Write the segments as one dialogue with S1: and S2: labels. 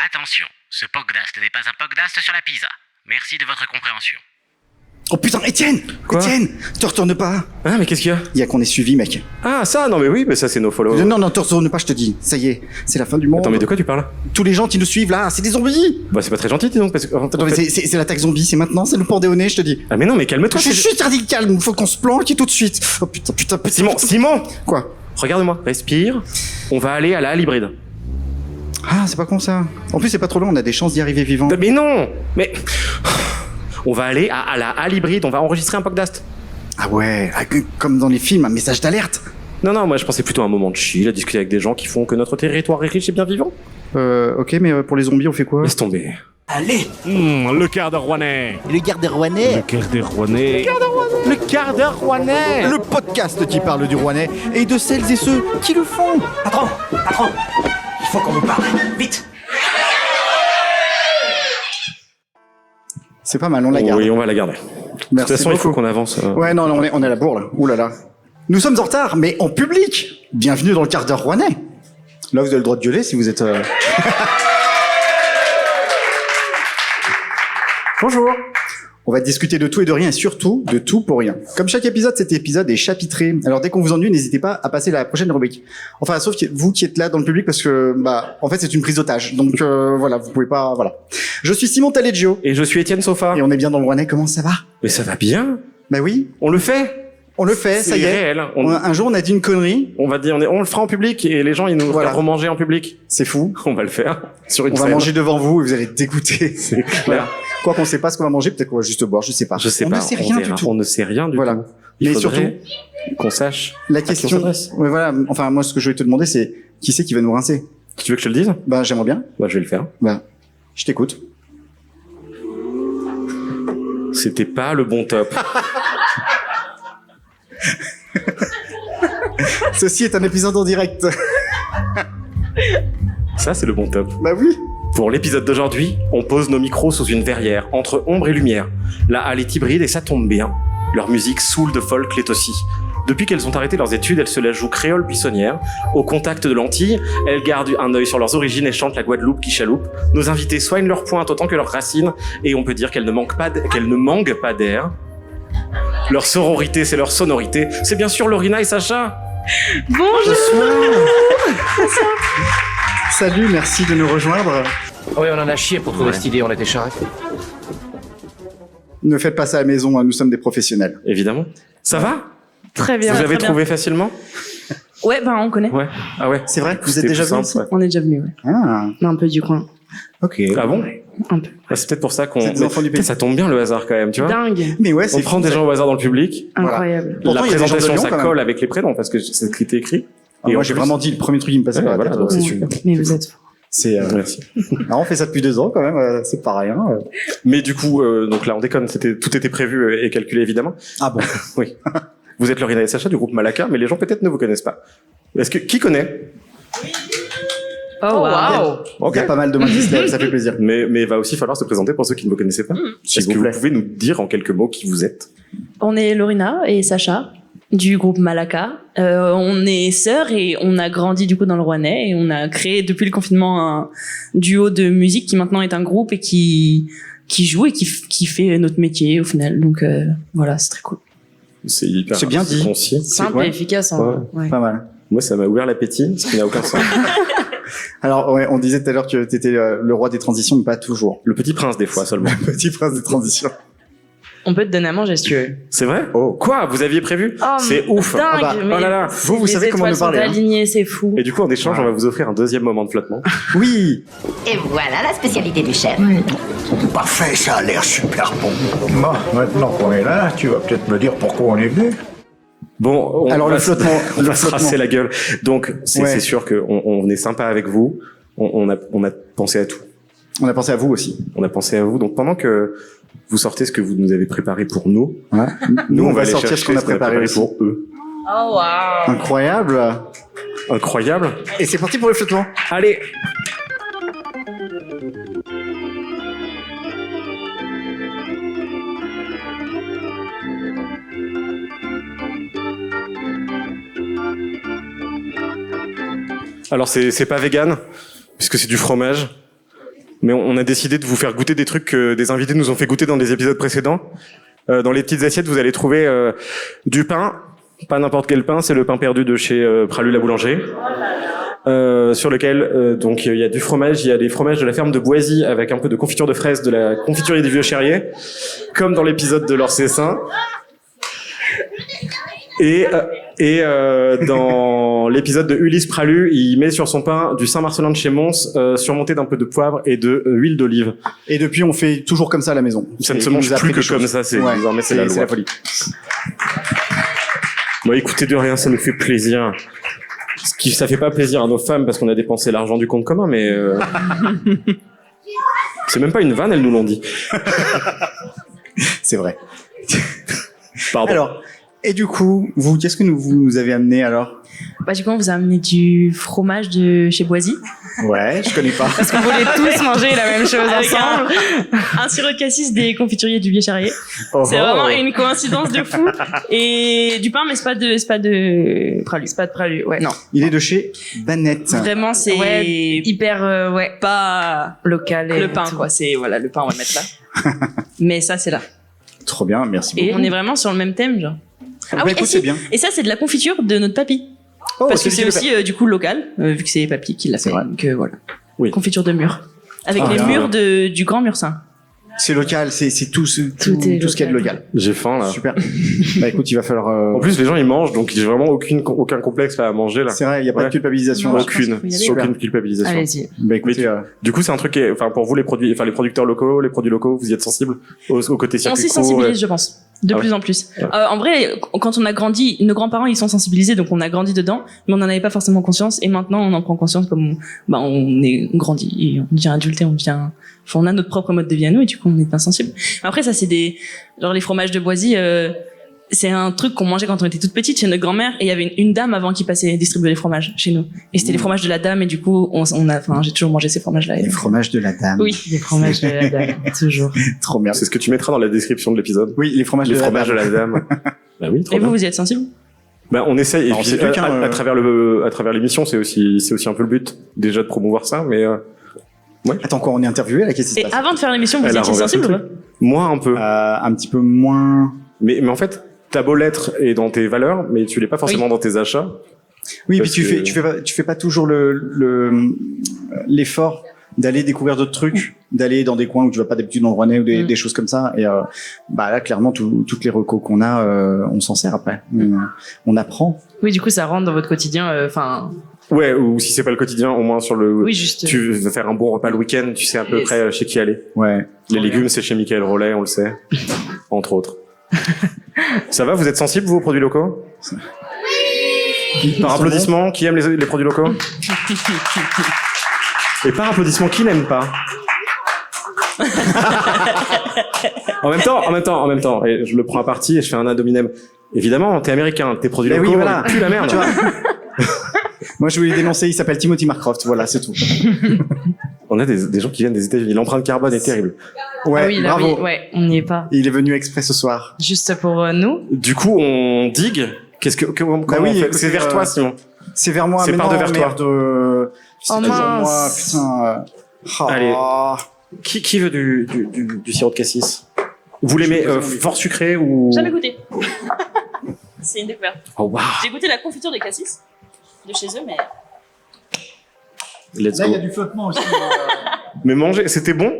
S1: Attention, ce podcast n'est pas un podcast sur la pizza. Merci de votre compréhension.
S2: Oh putain, Étienne!
S3: Quoi?
S2: Étienne! Te retourne pas!
S3: Ah, mais qu'est-ce qu'il y a?
S2: Il y a qu'on est suivi, mec.
S3: Ah, ça, non, mais oui, mais ça, c'est nos followers.
S2: Non, te retourne pas, je te dis. Ça y est, c'est la fin du monde.
S3: Attends, mais de quoi tu parles?
S2: Tous les gens qui nous suivent là, c'est des zombies!
S3: Bah, c'est pas très gentil, dis donc, parce que.
S2: Attends, mais c'est l'attaque zombie, c'est maintenant, c'est le pandéoné, je te dis.
S3: Ah, mais non, mais calme-toi.
S2: Je suis radical, il faut qu'on se planque et tout de suite. Oh putain.
S3: Simon!
S2: Quoi?
S3: Regarde-moi, respire. On va aller à la Halle hybride.
S2: Ah, c'est pas con ça. En plus, c'est pas trop long, on a des chances d'y arriver vivant.
S3: Mais non! Mais. On va aller à la Halle hybride, on va enregistrer un podcast.
S2: Ah ouais, comme dans les films, un message d'alerte.
S3: Non, moi je pensais plutôt à un moment de chill, à discuter avec des gens qui font que notre territoire est riche et bien vivant.
S2: Ok, mais pour les zombies, on fait quoi?
S3: Laisse tomber.
S4: Allez,
S3: Le quart d'heure rouennais.
S4: le garde rouennais,
S3: Le quart d'heure rouennais. Le quart d'heure rouennais.
S2: Le podcast qui parle du Rouennais et de celles et ceux qui le font.
S4: patron, il faut qu'on vous parle, vite.
S2: C'est pas mal, on la garde.
S3: Oui, on va la garder. De
S2: Merci
S3: toute façon, il faut
S2: beaucoup.
S3: qu'on avance.
S2: Ouais, non, on est à la bourre, là. Ouh là là. Nous sommes en retard, mais en public. Bienvenue dans le quart d'heure rouennais. Là, vous avez le droit de gueuler si vous êtes... Bonjour. On va discuter de tout et de rien, et surtout de tout pour rien. Comme chaque épisode, cet épisode est chapitré. Alors dès qu'on vous ennuie, n'hésitez pas à passer à la prochaine rubrique. Enfin, sauf vous qui êtes là dans le public, parce que, en fait, c'est une prise d'otage. Donc voilà, vous pouvez pas... Voilà. Je suis Simon Taleggio,
S3: Et je suis Étienne Sofa.
S2: et on est bien dans le Rouennais. Comment ça va?
S3: Mais ça va bien.
S2: Bah oui,
S3: On le fait.
S2: on le fait, ça y est.
S3: réel.
S2: Un jour, on a dit une connerie.
S3: On va dire, on le fera en public et les gens ils nous
S2: Voilà.
S3: regarderont manger en public.
S2: C'est fou.
S3: On va le faire sur une
S2: On va
S3: scène.
S2: manger devant vous et vous allez être dégoûtés.
S3: C'est clair.
S2: Voilà. Quoi qu'on sait pas ce qu'on va manger, peut-être qu'on va juste boire, je sais pas.
S3: Je sais
S2: on
S3: pas.
S2: ne sait rien
S3: verra.
S2: du tout.
S3: On ne sait rien du
S2: Voilà.
S3: tout. Il
S2: Mais
S3: faudrait qu'on sache.
S2: La
S3: à qui on
S2: question,
S3: s'adresse.
S2: ouais, voilà. Enfin, moi, ce que je voulais te demander, c'est qui c'est qui va nous rincer?
S3: Tu veux que je te le dise?
S2: Bah, j'aimerais bien.
S3: Bah, je vais le faire.
S2: Bah, je t'écoute.
S3: C'était pas le bon top.
S2: Ceci est un épisode en direct.
S3: Ça, c'est le bon top.
S2: Bah oui.
S3: Pour l'épisode d'aujourd'hui, on pose nos micros sous une verrière, entre ombre et lumière. La halle est hybride et ça tombe bien. Leur musique saoule de folk l'est aussi. Depuis qu'elles ont arrêté leurs études, elles se la jouent créole buissonnière. Au contact de l'Antille, elles gardent un œil sur leurs origines et chantent la Guadeloupe qui chaloupe. Nos invités soignent leurs pointes autant que leurs racines, et on peut dire qu'elles ne manquent pas d'air. Leur sororité, c'est leur sonorité. C'est bien sûr Lorina et Sacha.
S5: Bonjour.
S2: Salut, merci de nous rejoindre.
S6: Oui, on en a chié pour trouver cette idée, on était charrés.
S2: Ne faites pas ça à la maison, hein, nous sommes des professionnels.
S3: Évidemment. Ça va?
S5: Très bien.
S3: Vous avez
S5: très
S3: trouvé facilement?
S5: bien. Ouais, on connaît.
S3: Ouais. Ah ouais.
S2: C'est vrai que vous êtes
S3: C'était
S2: déjà
S3: plus
S2: venu
S3: simple,
S2: ici?
S5: On est déjà venu, ouais.
S2: Ah,
S5: Un peu du coin.
S2: ok.
S3: Ah bon?
S5: Un peu.
S3: Ah, c'est peut-être pour ça qu'on...
S2: C'est des enfants du pays.
S3: Ça tombe bien le hasard quand même, tu vois?
S5: Dingue.
S2: Mais ouais,
S3: On
S2: c'est
S3: prend
S2: fou,
S3: des
S2: ça.
S3: gens au hasard dans le public.
S2: Voilà.
S5: Incroyable.
S2: Pourtant,
S3: La
S2: il y a des gens de
S3: présentation,
S2: Lyon,
S3: ça
S2: quand même.
S3: colle avec les prénoms parce que c'est ce qui était écrit.
S2: Ah,
S3: Et
S2: moi,
S3: en
S2: j'ai
S3: plus-
S2: vraiment dit le premier truc qui me passait
S3: Ouais,
S2: par la
S3: voilà,
S2: tête.
S3: donc c'est
S5: Ouais.
S3: super.
S5: Mais vous êtes fort.
S2: C'est,
S3: Merci.
S2: on fait ça depuis 2 ans quand même, c'est pas rien.
S3: Mais du coup, donc là, on déconne. Tout était prévu et calculé évidemment.
S2: Ah bon?
S3: Oui. Vous êtes Lorina et Sacha du groupe Malaka, mais les gens peut-être ne vous connaissent pas. Qui connaît?
S5: Oh, waouh.
S2: Il y a pas mal de monde qui se lèvent, ça fait plaisir.
S3: Mais il va aussi falloir se présenter pour ceux qui ne vous connaissaient pas.
S2: S'il
S3: Est-ce
S2: vous
S3: que
S2: plaît.
S3: vous pouvez nous dire en quelques mots qui vous êtes?
S5: On est Lorina et Sacha du groupe Malaka. On est sœurs et on a grandi du coup dans le Rouennais et on a créé depuis le confinement un duo de musique qui maintenant est un groupe et qui joue et qui fait notre métier au final. Donc voilà, c'est très cool.
S3: C'est hyper
S2: C'est bien dit.
S3: concis.
S5: Simple
S2: ouais.
S5: et efficace. Hein. Ouais.
S2: Pas mal.
S3: Moi, ça m'a ouvert l'appétit, ce qui n'a aucun sens.
S2: Alors, ouais, on disait tout à l'heure que t'étais le roi des transitions, mais pas toujours.
S3: Le petit prince, des fois, seulement.
S2: Petit prince des transitions.
S5: On peut te donner à manger si tu veux.
S3: C'est vrai?
S2: Oh.
S3: Quoi? Vous aviez prévu?
S5: Oh,
S3: C'est ouf.
S5: Dingue,
S2: Ah bah,
S5: mais
S3: oh là là.
S2: Vous
S5: les
S2: savez comment
S5: étoiles
S2: nous parler,
S5: sont
S2: hein.
S5: alignées, c'est fou.
S3: Et du coup, en échange, on va vous offrir un deuxième moment de flottement.
S2: Oui!
S7: Et voilà la spécialité du chef.
S4: Parfait, ça a l'air super bon.
S8: Bon, maintenant qu'on est là, tu vas peut-être me dire pourquoi on est venu.
S3: Bon, on
S2: Alors,
S3: va
S2: le
S3: se-
S2: flottement,
S3: on
S2: le
S3: va se
S2: flottement.
S3: rasser la gueule. Donc, c'est
S2: Ouais.
S3: c'est sûr qu'on est sympa avec vous. On a pensé à tout.
S2: On a pensé à vous aussi.
S3: On a pensé à vous. Donc, pendant que vous sortez ce que vous nous avez préparé pour nous,
S2: Ouais. Nous, on va
S3: aller
S2: sortir ce
S3: chercher
S2: qu'on a préparé aussi.
S3: pour eux.
S5: Oh waouh.
S2: Incroyable.
S3: Incroyable.
S2: Et c'est parti pour le flottement.
S3: Allez. Alors c'est pas vegan puisque c'est du fromage. Mais on a décidé de vous faire goûter des trucs que des invités nous ont fait goûter dans des épisodes précédents. Dans les petites assiettes, vous allez trouver du pain, pas n'importe quel pain, c'est le pain perdu de chez Pralu la boulanger. Sur lequel donc il y a du fromage, il y a des fromages de la ferme de Boisy avec un peu de confiture de fraises de la confiturerie du Vieux Cherrier, comme dans l'épisode de Laure Cessin. Et dans l'épisode de Ulysse Pralu, il met sur son pain du Saint-Marcelin de chez Mons, surmonté d'un peu de poivre et de huile d'olive.
S2: Et depuis, on fait toujours comme ça à la maison.
S3: Ça ne se mange plus que comme ça, c'est désormais c'est la loi.
S2: C'est la folie.
S3: Bon, écoutez, de rien, ça nous fait plaisir. Ça fait pas plaisir à nos femmes parce qu'on a dépensé l'argent du compte commun, mais c'est même pas une vanne, elles nous l'ont dit.
S2: C'est vrai.
S3: Pardon.
S2: Alors, et du coup, vous, qu'est-ce que vous nous avez amené alors?
S5: Bah, du coup, on vous a amené du fromage de chez Boisy.
S2: Ouais, je connais pas.
S5: Parce qu'on voulait tous manger la même chose ensemble. Un sirop de cassis des confituriers du Vieux Cherrier. C'est vraiment une coïncidence de fou. Et du pain, mais c'est pas de Pralu. C'est pas de Pralu, ouais. Non.
S2: Il est de chez Banette.
S5: Vraiment, c'est
S9: hyper,
S5: pas
S9: local.
S5: le pain, quoi. C'est, voilà, le pain, on va le mettre là. Mais ça, c'est là.
S2: Trop bien, merci beaucoup.
S5: Et on est vraiment sur le même thème, genre.
S2: Ah oui, écoute, c'est bien.
S5: Et ça, c'est de la confiture de notre papy.
S2: Oh,
S5: parce que c'est aussi du coup local, vu que c'est papy qui l'a fait. Donc voilà.
S3: Oui.
S5: Confiture de mûre. Avec les mûres du Grand Mursin.
S2: C'est local, c'est tout ce qu'il y a de local.
S3: J'ai faim là.
S2: Super. Bah écoute, il va falloir.
S3: En plus, les gens ils mangent, donc j'ai vraiment aucun complexe là à manger là.
S2: C'est vrai, il y a pas de culpabilisation.
S5: Non,
S3: Aucune culpabilisation.
S9: Allez-y.
S2: Bah écoutez,
S3: Du coup, c'est un truc qui est, enfin pour vous les producteurs locaux, les produits locaux, vous y êtes sensibles au côté
S5: On
S3: circuit
S5: s'y
S3: court.
S5: sensibilise, je pense. De plus en plus. En vrai, quand on a grandi, nos grands-parents, ils sont sensibilisés, donc on a grandi dedans, mais on n'en avait pas forcément conscience, et maintenant, on en prend conscience comme, on est grandi, et on devient adulte, et on a notre propre mode de vie à nous, et du coup, on est insensible. Après, ça, c'est genre les fromages de Boisy, c'est un truc qu'on mangeait quand on était toute petite chez notre grand-mère, et il y avait une dame avant qui passait distribuer les fromages chez nous. Et c'était les fromages de la dame, et du coup, j'ai toujours mangé ces fromages-là.
S2: les fromages de la dame.
S5: Oui.
S9: Les fromages de la dame, toujours.
S2: Trop bien.
S3: C'est ce que tu mettras dans la description de l'épisode.
S2: Oui, les fromages de la dame.
S3: Bah oui, trop
S5: Et
S3: bien.
S5: vous y êtes sensible?
S3: Bah on essaye. Et
S2: Alors,
S3: puis,
S2: c'est plus qu'un,
S3: à travers l'émission, c'est aussi un peu le but déjà de promouvoir ça, mais
S2: Attends, quoi, on est interviewé là, qu'est-ce qui se
S5: Et
S2: passe?
S5: avant de faire l'émission, vous
S3: Elle a
S5: étiez
S3: renversé
S5: sensible ou
S3: le
S5: pas?
S3: moi un peu.
S2: Un petit peu moins.
S3: Mais en fait, t'as beau l'être et dans tes valeurs, mais tu l'es pas forcément dans tes achats.
S2: Oui,
S3: Parce
S2: puis tu fais pas toujours l'effort d'aller découvrir d'autres trucs, d'aller dans des coins où tu vas pas d'habitude dans le Rouennais ou des choses comme ça. Et là, clairement, toutes les recos qu'on a, on s'en sert après. On apprend.
S9: Oui, du coup, ça rentre dans votre quotidien,
S3: Ouais, ou si c'est pas le quotidien, au moins sur le.
S9: Oui, juste.
S3: Tu veux faire un bon repas le week-end, tu sais à peu près chez qui aller.
S2: Ouais.
S3: Les légumes, c'est chez Michael Rollet, on le sait, entre autres. Ça va, vous êtes sensibles vous aux produits locaux? Par applaudissement, qui aime les produits locaux? Et par applaudissement, qui n'aime pas? En même temps, et je le prends à partie et je fais un ad hominem. Évidemment, t'es américain, tes produits locaux,
S2: oui, voilà.
S3: plus la merde.
S2: Tu vois. Moi, je voulais dénoncer, il s'appelle Timothy Marcroft, voilà, c'est tout.
S3: On a des gens qui viennent des États-Unis. L'empreinte carbone est terrible.
S2: Ouais,
S9: Ah oui, là,
S2: bravo.
S9: oui, ouais, on n'y est pas.
S2: Il est venu exprès ce soir.
S9: Juste pour nous.
S3: Du coup, on digue. Comment
S2: Bah oui,
S3: on fait
S2: écoutez,
S3: C'est vers toi, Simon.
S2: C'est vers moi,
S3: C'est
S2: mais
S3: par
S2: non,
S3: devers toi.
S2: merde. C'est
S9: Oh,
S2: toujours moi,
S9: mince.
S2: putain.
S3: Allez. Qui veut du sirop de cassis? Vous l'aimez fort sucré ou?
S5: Jamais goûté. C'est une découverte.
S3: Oh wow.
S5: J'ai goûté la confiture de cassis de chez eux, mais
S3: Let's
S2: Là, il y
S3: go.
S2: a du flottement aussi.
S3: Mais manger, c'était bon?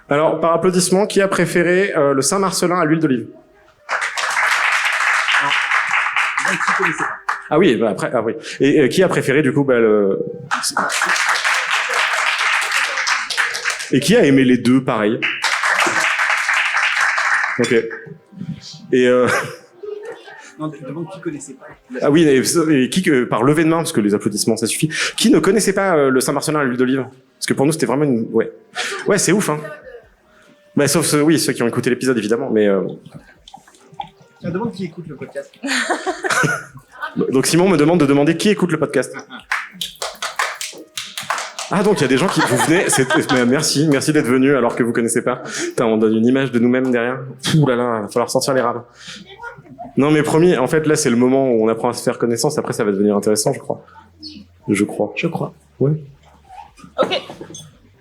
S3: Alors, par applaudissement, qui a préféré le Saint-Marcelin à l'huile d'olive? Ah oui, bah après, ah oui. Et qui a préféré du coup le... Et qui a aimé les deux pareil? Ok. Et
S2: Non, demande qui connaissait pas.
S3: ah oui, et qui par levée de main, parce que les applaudissements ça suffit. Qui ne connaissait pas le Saint-Marcelin à l'huile d'olive? Parce que pour nous c'était vraiment une, ouais, c'est ouf, hein. Bah sauf ceux qui ont écouté l'épisode évidemment, mais.
S2: Demande qui écoute le podcast.
S3: Donc Simon me demande de demander qui écoute le podcast. Ah donc il y a des gens qui vous venez, mais merci d'être venus alors que vous connaissez pas. Putain, on donne une image de nous-mêmes derrière. Ouh là là, il va falloir sortir les rames. Non mais promis, en fait là c'est le moment où on apprend à se faire connaissance. Après ça va devenir intéressant, je crois.
S9: Je crois.
S3: Ouais.
S5: ok.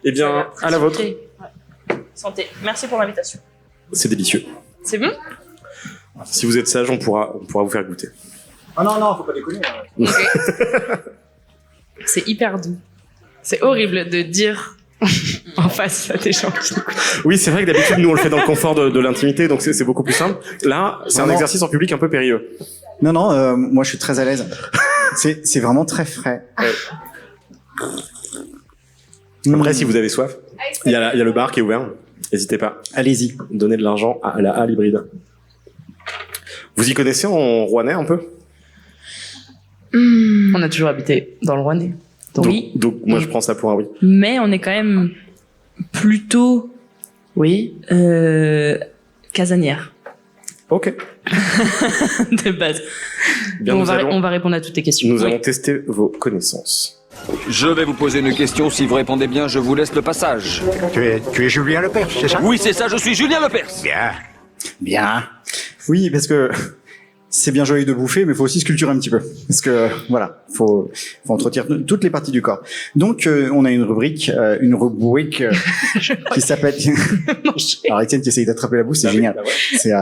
S3: Eh bien, à la vôtre.
S5: Santé. Merci pour l'invitation.
S3: C'est délicieux.
S5: C'est bon?
S3: Si vous êtes sage, on pourra vous faire goûter.
S2: Ah non, faut pas déconner.
S9: C'est hyper doux. C'est horrible de dire en face à des gens qui écoutent.
S3: Oui, c'est vrai que d'habitude, nous, on le fait dans le confort de l'intimité, donc c'est beaucoup plus simple. Là, c'est un
S2: Vraiment.
S3: exercice en public un peu périlleux.
S2: Non, moi je suis très à l'aise. C'est vraiment très frais.
S3: Après, si vous avez soif, il y a le bar qui est ouvert. N'hésitez pas.
S2: Allez-y.
S3: Donnez de l'argent à la halle hybride. Vous y connaissez en Rouennais un peu?
S9: On a toujours habité dans le Rouennais.
S5: Oui.
S3: Donc, moi, je prends ça pour un oui.
S5: Mais on est quand même plutôt
S9: Oui.
S5: casanière
S3: Ok.
S5: de base.
S3: Bien,
S9: on
S3: nous
S9: va répondre à toutes tes questions.
S3: Nous
S9: Oui.
S3: allons tester vos connaissances.
S10: Je vais vous poser une question. Si vous répondez bien, je vous laisse le passage.
S8: Tu es Julien Lepers, c'est ça?
S10: Oui, c'est ça, je suis Julien Lepers.
S8: Bien.
S2: Bien. Oui, parce que c'est bien joli de bouffer, mais il faut aussi se culturer un petit peu. Parce que, voilà, faut entretenir toutes les parties du corps. Donc, on a une rubrique qui s'appelle... Alors, Étienne qui essaye d'attraper la bouche, c'est génial. C'est,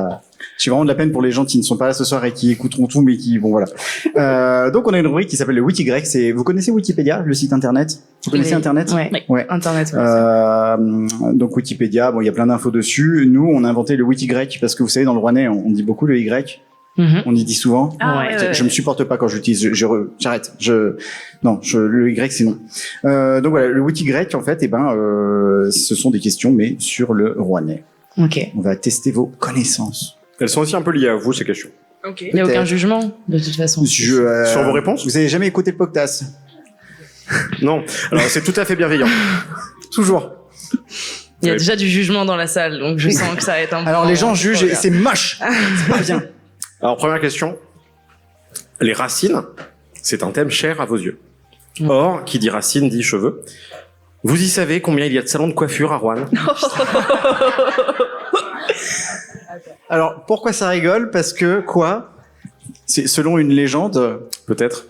S2: j'ai vraiment de la peine pour les gens qui ne sont pas là ce soir et qui écouteront tout, mais qui, bon, voilà. Donc, on a une rubrique qui s'appelle le Wikigrec. Vous connaissez Wikipédia, le site internet? Vous connaissez
S9: Oui.
S2: Internet?
S9: Ouais. Internet, ouais.
S2: Donc Wikipédia, bon, il y a plein d'infos dessus. Nous, on a inventé le Wikigrec parce que vous savez, dans le Rouennais, on dit beaucoup le Y. On y dit souvent.
S5: Ah,
S9: Ouais.
S5: ouais.
S2: Je me supporte pas quand j'utilise. J'arrête. Le Y c'est non. Donc voilà, le Wikigrec en fait, ce sont des questions mais sur le Rouennais.
S9: Ok.
S2: On va tester vos connaissances.
S3: Elles sont aussi un peu liées à vous, ces questions.
S5: Ok.
S9: Il n'y a aucun jugement, de toute façon.
S3: Sur vos réponses?
S2: Vous avez jamais écouté le podcast?
S3: Non. Alors, c'est tout à fait bienveillant.
S2: Toujours.
S9: Il y a
S3: Ouais.
S9: déjà du jugement dans la salle, donc je sens que ça va être un peu...
S2: Alors les gens jugent et c'est moche. C'est pas bien.
S3: Alors, première question. Les racines, c'est un thème cher à vos yeux. Or, qui dit racines dit cheveux. Vous y savez combien il y a de salons de coiffure à Rouen?
S2: Alors pourquoi ça rigole? Parce que c'est selon une légende.
S3: Peut-être.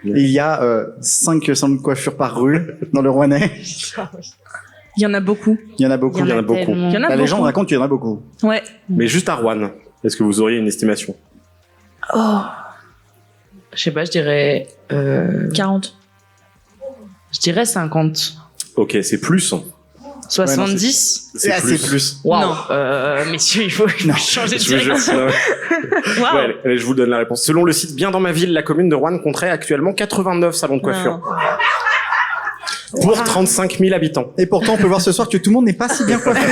S2: Il y a 5 salons de coiffure par rue dans le Rouennais.
S5: Il y en a beaucoup.
S2: Il y en a beaucoup.
S3: Il y en a beaucoup.
S9: tellement.
S5: Il y en a
S2: La
S5: beaucoup.
S2: légende raconte qu'il y en a beaucoup.
S5: Ouais.
S3: Mais juste à Rouen, est-ce que vous auriez une estimation?
S5: Oh,
S9: Je sais pas, je dirais...
S5: 40.
S9: Je dirais 50.
S3: Ok, c'est plus.
S9: 70.
S3: C'est plus.
S9: Waouh.
S5: Non.
S9: Messieurs, il faut changer de
S3: Je vous jure,
S9: direction.
S3: non.
S5: Waouh.
S3: Ouais, allez, je vous donne la réponse. Selon le site Bien dans ma ville, la commune de Rouen compterait actuellement 89 salons de coiffure. Pour 35 000 habitants.
S2: Et pourtant, on peut voir ce soir que tout le monde n'est pas si bien coiffé.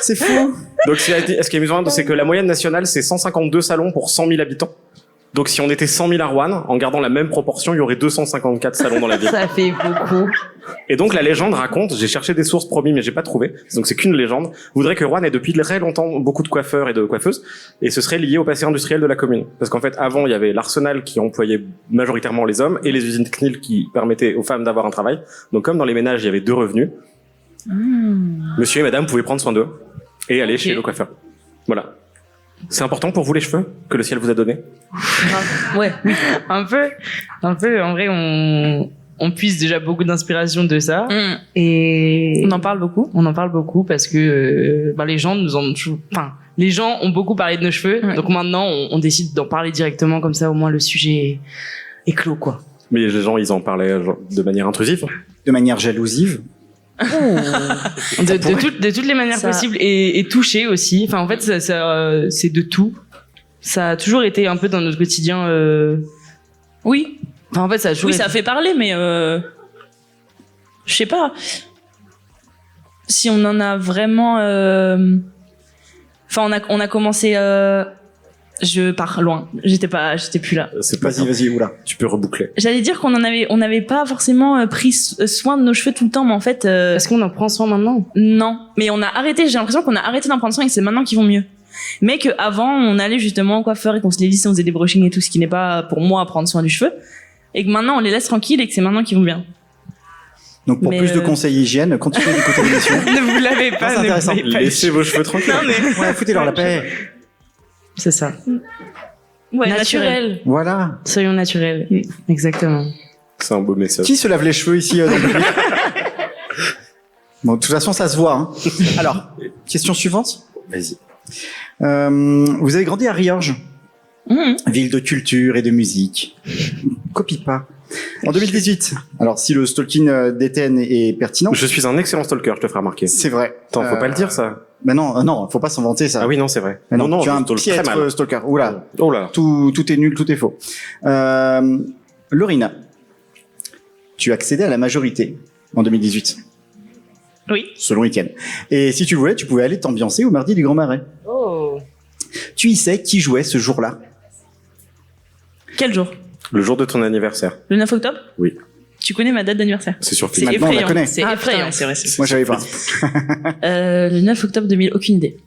S2: C'est fou.
S3: Donc, ce qui est amusant, c'est que la moyenne nationale, c'est 152 salons pour 100 000 habitants. Donc, si on était 100 000 à Rouen, en gardant la même proportion, il y aurait 254 salons dans la ville.
S9: Ça fait beaucoup.
S3: Et donc, la légende raconte, j'ai cherché des sources promis, mais j'ai pas trouvé. Donc, c'est qu'une légende. Voudrait que Rouen ait depuis très longtemps beaucoup de coiffeurs et de coiffeuses. Et ce serait lié au passé industriel de la commune. Parce qu'en fait, avant, il y avait l'Arsenal qui employait majoritairement les hommes et les usines CNIL qui permettaient aux femmes d'avoir un travail. Donc, comme dans les ménages, il y avait 2 revenus. Monsieur et madame pouvaient prendre soin d'eux et aller chez le coiffeur. Voilà. C'est important pour vous les cheveux que le ciel vous a donné?
S5: Ouais.
S9: Un peu. En vrai, on puise déjà beaucoup d'inspiration de ça. Et
S5: On en parle beaucoup.
S9: on en parle beaucoup parce que les gens les gens ont beaucoup parlé de nos cheveux.
S5: Ouais.
S9: Donc maintenant, on décide d'en parler directement, comme ça au moins le sujet est clos, quoi.
S3: Mais les gens, ils en parlaient genre, de manière intrusive.
S2: De manière jalousive.
S9: De toutes les manières
S5: Ça-
S9: possibles et toucher aussi. Enfin, en fait, c'est de tout. Ça a toujours été un peu dans notre quotidien.
S5: Oui.
S9: Enfin, en fait, ça a toujours
S5: Oui,
S9: été-
S5: ça fait parler, mais je sais pas si on en a vraiment. Enfin, on a commencé. Je pars loin. J'étais plus là.
S3: C'est pas
S2: Vas-y, oula.
S3: Tu peux reboucler.
S5: J'allais dire on n'avait pas forcément pris soin de nos cheveux tout le temps, mais en fait,
S9: Est-ce qu'on en prend soin maintenant?
S5: non. Mais on a arrêté. J'ai l'impression qu'on a arrêté d'en prendre soin et que c'est maintenant qu'ils vont mieux. Mais que avant, on allait justement au coiffeur et qu'on se les lissait, on faisait des brushings et tout, ce qui n'est pas pour moi prendre soin du cheveu. Et que maintenant, on les laisse tranquilles et que c'est maintenant qu'ils vont bien.
S2: Donc pour
S5: Mais,
S2: plus de conseils hygiène, continuez d'écouter l'émission.
S9: Ne vous lavez
S2: Non,
S9: pas,
S2: c'est
S9: ne
S2: intéressant.
S9: vous lavez pas.
S3: Laissez vos cheveux tranquilles.
S2: Ouais, foutez-leur la paix.
S9: C'est ça.
S5: Ouais,
S9: Naturel.
S2: Voilà.
S9: Soyons naturels. Exactement.
S3: C'est un beau message.
S2: Qui se lave les cheveux ici dans le public? Bon, de toute façon, ça se voit. Hein. Alors, question suivante.
S3: Vas-y.
S2: Vous avez grandi à Riorges, ville de culture et de musique. Copie pas. En 2018. Alors, si le stalking d'Étienne est pertinent.
S3: Je suis un excellent stalker, je te ferai remarquer.
S2: C'est vrai.
S3: Attends, faut pas le dire, ça.
S2: Ben non, non, faut pas s'en vanter, ça.
S3: Ah oui, non, c'est vrai.
S2: Ben non, tu as
S3: je
S2: un
S3: stalk très
S2: piètre
S3: mal.
S2: stalker. Oula.
S3: Oh là.
S2: Tout est nul, tout est faux. Lorina, tu accédais à la majorité en 2018.
S5: Oui.
S2: Selon Étienne. Et si tu le voulais, tu pouvais aller t'ambiancer au mardi du Grand Marais.
S9: Oh.
S2: Tu y sais qui jouait ce jour-là?
S5: Quel jour?
S3: Le jour de ton anniversaire.
S5: Le 9 octobre?
S3: Oui.
S5: Tu connais ma date d'anniversaire?
S3: C'est sur
S5: C'est
S3: Facebook.
S2: Maintenant, on la
S5: effrayant.
S2: connaît.
S5: C'est effrayant, c'est vrai.
S2: Moi, j'avais pas.
S5: Le 9 octobre 2000, aucune idée.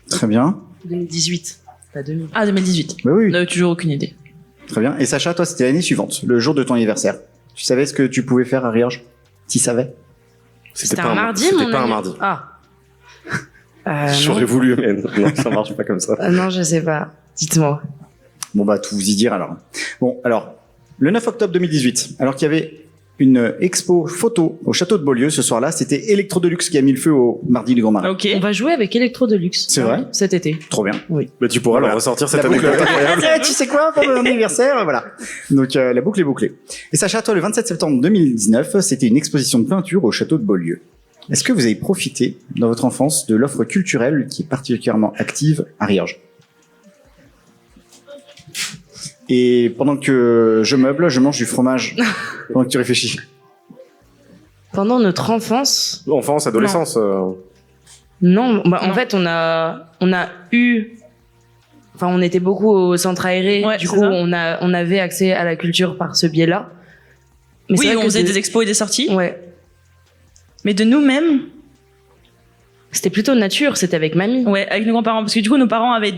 S2: Très bien.
S9: 2018. Pas 2000.
S5: Ah, 2018.
S2: Bah oui,
S5: Toujours aucune idée.
S2: très bien. Et Sacha, toi, c'était l'année suivante, le jour de ton anniversaire. Tu savais ce que tu pouvais faire à Riorges? Tu savais?
S9: C'était
S3: pas
S9: un mardi,
S3: C'était
S9: mon
S3: pas un
S9: anniv-
S3: mardi.
S9: Ah.
S3: J'aurais voulu, mais non, ça marche pas comme ça.
S9: Non, je sais pas. Dites-moi.
S2: Bon, bah, tout vous y dire alors. Bon, alors, le 9 octobre 2018, alors qu'il y avait une expo photo au château de Beaulieu, ce soir-là, c'était Electro Deluxe qui a mis le feu au mardi du Grand Marais.
S5: Ok.
S9: On va jouer avec Electro Deluxe.
S2: C'est vrai?
S9: Cet été.
S2: Trop bien.
S3: Mais tu pourras
S2: Voilà.
S3: leur ressortir cette
S2: La boucle,
S3: anecdote incroyable.
S2: tu sais quoi, pour mon anniversaire, voilà. Donc, la boucle est bouclée. Et Sacha, toi, le 27 septembre 2019, c'était une exposition de peinture au château de Beaulieu. Est-ce que vous avez profité, dans votre enfance, de l'offre culturelle qui est particulièrement active à Riorges? Et pendant que je meuble, je mange du fromage. Pendant que tu réfléchis.
S9: Pendant notre enfance,
S3: Enfance, adolescence.
S9: non. Bah, en
S5: Non.
S9: fait, on a eu. Enfin, on était beaucoup au centre aéré.
S5: Ouais,
S9: du
S5: c'est
S9: coup,
S5: ça.
S9: on avait accès à la culture par ce biais-là. Mais c'est
S5: Oui,
S9: vrai
S5: on
S9: que
S5: faisait
S9: de-
S5: des expos et des sorties.
S9: Ouais.
S5: Mais de nous-mêmes,
S9: C'était plutôt nature. C'était avec mamie.
S5: ouais, avec nos grands-parents. Parce que du coup, nos parents avaient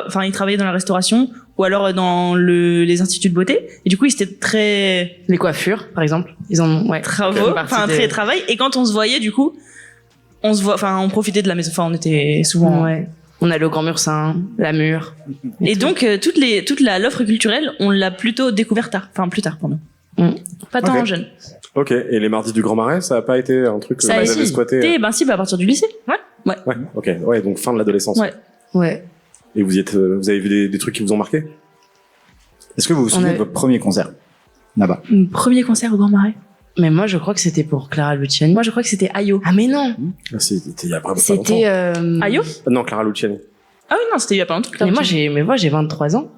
S5: enfin, ils travaillaient dans la restauration ou alors dans les instituts de beauté. Et du coup, ils étaient très
S9: Les coiffures, par exemple. Ils en ouais.
S5: travaux,
S9: Une partie
S5: enfin,
S9: des-
S5: très travail. Et quand on se voyait, du coup, on profitait de la maison. Enfin, on était souvent.
S9: Ouais. On allait au Grand Mursin, la Mure.
S5: Et donc, l'offre culturelle, on l'a plutôt découvert tard. Enfin, plus tard pour nous. Pas tant
S2: Ok.
S5: jeune.
S3: Ok, et les mardis du Grand Marais, ça a pas été un truc que
S5: Ça a
S3: vous avez squatté
S5: Ben si, à partir du lycée. Ouais.
S3: Ouais, ok, ouais, donc fin de l'adolescence.
S5: Ouais.
S9: Ouais.
S3: Et vous avez vu des trucs qui vous ont marqué?
S2: Est-ce que vous vous souvenez
S9: a-
S2: de votre premier concert? Là-bas.
S5: Mon premier concert au Grand Marais.
S9: Mais moi, je crois que c'était pour Clara Luciani.
S5: Moi, je crois que c'était Ayo.
S9: Ah, mais non.
S3: Ah, c'était il y a vraiment pas
S9: C'était.
S3: longtemps.
S5: Ayo?
S3: Non, Clara Luciani.
S5: Ah oui, non, c'était il y a pas longtemps.
S9: Mais moi, j'ai 23 ans.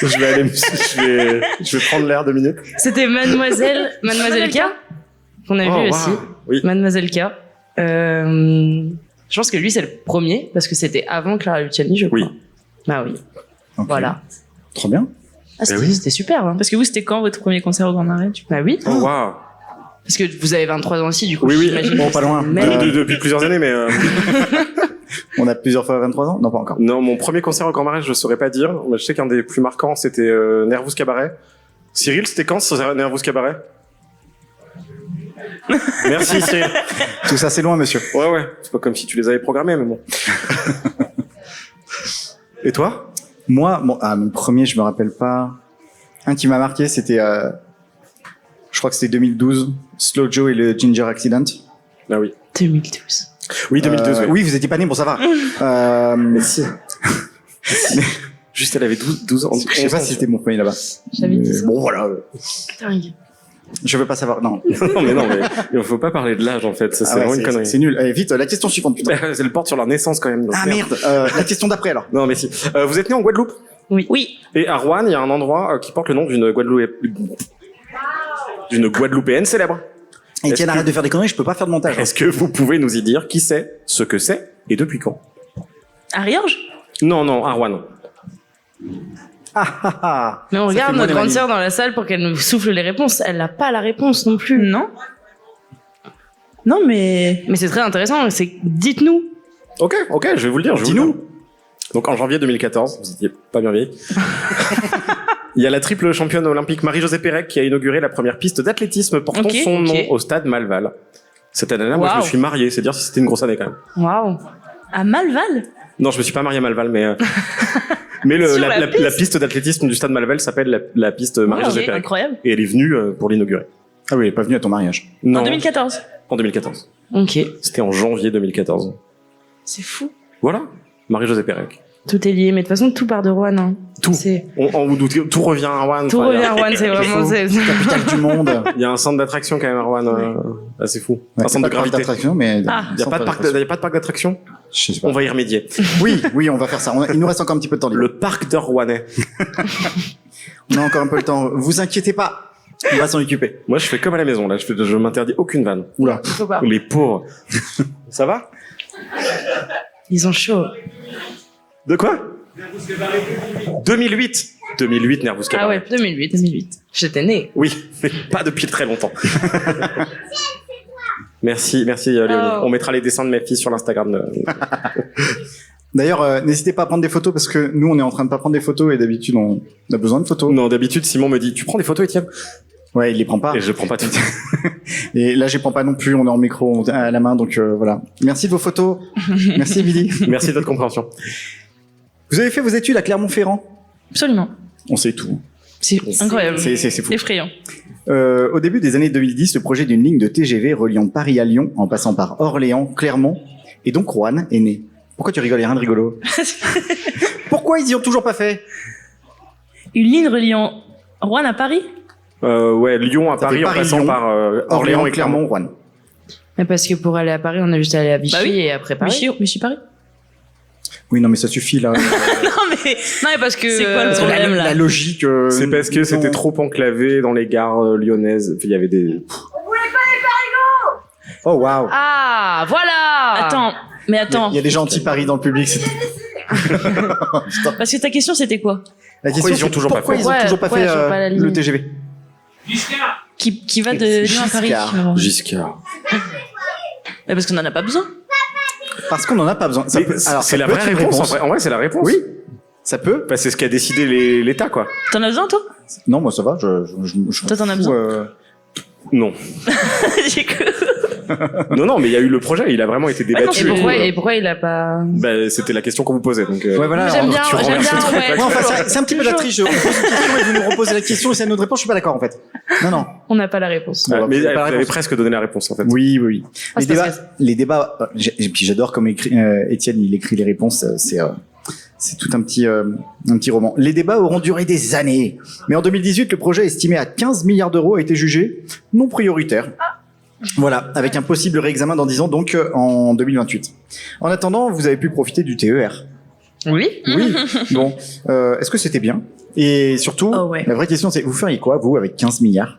S3: Je vais prendre l'air 2 minutes.
S9: C'était Mademoiselle K. Qu'on a
S3: Oh,
S9: vu
S3: wow.
S9: aussi.
S3: Oui.
S9: Mademoiselle K. Je pense que lui, c'est le premier, parce que c'était avant Clara Luciani, je crois.
S3: Oui.
S9: Bah oui.
S2: Ok.
S9: Voilà.
S2: Trop bien.
S9: Ah, c'était
S3: oui.
S9: c'était super, hein.
S5: Parce que vous, c'était quand votre premier concert au Grand Marais?
S9: Bah oui.
S3: Oh, waouh.
S9: Parce que vous avez 23 ans aussi, du coup.
S3: Oui, oui.
S9: j'imagine
S2: Bon,
S9: que
S2: pas loin.
S9: c'est même-
S3: Depuis plusieurs années, mais
S2: On a plusieurs fois 23 ans? Non, pas encore.
S3: non, mon premier concert au Grand Marais, je saurais pas dire. Mais je sais qu'un des plus marquants, c'était Nervous Cabaret. Cyril, c'était quand ce Nervous Cabaret? Merci Cyril.
S2: Tout ça, c'est loin, monsieur.
S3: Ouais. C'est pas comme si tu les avais programmés, mais bon. Et toi?
S2: Moi, mon premier, je me rappelle pas. Un qui m'a marqué, c'était, je crois que c'était 2012, Slow Joe et le Ginger Accident.
S3: Ah oui.
S9: 2012.
S3: Oui, 2012.
S2: Oui, vous étiez pas né, bon, ça va.
S3: Mais si. Juste, elle avait 12 ans.
S2: Je sais pas si c'était mon premier là-bas.
S9: J'avais dit ça.
S2: Bon, voilà.
S9: Dingue.
S2: Je veux pas savoir. Non.
S3: non, mais il faut pas parler de l'âge, en fait. Ça, c'est
S2: Ah ouais,
S3: vraiment une connerie.
S2: c'est nul. Allez, vite, la question suivante, putain.
S3: C'est le porte sur leur naissance, quand même. donc
S2: Ah merde, la question d'après alors.
S3: Non, mais si. Vous êtes né en Guadeloupe?
S5: Oui.
S3: Et à Rouen, il y a un endroit qui porte le nom d'une Guadeloupéenne célèbre.
S2: Et
S3: Est-ce
S2: tiens,
S3: que-
S2: arrête de faire des conneries, je peux pas faire de montage.
S3: Est-ce que vous pouvez nous y dire qui c'est, ce que c'est et depuis quand?
S5: À Riorges?
S3: Non, à Rouen.
S9: Mais on
S2: Ça
S9: regarde
S2: fait moins
S9: notre
S2: des
S9: grande
S2: manies.
S9: sœur dans la salle pour qu'elle nous souffle les réponses. Elle n'a pas la réponse non plus.
S5: Non. Non, mais.
S9: Mais c'est très intéressant. C'est dites-nous.
S3: Ok, je vais vous le dire.
S2: Dis-nous.
S3: Donc en janvier 2014, vous étiez pas bien vieille. Il y a la triple championne olympique Marie-Josée Pérec qui a inauguré la première piste d'athlétisme portant
S5: Ok,
S3: son
S5: ok.
S3: nom au stade Malval. Cette année-là, moi je me
S9: Waouh.
S3: suis marié, c'est dire si c'était une grosse année quand même.
S9: Waouh.
S5: À Malval?
S3: Non, je me suis pas marié à Malval, mais
S5: Sur
S3: la piste d'athlétisme du stade Malval s'appelle la piste Marie-Josée Pérec.
S5: Incroyable.
S3: Et elle est venue pour l'inaugurer.
S2: Ah oui, elle est pas venue à ton mariage.
S3: Non.
S5: En 2014.
S3: En 2014.
S9: Ok.
S3: C'était en janvier 2014.
S5: C'est fou.
S3: Voilà. Marie-Josée Pérec.
S9: Tout est lié, mais de toute façon, tout part de Rouen. Hein.
S3: Tout.
S9: C'est...
S3: On vous doute, tout revient à Rouen.
S9: Tout revient à Rouen, c'est vraiment...
S2: Capitale du monde.
S3: Il y a un centre d'attraction quand même à Rouen. C'est fou.
S2: Ouais,
S3: un centre de
S2: pas parc
S3: gravité.
S2: d'attraction, mais
S3: Il n'y a pas de parc d'attraction.
S2: Je sais pas.
S3: On va y remédier.
S2: Oui, on va faire ça. Il nous reste encore un petit peu de temps.
S3: Le parc de Rouennais.
S2: On a encore un peu le temps. Vous inquiétez pas. On va s'en occuper.
S3: Moi, je fais comme à la maison, là. Je m'interdis aucune vanne.
S2: Oula.
S9: Faut pas.
S3: Les pauvres. Ça va?
S9: Ils ont chaud.
S3: De quoi? 2008. 2008, Nervous
S9: Ah
S3: Cabaret.
S9: ouais, 2008. J'étais née.
S3: Oui, mais pas depuis très longtemps. Merci, Léonie.
S9: Oh.
S3: On mettra les dessins de mes filles sur l'Instagram.
S2: D'ailleurs, n'hésitez pas à prendre des photos parce que nous, on est en train de pas prendre des photos et d'habitude, on a besoin de photos.
S3: Non, d'habitude, Simon me dit, tu prends des photos, Étienne?
S2: Ouais, il les prend pas.
S3: Et je prends pas toutes.
S2: Et là, je les prends pas non plus. On est en micro à la main, donc voilà. Merci de vos photos. Merci, Billy.
S3: Merci de votre compréhension.
S2: Vous avez fait vos études à Clermont-Ferrand?
S5: Absolument.
S2: On sait tout.
S5: C'est incroyable.
S2: C'est fou.
S5: Effrayant.
S2: Au début des années 2010, le projet d'une ligne de TGV reliant Paris à Lyon, en passant par Orléans, Clermont et donc Rouen, est né. Pourquoi tu rigoles? Il y a rien de rigolo. Pourquoi ils y ont toujours pas fait?
S5: Une ligne reliant Rouen à Paris?
S3: Ouais, Lyon à
S2: Ça
S3: Paris
S2: fait
S3: en passant
S2: Paris-Lyon,
S3: par
S2: Orléans et Clermont, Rouen.
S9: Mais parce que pour aller à Paris, on a juste allé à Vichy
S5: Bah oui.
S9: et après Paris.
S5: Vichy Paris.
S2: Oui, non, mais ça suffit là.
S5: Non mais parce que
S9: C'est quoi le problème,
S2: la logique.
S3: C'est parce que c'était trop enclavé dans les gares lyonnaises. Il y avait des...
S2: Oh waouh.
S9: Ah, voilà.
S5: Attends.
S2: Il y a des gens anti-Paris dans le public.
S5: Parce que ta question c'était quoi?
S2: La
S3: Pourquoi ils y ont
S2: c'est
S3: toujours pas
S2: pourquoi
S3: fait
S2: ils ont toujours pas
S9: Pourquoi
S2: fait
S9: ils ont pas la ligne
S2: le TGV?
S5: Qui va de Lyon à Paris?
S2: Giscard.
S3: Giscard.
S5: Mais parce qu'on en a pas besoin.
S2: Parce qu'on en a pas besoin. Ça
S3: Mais
S2: peut- alors,
S3: c'est
S2: ça
S3: la
S2: peut
S3: vraie
S2: être une
S3: réponse. En vrai, c'est la réponse.
S2: Oui, ça peut.
S3: Bah, c'est ce qu'a décidé l'État, quoi.
S5: T'en as besoin toi?
S2: Non, moi ça va.
S5: Toi, t'en as
S2: fous,
S5: besoin
S3: Non.
S5: J'ai cru.
S3: Non, mais il y a eu le projet. Il a vraiment été débattu.
S9: Et pourquoi il a pas...
S3: Bah, c'était la question qu'on vous posait. Donc,
S2: Ouais, voilà.
S9: J'aime
S2: alors,
S9: bien,
S3: tu
S9: j'aime
S3: renverses
S9: bien,
S3: le truc.
S9: ouais.
S2: Ouais, enfin, c'est un petit peu de la triche. On pose une question et vous nous reposez la question et c'est à notre réponse. Je suis pas d'accord en fait. Non.
S9: On n'a pas la réponse.
S2: Bon,
S3: Mais
S2: vous avez
S3: elle
S2: pas la
S3: avait
S2: réponse.
S3: presque donné la réponse, en fait.
S2: Oui.
S9: Ah, c'est parce
S2: Les débats. Et puis j'adore comme Étienne il écrit les réponses. C'est tout un petit roman. Les débats auront duré des années. Mais en 2018, le projet estimé à 15 milliards d'euros a été jugé non prioritaire. Voilà, avec un possible réexamen dans 10 ans, donc en 2028. En attendant, vous avez pu profiter du TER.
S9: Oui.
S2: Oui. Bon, est-ce que c'était bien? Et surtout,
S5: Oh ouais.
S2: la vraie question c'est, vous feriez quoi, vous, avec 15 milliards?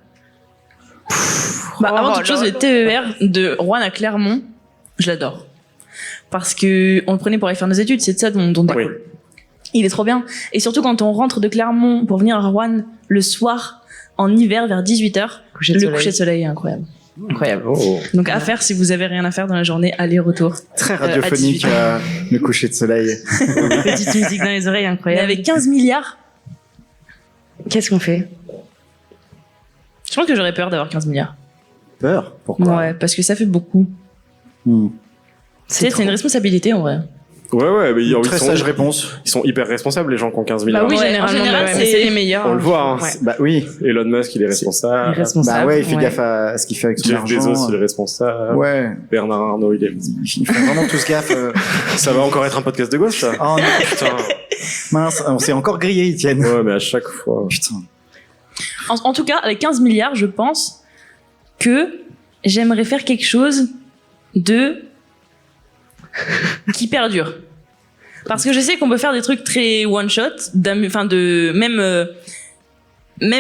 S5: Avant toute chose, le TER de Rouen à Clermont, je l'adore. Parce que on le prenait pour aller faire nos études, c'est de ça dont on découle. Il est trop bien. Et surtout quand on rentre de Clermont pour venir à Rouen le soir, en hiver, vers 18h, le coucher de soleil est incroyable.
S9: Incroyable.
S3: Oh.
S5: Donc à faire si vous avez rien à faire dans la journée, aller-retour.
S2: Très radiophonique, le coucher de soleil.
S9: Petite musique dans les oreilles,
S5: Mais
S9: incroyable.
S5: avec 15 milliards,
S9: Qu'est-ce qu'on fait?
S5: je pense que j'aurais peur d'avoir 15 milliards.
S2: Peur? Pourquoi?
S5: Ouais, parce que ça fait beaucoup. C'est une responsabilité en vrai.
S3: Ouais, mais
S2: Très sage réponse.
S3: ils sont hyper responsables, les gens qui ont 15 milliards.
S9: Bah oui,
S5: Ouais,
S9: généralement,
S5: en général,
S9: mais
S5: c'est-
S9: c'est les meilleurs.
S3: On le voit, hein.
S9: Ouais.
S2: Bah oui.
S3: Elon Musk, il est responsable.
S9: Irresponsable.
S2: Bah ouais, il fait
S9: Ouais.
S2: gaffe à ce qu'il fait avec son
S3: Jeff
S2: argent.
S3: Bezos, il est responsable.
S2: Ouais.
S3: Bernard Arnault, il est...
S2: Ils font vraiment tous gaffe.
S3: Ça va encore être un podcast de gauche, ça?
S2: Oh non,
S3: Putain.
S2: mince, on s'est encore grillé, Étienne.
S3: Ouais, mais à chaque fois.
S2: Putain.
S5: En tout cas, avec 15 milliards, je pense que j'aimerais faire quelque chose de qui perdure. Parce que je sais qu'on peut faire des trucs très one shot, même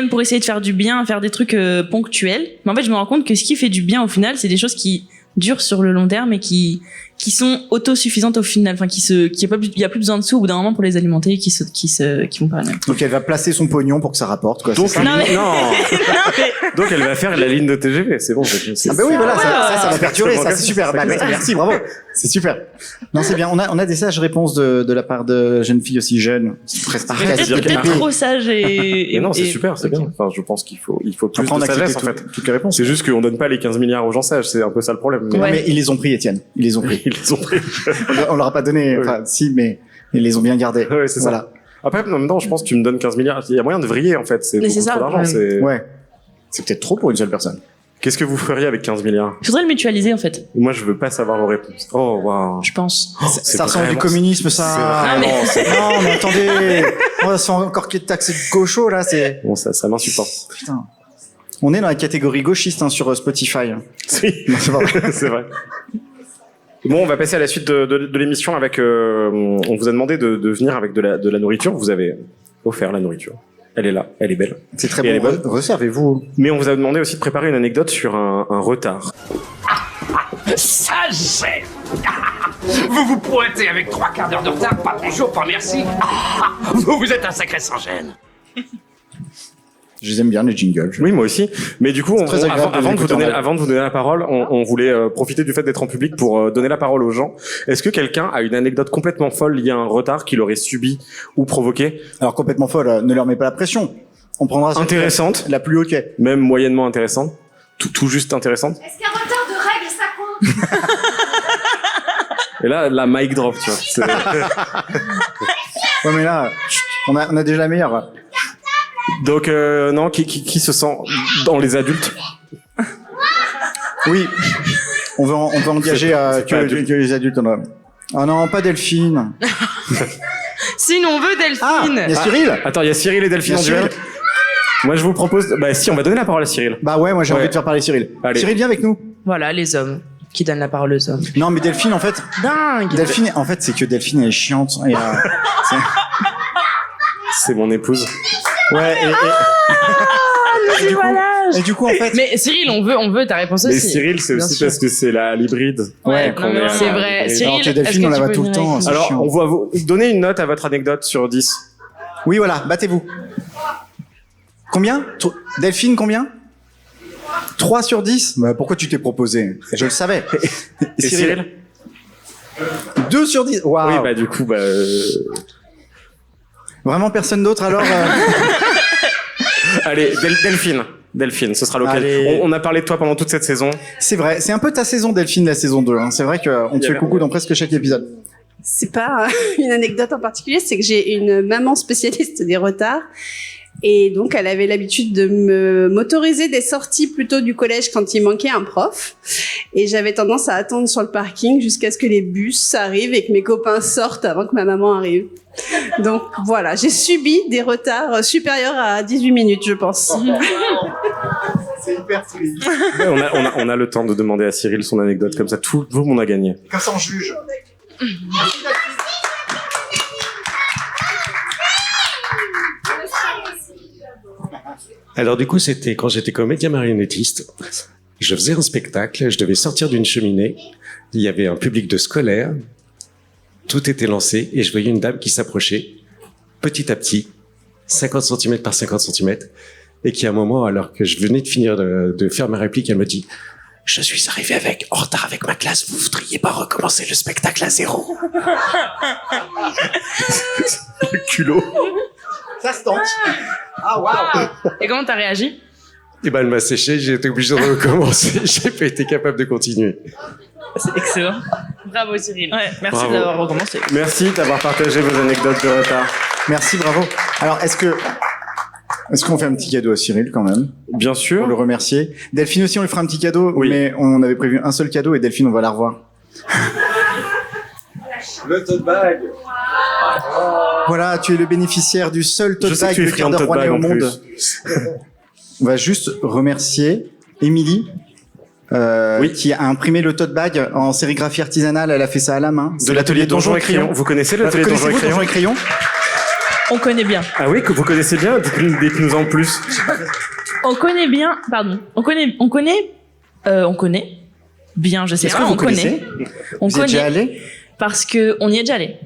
S5: pour essayer de faire du bien, faire des trucs ponctuels. Mais en fait, je me rends compte que ce qui fait du bien au final, c'est des choses qui durent sur le long terme et qui sont autosuffisantes au final. Enfin, il y a plus besoin de sous au bout d'un moment pour les alimenter et qui vont pas bien.
S2: Donc elle va placer son pognon pour que ça rapporte, quoi.
S3: Donc,
S2: c'est ça
S5: Non, mais-
S3: Donc, elle va faire la ligne de TGV. C'est bon,
S2: Ah bah oui, voilà, ça va perdurer, ça, c'est super. Bah, merci, bravo. C'est super. Non, c'est bien. On a des sages réponses de la part de jeunes filles aussi jeunes. C'est presque
S5: Peut-être trop sage et.
S3: Mais non, c'est super, c'est bien. Enfin, je pense qu'il faut plus
S2: Après, on
S3: de
S2: a
S3: sagesse, en
S2: quitté
S3: fait.
S2: toutes les réponses.
S3: C'est juste qu'on donne pas les 15 milliards aux gens sages, c'est un peu ça le problème.
S2: Non, mais ils les ont pris, Étienne. Ils les ont pris.
S3: Ils les ont pris.
S2: On leur a pas donné. Enfin, si, mais ils les ont bien gardés.
S3: Ouais, c'est
S2: voilà.
S3: ça. Après, en même temps, je pense que tu me donnes 15 milliards. Il y a moyen de vriller, en fait. C'est
S5: Mais
S3: beaucoup
S5: c'est ça,
S3: trop d'argent.
S5: ouais.
S2: Ouais. C'est peut-être trop pour une seule personne.
S3: Qu'est-ce que vous feriez avec 15 milliards?
S5: Il faudrait le mutualiser en fait,
S3: Moi, je veux pas savoir vos réponses. Oh, waouh.
S5: je pense.
S2: Ça ressemble du communisme, ça.
S3: C'est vraiment-
S2: Non, mais attendez. On va se faire encore qu'il y ait de taxes de gauchos, là, c'est.
S3: Bon, ça m'insupporte.
S2: Putain. On est dans la catégorie gauchiste, hein, sur Spotify.
S3: Si.
S2: Non, c'est pas vrai.
S3: C'est vrai. Bon, on va passer à la suite de l'émission avec. On vous a demandé de venir avec de la nourriture. Vous avez offert la nourriture. Elle est là, elle est belle.
S2: C'est très
S3: Et elle
S2: bon.
S3: est bonne.
S2: Resservez-vous.
S3: Mais on vous a demandé aussi de préparer une anecdote sur un retard.
S4: Sagesse. Vous vous pointez avec 3 quarts d'heure de retard, pas bonjour, pas merci. Vous êtes un sacré sans-gêne.
S2: Je les aime bien, les jingles.
S3: Oui, moi aussi. Mais du coup,
S2: très agréable de
S3: avant de vous
S2: l'écouter en live.
S3: donner la parole, on voulait profiter du fait d'être en public pour donner la parole aux gens. Est-ce que quelqu'un a une anecdote complètement folle liée à un retard qu'il aurait subi ou provoqué?
S2: Alors, complètement folle, ne leur mets pas la pression. On prendra celle
S3: Intéressante.
S2: la plus ok.
S3: Même moyennement intéressante? Tout juste intéressante?
S11: Est-ce qu'un retard de règles, ça compte?
S3: Et là, la mic drop, tu vois. C'est-
S2: Ouais, mais là, on a déjà la meilleure.
S3: Donc, non, qui se sent dans les adultes?
S2: Oui. On veut engager
S3: C'est pas adulte.
S2: que les adultes. Ah non, pas Delphine.
S9: Sinon, on veut
S2: Ah, il y
S9: Delphine.
S2: a Cyril.
S3: Attends, il y a Cyril et Delphine
S2: Il y a
S3: en duel.
S2: Cyril.
S3: Moi, je vous propose... Bah si, on va donner la parole à Cyril.
S2: Bah ouais, moi j'ai
S3: Ouais.
S2: envie de faire parler Cyril.
S3: Allez.
S2: Cyril, viens avec nous.
S9: Voilà, les hommes qui donnent la parole aux hommes.
S2: Non, mais Delphine, en fait,
S9: Dingue.
S2: Delphine, en fait, c'est que Delphine elle est chiante. Et,
S3: C'est mon épouse.
S2: ouais. Et du coup, et du coup, en fait,
S9: Mais Cyril, on veut ta réponse
S3: Mais
S9: aussi.
S3: Cyril, c'est
S9: Bien
S3: aussi
S9: sûr.
S3: parce que c'est l'hybride.
S2: ouais.
S9: Non, mais c'est vrai. Cyril,
S2: Alors que Delphine,
S9: est-ce que
S2: on la
S9: tu
S2: voit
S9: peux
S2: tout le
S9: venir
S2: temps.
S9: avec nous?
S2: C'est
S3: Alors,
S2: chiant.
S3: on va vous donner une note à votre anecdote sur 10.
S2: Oui, voilà, battez-vous. Combien Delphine, combien 3 sur 10 Bah, pourquoi tu t'es proposé? Je le savais.
S3: Et Cyril
S2: 2 sur 10 Waouh.
S3: Oui, bah du coup, bah...
S2: Vraiment personne d'autre alors
S3: Allez, Delphine, ce sera l'occasion.
S2: Allez.
S3: On a parlé de toi pendant toute cette saison.
S2: C'est vrai, c'est un peu ta saison Delphine, la saison 2. Hein. C'est vrai qu'on te fait coucou dans presque chaque épisode.
S11: C'est pas une anecdote en particulier, c'est que j'ai une maman spécialiste des retards. Et donc, elle avait l'habitude de m'autoriser des sorties plutôt du collège quand il manquait un prof. Et j'avais tendance à attendre sur le parking jusqu'à ce que les bus arrivent et que mes copains sortent avant que ma maman arrive. Donc, voilà, j'ai subi des retards supérieurs à 18 minutes, je pense.
S2: C'est hyper solide.
S3: Ouais, on a le temps de demander à Cyril son anecdote, comme ça tout le monde a gagné.
S2: Comme ça on juge.
S12: Alors du coup, c'était quand j'étais comédien marionnettiste. Je faisais un spectacle, je devais sortir d'une cheminée. Il y avait un public de scolaires. Tout était lancé et je voyais une dame qui s'approchait petit à petit, 50 cm par 50 cm, et qui à un moment, alors que je venais de finir de faire ma réplique, elle me dit « Je suis arrivé en retard avec ma classe, vous voudriez pas recommencer le spectacle à zéro ?»
S3: Le culot.
S2: Ça se tente. Ah waouh.
S9: Et comment t'as réagi?
S12: Et ben elle m'a séché, j'ai été obligé de recommencer, j'ai pas été capable de continuer.
S9: C'est excellent. Bravo Cyril.
S5: Ouais, merci
S3: Bravo.
S5: d'avoir recommencé.
S3: Merci d'avoir partagé vos anecdotes de retard.
S2: Merci, bravo. Alors, est-ce qu'on fait un petit cadeau à Cyril quand même
S3: Bien
S2: pour
S3: sûr.
S2: le remercier? Delphine aussi, on lui fera un petit cadeau,
S3: Oui.
S2: mais on avait prévu un seul cadeau et Delphine, on va la revoir.
S3: Le tote bag.
S2: Voilà, tu es le bénéficiaire du seul
S3: Je
S2: tote
S3: sais que
S2: bag
S3: tu es
S2: de
S3: friand
S2: Kinder
S3: de tote
S2: Rouennais
S3: bag
S2: au
S3: en
S2: monde.
S3: plus.
S2: On va juste remercier Émilie, qui a imprimé le tote bag en sérigraphie artisanale. Elle a fait ça à la main.
S3: De l'atelier Donjons et Crayons. Vous connaissez l'atelier Donjons et
S2: Connaissez-vous
S3: Crayons?
S2: Donjons et Crayons?
S5: On connaît bien.
S3: Ah oui, que vous connaissez bien? Dites-nous en plus.
S5: On connaît bien, pardon. On connaît bien, je sais
S2: Est-ce
S5: pas,
S2: que vous
S5: on connaît.
S2: connaissez?
S5: On
S2: Vous y êtes déjà
S5: connaît
S2: allé?
S5: parce que on y est déjà allé.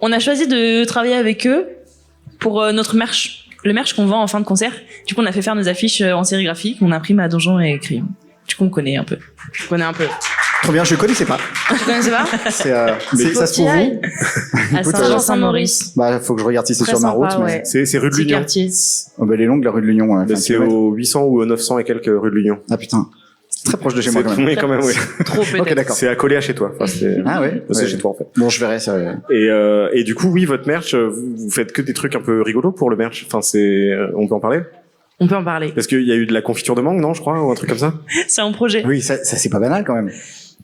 S5: On a choisi de travailler avec eux pour notre merch, le merch qu'on vend en fin de concert. Du coup, on a fait faire nos affiches en sérigraphie qu'on imprime à Donjons et Crayons. Du coup, on connaît un peu.
S9: Je connais un peu.
S2: Trop bien, je connaissais pas.
S5: Tu connaissais pas?
S2: Ça se trouve où?
S5: À Saint-Jean-Saint-Maurice.
S2: Bah, faut que je regarde si c'est sur ma route. Mais...
S3: C'est rue de l'Union.
S2: Oh, bah, elle est longue, la rue de l'Union. Ouais.
S3: C'est au 800 ou au 900 et quelques rue de l'Union.
S2: Ah putain. C'est très proche de chez moi quand même.
S3: Oui, quand même, oui.
S5: Trop peut-être.
S2: Ok, d'accord.
S3: C'est accolé à chez toi. Enfin,
S2: ah ouais.
S3: C'est chez toi en fait.
S2: Bon, je verrai ça.
S3: Et du coup, oui, votre merch, vous faites que des trucs un peu rigolos pour le merch. Enfin, on peut en parler?
S9: On peut en parler.
S3: Parce qu'il y a eu de la confiture de mangue, non, je crois, ou un truc comme ça?
S5: C'est en projet.
S2: Oui, ça c'est pas banal quand même.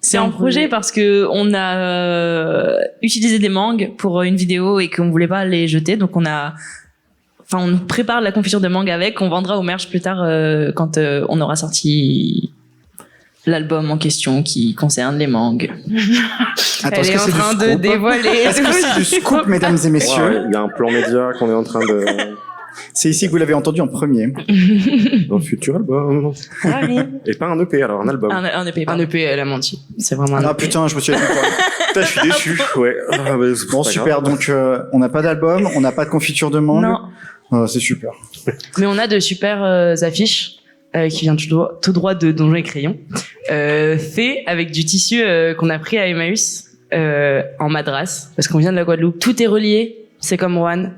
S5: C'est en projet parce que on a utilisé des mangues pour une vidéo et qu'on voulait pas les jeter, donc on prépare la confiture de mangue avec, on vendra au merch plus tard quand on aura sorti l'album en question qui concerne les mangues.
S2: Attends,
S9: Elle est en train de dévoiler.
S2: Est-ce que c'est du scoop, mesdames et messieurs?
S3: Il y a un plan média qu'on est en train de...
S2: C'est ici que vous l'avez entendu en premier.
S3: Dans le futur album. Et pas un EP, alors un album.
S5: Un EP.
S9: Un EP, elle a menti. C'est vraiment un EP.
S2: Ah putain, je me suis dit.
S3: Putain, je suis déçu. Ouais.
S2: Bon, super. Donc, on n'a pas d'album, on n'a pas de confiture de mangue.
S5: Non.
S2: C'est super.
S9: Mais on a de super affiches qui viennent tout droit de Donjons et Crayons, fait avec du tissu qu'on a pris à Emmaüs en Madras, parce qu'on vient de la Guadeloupe. Tout est relié. C'est comme One.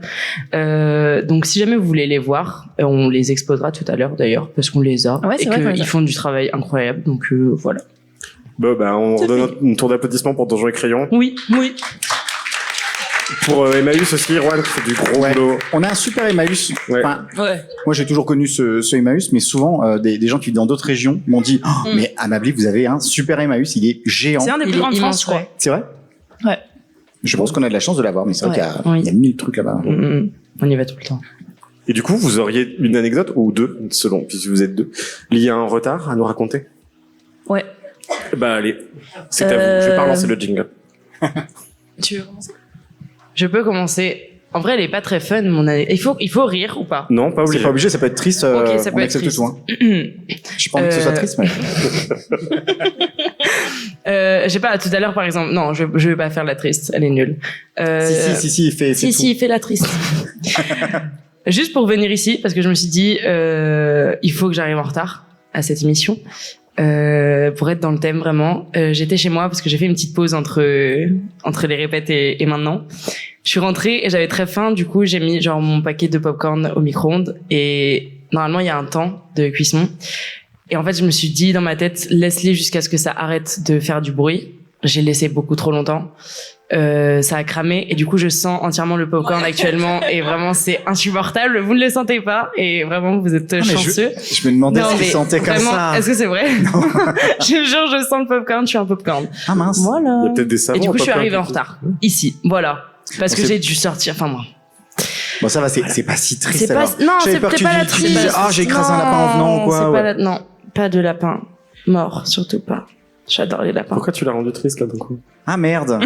S9: Donc, si jamais vous voulez les voir, on les exposera tout à l'heure d'ailleurs, parce qu'on les a.
S5: Ouais,
S9: et qu'ils font du travail incroyable. Donc, voilà.
S3: Bon, bah, on redonne un tour d'applaudissements pour Donjons et Crayons.
S9: Oui.
S3: Pour Emmaüs aussi, Juan, qui fait du gros boulot.
S2: On a un super Emmaüs.
S3: Ouais.
S2: Enfin, moi, j'ai toujours connu ce Emmaüs, mais souvent, des gens qui vivent dans d'autres régions m'ont dit mais à Mably, vous avez un super Emmaüs, il est géant.
S5: C'est un des plus grands de France, je crois.
S2: C'est vrai?
S5: Ouais.
S2: Je pense qu'on a de la chance de l'avoir, mais c'est vrai qu'il y a 1000 trucs là-bas.
S9: On y va tout le temps.
S3: Et du coup, vous auriez une anecdote, ou deux, selon, puisque vous êtes deux, liée à un retard à nous raconter?
S5: Ouais.
S3: Bah, allez. C'est à vous. Je vais pas relancer le jingle.
S5: Tu veux commencer?
S9: Je peux commencer. En vrai, elle est pas très fun, mon année. Il faut rire ou pas?
S3: Non, pas obligé.
S2: C'est pas obligé, ça peut être triste.
S9: Ok, ça
S2: on
S9: peut être
S2: accepte
S9: triste.
S2: tout. Hein. J'ai pas envie que ce soit triste, mais.
S9: Je sais pas, tout à l'heure, par exemple. Non, je vais pas faire la triste. Elle est nulle.
S2: Si, il fait.
S9: Il fait la triste. Juste pour venir ici, parce que je me suis dit, il faut que j'arrive en retard à cette émission. Pour être dans le thème vraiment, j'étais chez moi parce que j'ai fait une petite pause entre les répètes et maintenant. Je suis rentrée et j'avais très faim, du coup j'ai mis genre mon paquet de popcorn au micro-ondes et normalement il y a un temps de cuisson. Et en fait je me suis dit dans ma tête, laisse-les jusqu'à ce que ça arrête de faire du bruit. J'ai laissé beaucoup trop longtemps. Ça a cramé et du coup je sens entièrement le popcorn actuellement et vraiment c'est insupportable. Vous ne le sentez pas et vraiment vous êtes chanceux.
S2: Je me demandais si tu sentais comme ça.
S9: Est-ce que c'est vrai? Je jure, je sens le popcorn, je suis un popcorn.
S2: Ah mince.
S9: Voilà.
S3: Il y a peut-être des savons.
S9: Et du coup je suis arrivée en retard ici. Voilà. Parce que j'ai dû sortir. Enfin moi.
S2: Bon ça va, c'est pas si triste.
S9: C'est pas. Non, c'est peut-être pas la triste.
S2: Ah j'ai écrasé un lapin en venant ou quoi.
S9: Non, pas de lapin mort, surtout pas. J'adore les lapins.
S3: Pourquoi tu l'as rendu triste là d'un coup?
S2: Ah merde.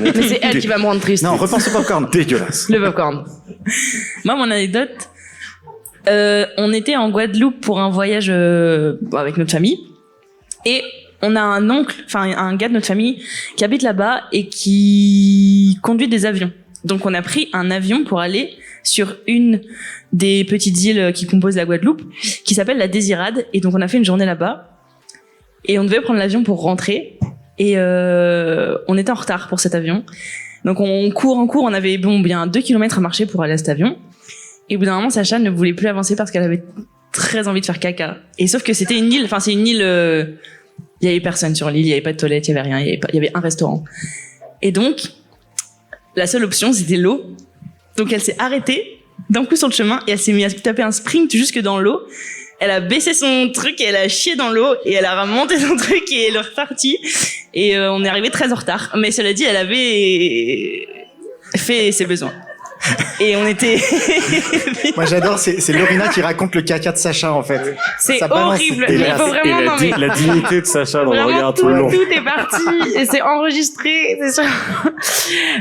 S9: Mais c'est elle qui va me rendre triste.
S2: Non, repense au popcorn.
S3: Dégueulasse.
S9: Le popcorn.
S5: Moi, mon anecdote, on était en Guadeloupe pour un voyage avec notre famille. Et on a un oncle, enfin un gars de notre famille, qui habite là-bas et qui conduit des avions. Donc on a pris un avion pour aller sur une des petites îles qui composent la Guadeloupe, qui s'appelle la Désirade. Et donc on a fait une journée là-bas. Et on devait prendre l'avion pour rentrer. Et on était en retard pour cet avion. Donc on court, on avait bien 2 kilomètres à marcher pour aller à cet avion. Et au bout d'un moment, Sacha ne voulait plus avancer parce qu'elle avait très envie de faire caca. Et sauf que c'était une île, enfin c'est une île, il y avait personne sur l'île, il y avait pas de toilette, il y avait rien, il y avait un restaurant. Et donc, la seule option c'était l'eau. Donc elle s'est arrêtée d'un coup sur le chemin et elle s'est mise à taper un sprint jusque dans l'eau. Elle a baissé son truc et elle a chié dans l'eau et elle a remonté son truc et elle est repartie. Et on est arrivé très en retard. Mais cela dit, elle avait fait ses besoins. Et on était...
S2: Moi j'adore, c'est Lorina qui raconte le caca de Sacha en fait.
S9: C'est horrible. Mais il faut vraiment...
S3: La dignité de Sacha dans le regard tout le long.
S9: Tout est parti et c'est enregistré, c'est sûr.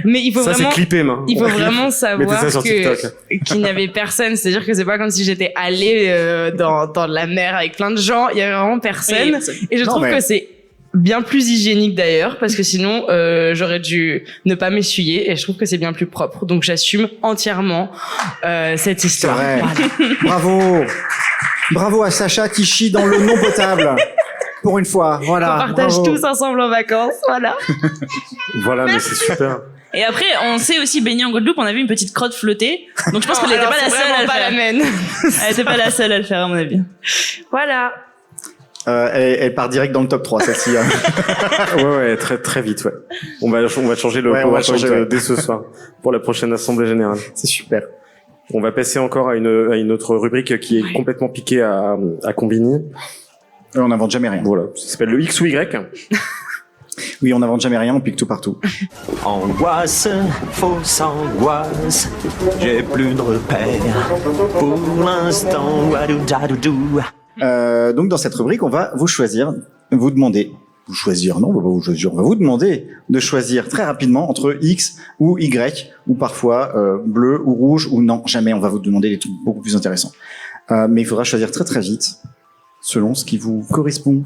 S9: Mais il faut
S3: ça,
S9: vraiment...
S3: c'est clippé, man.
S9: Il faut vraiment savoir qu'il n'y avait personne. C'est-à-dire que c'est pas comme si j'étais allée dans la mer avec plein de gens. Il y avait vraiment personne. Et je trouve que c'est bien plus hygiénique d'ailleurs, parce que sinon j'aurais dû ne pas m'essuyer et je trouve que c'est bien plus propre. Donc j'assume entièrement cette histoire.
S2: Voilà. Bravo à Sacha qui chie dans l'eau non potable. Pour une fois, voilà.
S9: On partage
S2: bravo.
S9: tous ensemble en vacances, voilà.
S3: Voilà, mais c'est super.
S5: Et après, on s'est aussi baigné en Guadeloupe, on avait une petite crotte flottée. Donc je pense qu'elle n'était pas la seule à le
S9: pas
S5: faire.
S9: la mienne.
S5: Elle était pas la seule à le faire, à mon avis.
S9: Voilà.
S2: Elle part direct dans le top 3, celle-ci. Hein.
S3: Ouais, très très vite, ouais. On va changer le
S2: Ouais, on va
S3: PowerPoint
S2: changer, ouais.
S3: dès ce soir pour la prochaine assemblée générale.
S2: C'est super.
S3: On va passer encore à une autre rubrique qui est complètement piquée à Combini.
S2: On n'invente jamais rien.
S3: Voilà, ça s'appelle le X ou Y.
S2: Oui, on n'invente jamais rien, on pique tout partout.
S13: Angoisse, fausse angoisse, j'ai plus de repères. Pour l'instant, wadou-dadou-dou.
S2: Donc dans cette rubrique, on va vous choisir, vous demander, vous choisir, non, on va pas vous choisir, on va vous demander de choisir très rapidement entre X ou Y, ou parfois bleu ou rouge, ou non, jamais, on va vous demander des trucs beaucoup plus intéressants. Mais il faudra choisir très très vite, selon ce qui vous correspond.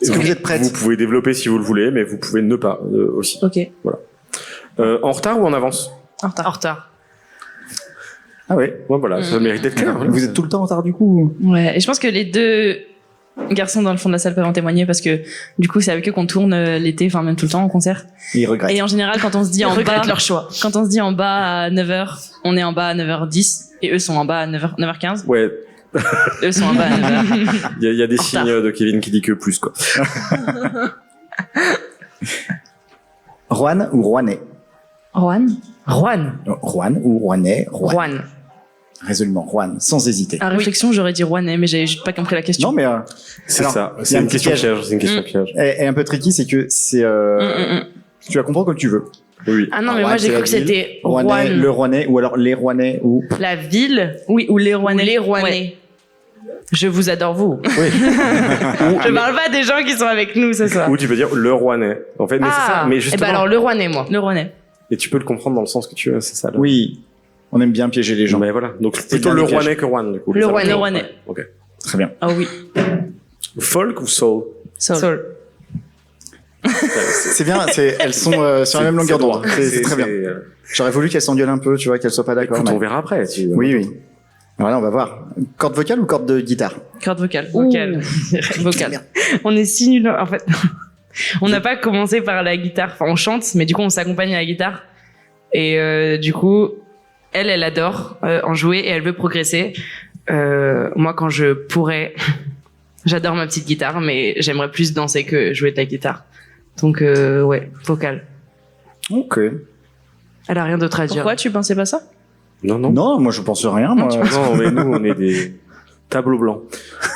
S2: Est-ce que vous êtes prête?
S3: Vous pouvez développer si vous le voulez, mais vous pouvez ne pas aussi.
S5: Ok.
S3: Voilà. En retard ou en avance?
S5: En retard.
S9: En retard.
S2: Ah ouais.
S3: Ouais, voilà, ça mérite d'être clair.
S2: Vous êtes tout le temps en retard du coup?
S5: Ouais, et je pense que les deux garçons dans le fond de la salle peuvent en témoigner parce que du coup, c'est avec eux qu'on tourne l'été, enfin même tout le temps en concert.
S2: Ils regrettent.
S5: Et en général, quand on se dit en bas,
S9: regrettent leur choix.
S5: Quand on se dit en bas à 9h, on est en bas à 9h10 et eux sont en bas à 9h15.
S3: Ouais,
S5: Eux sont en bas à 9h.
S3: il y a des
S5: En
S3: signes
S5: retard.
S3: de Kevin qui dit que plus, quoi.
S2: Juan ou Rouennais?
S5: Juan.
S9: Juan.
S2: Juan ou Rouennais?
S9: Juan.
S2: Résolument, Juan, sans hésiter.
S5: À réflexion, j'aurais dit Rouennais, mais j'avais juste pas compris la question.
S2: Non mais
S3: C'est
S2: alors,
S3: ça.
S2: il y a
S3: C'est
S2: un
S3: une
S2: petit
S3: question
S2: piège.
S3: piège. C'est une question piège.
S2: Elle est un peu tricky, c'est que c'est tu vas comprendre comme tu veux.
S3: Oui.
S9: Ah non, mais
S2: Rouen,
S9: moi j'ai
S2: c'est
S9: cru
S2: la
S9: que
S2: ville.
S9: c'était
S2: Rouennais,
S9: Rouen.
S2: le Rouennais, ou alors les Rouennais, ou
S9: La ville.
S5: Oui, ou les Rouennais.
S9: Les Rouennais.
S5: Ouais.
S9: Je vous adore, vous.
S3: Oui.
S9: Je parle pas des gens qui sont avec nous ce soir.
S3: Ou tu peux dire le Rouennais. En fait, mais c'est ça. Mais
S9: et
S3: justement.
S9: ben alors le Rouennais, moi.
S5: Le Rouennais.
S3: Et tu peux le comprendre dans le sens que tu veux, c'est ça. Là.
S2: oui, on aime bien piéger les gens.
S3: Mais voilà. Donc
S2: C'est
S3: plutôt
S2: bien
S3: le
S2: les pièges.
S3: Rouennais que Rouen, du coup.
S9: Le
S3: Ça va.
S9: Rouennais.
S5: Le Rouennais.
S3: Ouais, ok.
S2: Très bien.
S5: Ah oui.
S3: Folk ou soul?
S5: Soul.
S2: C'est bien, elles sont sur la même longueur d'onde. C'est très bien. J'aurais voulu qu'elles s'engueulent un peu, tu vois, qu'elles soient pas d'accord.
S3: Écoute,
S2: mais-
S3: on verra après.
S2: Oui, oui. Voilà, on va voir. Corde vocale ou corde de guitare?
S5: Corde vocale.
S9: Vocal.
S5: Vocale.
S9: On est si nuls en fait. On n'a pas commencé par la guitare. Enfin, on chante, mais du coup, on s'accompagne à la guitare. Et du coup, elle adore en jouer et elle veut progresser. Moi, quand je pourrais, j'adore ma petite guitare, mais j'aimerais plus danser que jouer de la guitare. Donc, ouais, vocal.
S2: Ok.
S9: Elle a rien d'autre à dire.
S5: Pourquoi tu pensais pas ça?
S3: Non, non.
S2: Non, moi je pense rien. Moi.
S3: Non, mais nous, on est des tableaux blancs.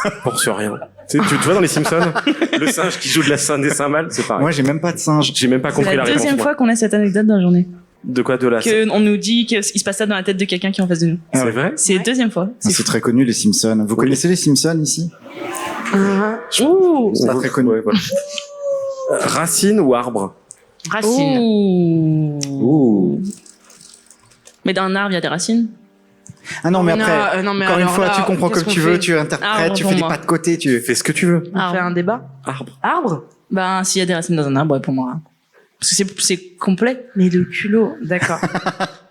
S3: On pense rien. Tu vois dans les Simpsons, le singe qui joue de des cymbales, c'est pareil.
S2: Moi j'ai même pas de singe.
S3: J'ai même pas
S5: C'est
S3: compris
S5: la
S3: la réponse.
S5: deuxième
S3: moi.
S5: fois qu'on a cette anecdote dans la journée.
S3: De quoi? De la
S5: Que on nous dit qu'il se passe ça dans la tête de quelqu'un qui est en face de nous.
S2: Ah
S3: C'est
S2: ouais.
S3: vrai?
S5: C'est la deuxième fois.
S2: C'est
S5: fou.
S2: très connu les Simpsons. Vous connaissez les Simpsons ici?
S9: Ouh,
S2: C'est pas très connu.
S3: Ouais, voilà. Racine ou arbre?
S9: Racine.
S5: Ouh. Mais dans un arbre, il y a des racines.
S2: Ah non, mais
S9: Non,
S2: après,
S9: non, mais
S2: encore une
S9: alors
S2: fois,
S9: là,
S2: tu comprends
S9: qu'est-ce
S2: comme tu
S9: qu'on
S2: veux,
S9: fait?
S2: tu interprètes,
S5: Arbre
S2: tu
S5: pour
S2: fais des
S5: moi.
S2: pas de côté, tu
S3: Fais ce que tu veux.
S9: On fait un débat.
S3: Arbre.
S9: Arbre.
S5: Ben, s'il y a des racines dans un arbre, ouais, pour moi. Parce que c'est complet.
S9: Mais le culot, d'accord.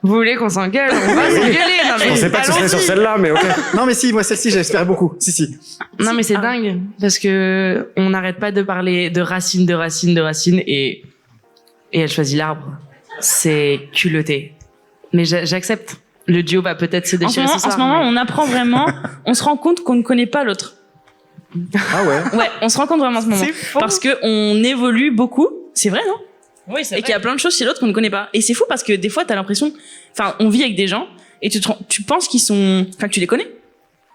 S9: Vous voulez qu'on s'engueule? On va s'engueuler. Non,
S3: Je
S9: mais
S3: pensais pas que ce serait sur
S9: allons-y.
S3: celle-là, mais ok.
S2: Non, mais si, moi celle-ci, j'espère beaucoup. Si.
S9: Non, mais c'est dingue. Parce que on n'arrête pas de parler de racines, et elle choisit l'arbre. C'est culotté. Mais j'accepte. Le duo va peut-être se
S5: En ce
S9: déchirer
S5: moment,
S9: ce soir.
S5: en ce moment,
S9: mais-
S5: on apprend vraiment, on se rend compte qu'on ne connaît pas l'autre.
S2: Ah ouais.
S5: Ouais, on se rend compte vraiment en ce moment.
S9: C'est faux.
S5: Parce que on évolue beaucoup. C'est vrai, non?
S9: Oui, c'est
S5: Et qu'il y a plein de choses chez l'autre qu'on ne connaît pas. Et c'est fou parce que des fois, t'as l'impression, enfin, on vit avec des gens et tu penses qu'ils sont, enfin, que tu les connais.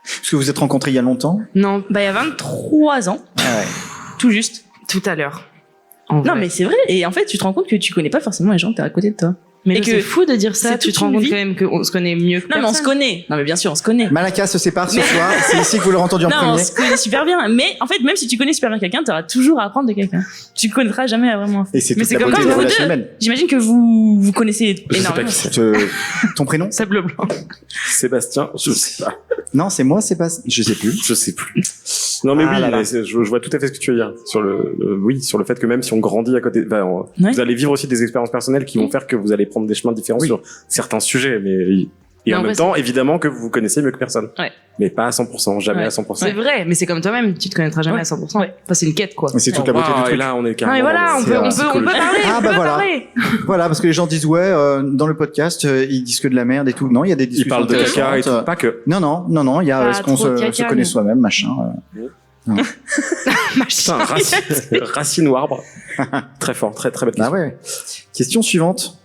S2: Parce que vous êtes rencontrés il y a longtemps.
S9: Non,
S5: Bah, il y a 23 ans.
S2: Ah ouais.
S5: Tout juste.
S9: tout à l'heure. En
S5: Non,
S9: vrai.
S5: mais c'est vrai. Et en fait, tu te rends compte que tu connais pas forcément les gens que t'as à côté de toi.
S9: Mais
S5: et
S9: c'est
S5: que
S9: fou de dire ça.
S5: c'est
S9: Tu
S5: toute
S9: te rends
S5: une
S9: compte
S5: vie.
S9: quand même qu'on se connaît mieux que
S5: Non, mais on se
S9: personne.
S5: connaît. Non, mais bien sûr, on se connaît.
S2: Malaka se sépare ce soir. C'est ici que vous l'aurez entendu en
S5: Non, on
S2: premier.
S5: se connaît super bien. Mais en fait, même si tu connais super bien quelqu'un, t'auras toujours à apprendre de quelqu'un. Tu connaîtras jamais vraiment.
S2: Et c'est
S5: Mais
S2: toute
S5: c'est
S2: la
S5: comme
S2: beauté
S5: vous
S2: des
S5: deux.
S2: relations humaines.
S5: J'imagine que vous connaissez
S3: Je sais pas
S5: énormément.
S3: qui c'est.
S2: Ton prénom?
S9: Sable blanc.
S3: Sébastien, je sais pas.
S2: Non, c'est moi, c'est pas. Je sais plus.
S3: Je sais plus. Non, mais
S2: Ah
S3: oui,
S2: là là.
S3: mais je vois tout à fait ce que tu veux dire. Sur oui, sur le fait que même si on grandit à côté,
S5: Ouais.
S3: vous allez vivre aussi des expériences personnelles qui vont faire que vous allez prendre des chemins différents
S2: Oui.
S3: sur certains sujets, mais Et
S9: Non,
S3: en même
S9: ouais,
S3: temps, évidemment que vous vous connaissez mieux que personne.
S5: Ouais.
S3: Mais pas à 100%, jamais
S5: Ouais.
S3: à 100%.
S9: C'est vrai, mais c'est comme toi-même, tu te connaîtras jamais à 100%. Enfin, c'est une quête, quoi.
S2: Mais c'est toute la beauté du
S3: Et
S2: truc.
S3: là, on est
S9: Non,
S3: carrément
S9: mais voilà,
S3: dans
S9: on
S3: le-
S9: peut
S3: c'est
S9: parler.
S2: Ah,
S9: on
S2: bah
S9: peut
S2: voilà.
S9: parler.
S2: Voilà, parce que les gens disent ouais, dans le podcast, ils disent que de la merde et tout. Non, il y a des
S3: Ils
S2: discussions
S3: parlent de caca et
S2: intéressantes.
S3: tout, pas que.
S2: Non, il y a
S9: Pas
S2: est-ce qu'on
S9: trop de
S2: se
S9: caca,
S2: connaît
S9: nous.
S2: soi-même, machin.
S3: Putain, racine ou arbre. Très fort, très très belle
S2: Ah
S3: question.
S2: ouais. Question suivante.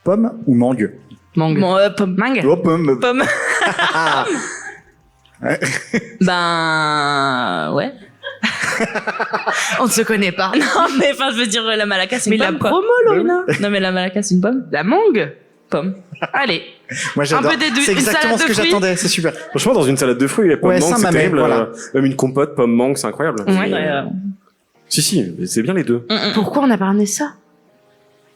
S2: Pomme ou mangue?
S9: Mangue.
S5: Bon, pomme.
S9: Mangue.
S2: Oh, pomme.
S5: Pomme.
S2: Ah.
S5: Ben, ouais.
S9: On ne se connaît pas.
S5: Non, mais enfin, je veux dire, la Malaka, c'est
S9: Mais
S5: une
S9: la
S5: pomme, quoi.
S9: promo, Lorena.
S5: Non, mais la Malaka, c'est une pomme.
S9: La mangue.
S5: Pomme.
S9: Allez.
S2: Moi j'adore.
S9: Un peu des deux-
S2: C'est
S9: une
S2: exactement
S9: salade
S2: ce
S9: de
S2: que
S9: fruits.
S2: j'attendais. C'est super.
S3: Franchement, dans une salade de fruits, les pommes
S2: Ouais,
S3: mangue,
S2: ça,
S3: c'est
S2: ma mère,
S3: terrible.
S2: voilà.
S3: Même une compote, pomme mangue, c'est incroyable.
S9: Ouais.
S3: Si, c'est bien les deux.
S9: Pourquoi on n'a pas ramené ça?